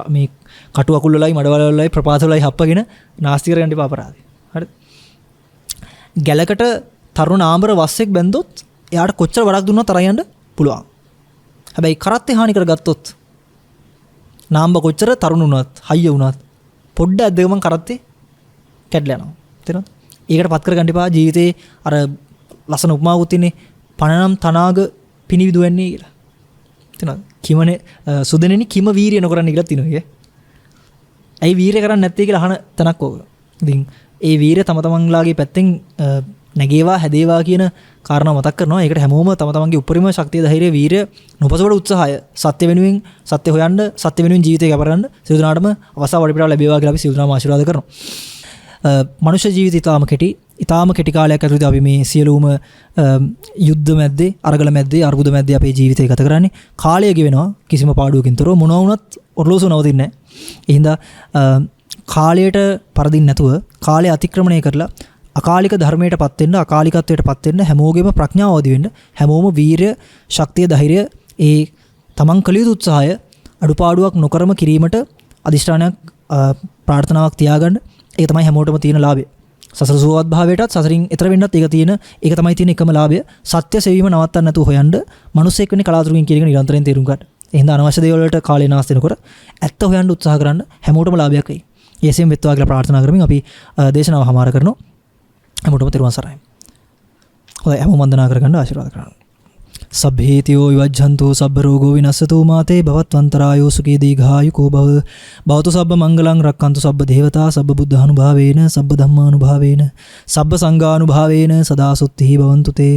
Speaker 1: මේ කටු අකුල් වලයි මඩවල වලයි ප්‍රපාත වලයි හප්පගෙන නාස්ති කරගන්න එපා අපරාධේ. හරිද? ගැලකට තරුණ ආඹර වස්සෙක් බැන්දොත් එයාට කොච්චර වරක් දුන්නත් තරහ යන්න පුළුවන්. හැබැයි කරත්තේ හානි කරගත්තොත් නාම්බ කොච්චර තරුණ වුණත් හයිය වුණත් පොඩ්ඩක් ඇද්දගමන් කරත්තේ කැඩලා යනවා. තේරෙනවද? ඒකට පත් කරගන්න එපා ජීවිතේ අර ලස්සන උපමාවකුත් ඉන්නේ පණනම් තනාග පිනිවිදු වෙන්නේ කියලා. තේරෙනවද? කිමනේ සුදෙනෙනි කිම වීරිය නොකරන්න කියලා තිනුවේ. ඇයි වීරිය කරන්නේ නැත්තේ කියලා අහන තැනක් ඕක. ඉතින් ඒ වීරිය තම තමන්ලාගේ පැත්තෙන් නැගේවා හැදේවා කියන කාරණා මතක් කරනවා. ඒකට හැමෝම තම තමන්ගේ උපරිම ශක්තිය ධෛර්යය වීරිය නොපසවඩ උත්සාහය සත්‍ය වෙනුවෙන් සත්‍ය හොයන්න සත්‍ය වෙනුවෙන් ජීවිතය ගබරන්න සියලු දෙනාටම අවස්ථාව වඩපිටාව ලැබේවා කියලා අපි සියලු දෙනාම ආශිර්වාද කරනවා. මනුෂ්‍ය ජීවිතය ඊටාම කෙටි කාලයක් ඇතුළත අපි මේ සියලුම යුද්ධ මැද්දේ අරගල මැද්දේ අර්බුද මැද්දේ අපේ ජීවිතය ගත කරන්නේ. කාලය ගෙවෙනවා කිසිම පාඩුවකින් තොරව මොනවා වුණත් ඔරලෝසුව නවතින්නේ නැහැ. ඒ හින්දා කාලයට පරදින්න නැතුව කාලය අතික්‍රමණය කරලා අකාලික ධර්මයටපත් වෙන්න අකාලිකත්වයටපත් වෙන්න හැමෝගෙම ප්‍රඥාව අවදි වෙන්න හැමෝම වීරිය ශක්තිය ධෛර්යය ඒ තමන් කළ යුතු උත්සාහය අඩුපාඩුවක් නොකරම කිරීමට අදිෂ්ඨානයක් ප්‍රාර්ථනාවක් තියාගන්න. ඒක තමයි හැමෝටම තියෙන ලාභය. සසර සුවවත් භාවයටත් සසරින් එතර වෙන්නත් ඒක තමයි තියෙන එකම ලාභය. සත්‍ය සෙවීම නවත්තන්න නැතුව හොයන්න මිනිස්සෙක් වෙන්නේ කලාතුරකින් කියන එක නිරන්තරයෙන් තේරුම් ගන්න. එහෙනම් අනවශ්‍ය දේවල් වලට කාලේ නාස්ති වෙනකොට ඇත්ත හොයන්න උත්සාහ කරන්න හැමෝටම ලාභයක් වෙයි. ඊසෙන් වෙත්වා කියලා ප්‍රාර්ථනා කරමින් අපි දේශනාව හමාර කරනවා. හැමෝටම තෙරුවන් සරණයි. හොඳයි හැමෝම වන්දනා කරගන්න ආශිර්වාද කරනවා. සබ්බේතියෝ විවජ්ජන්තු සබ්බ රෝගෝ විනස්සතු මාතේ භවත්වන්තරායෝ සුඛී දීඝායුකෝ භව භවතු සබ්බ මංගලං රක්칸තු සබ්බ දේවතා සබ්බ බුද්ධානුභාවේන සබ්බ ධම්මානුභාවේන සබ්බ සංඝානුභාවේන සදා සුත්තිහි භවන්තු තේ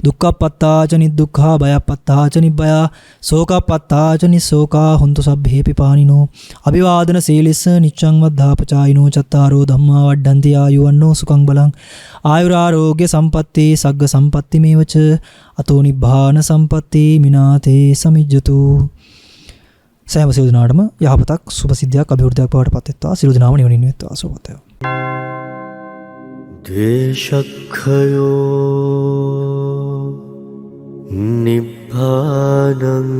Speaker 1: දුක්ඛප්පත්තාච නිදුක්ඛා භයප්පත්තාච නිබ්බයා සෝකප්පත්තාච නිසෝකා හොන්තු සබ්බේ පිපානිනෝ අභිවාදන සීලිස්ස නිච්ඡං වද්ධාපචායිනෝ චත්තාරෝ ධම්මා වඩ්ඩන්ති ආයුවන්නෝ සුඛං බලං ආයුරාරෝග්‍ය සම්පatti සග්ග සම්පatti මේවච අතෝ නිබ්බාන සම්පatti මිනාතේ සමිජ්ජතු. සෑම සියලු දෙනාටම යහපතක් සුභ සිද්ධියක් අභිවෘද්ධියක් බවට පත් වෙත්වා. සියලු දෙනාම නිවනින් වෙත්වා. සුවපතය.
Speaker 2: ද්වේෂක්ඛයෝ නිබ්බානං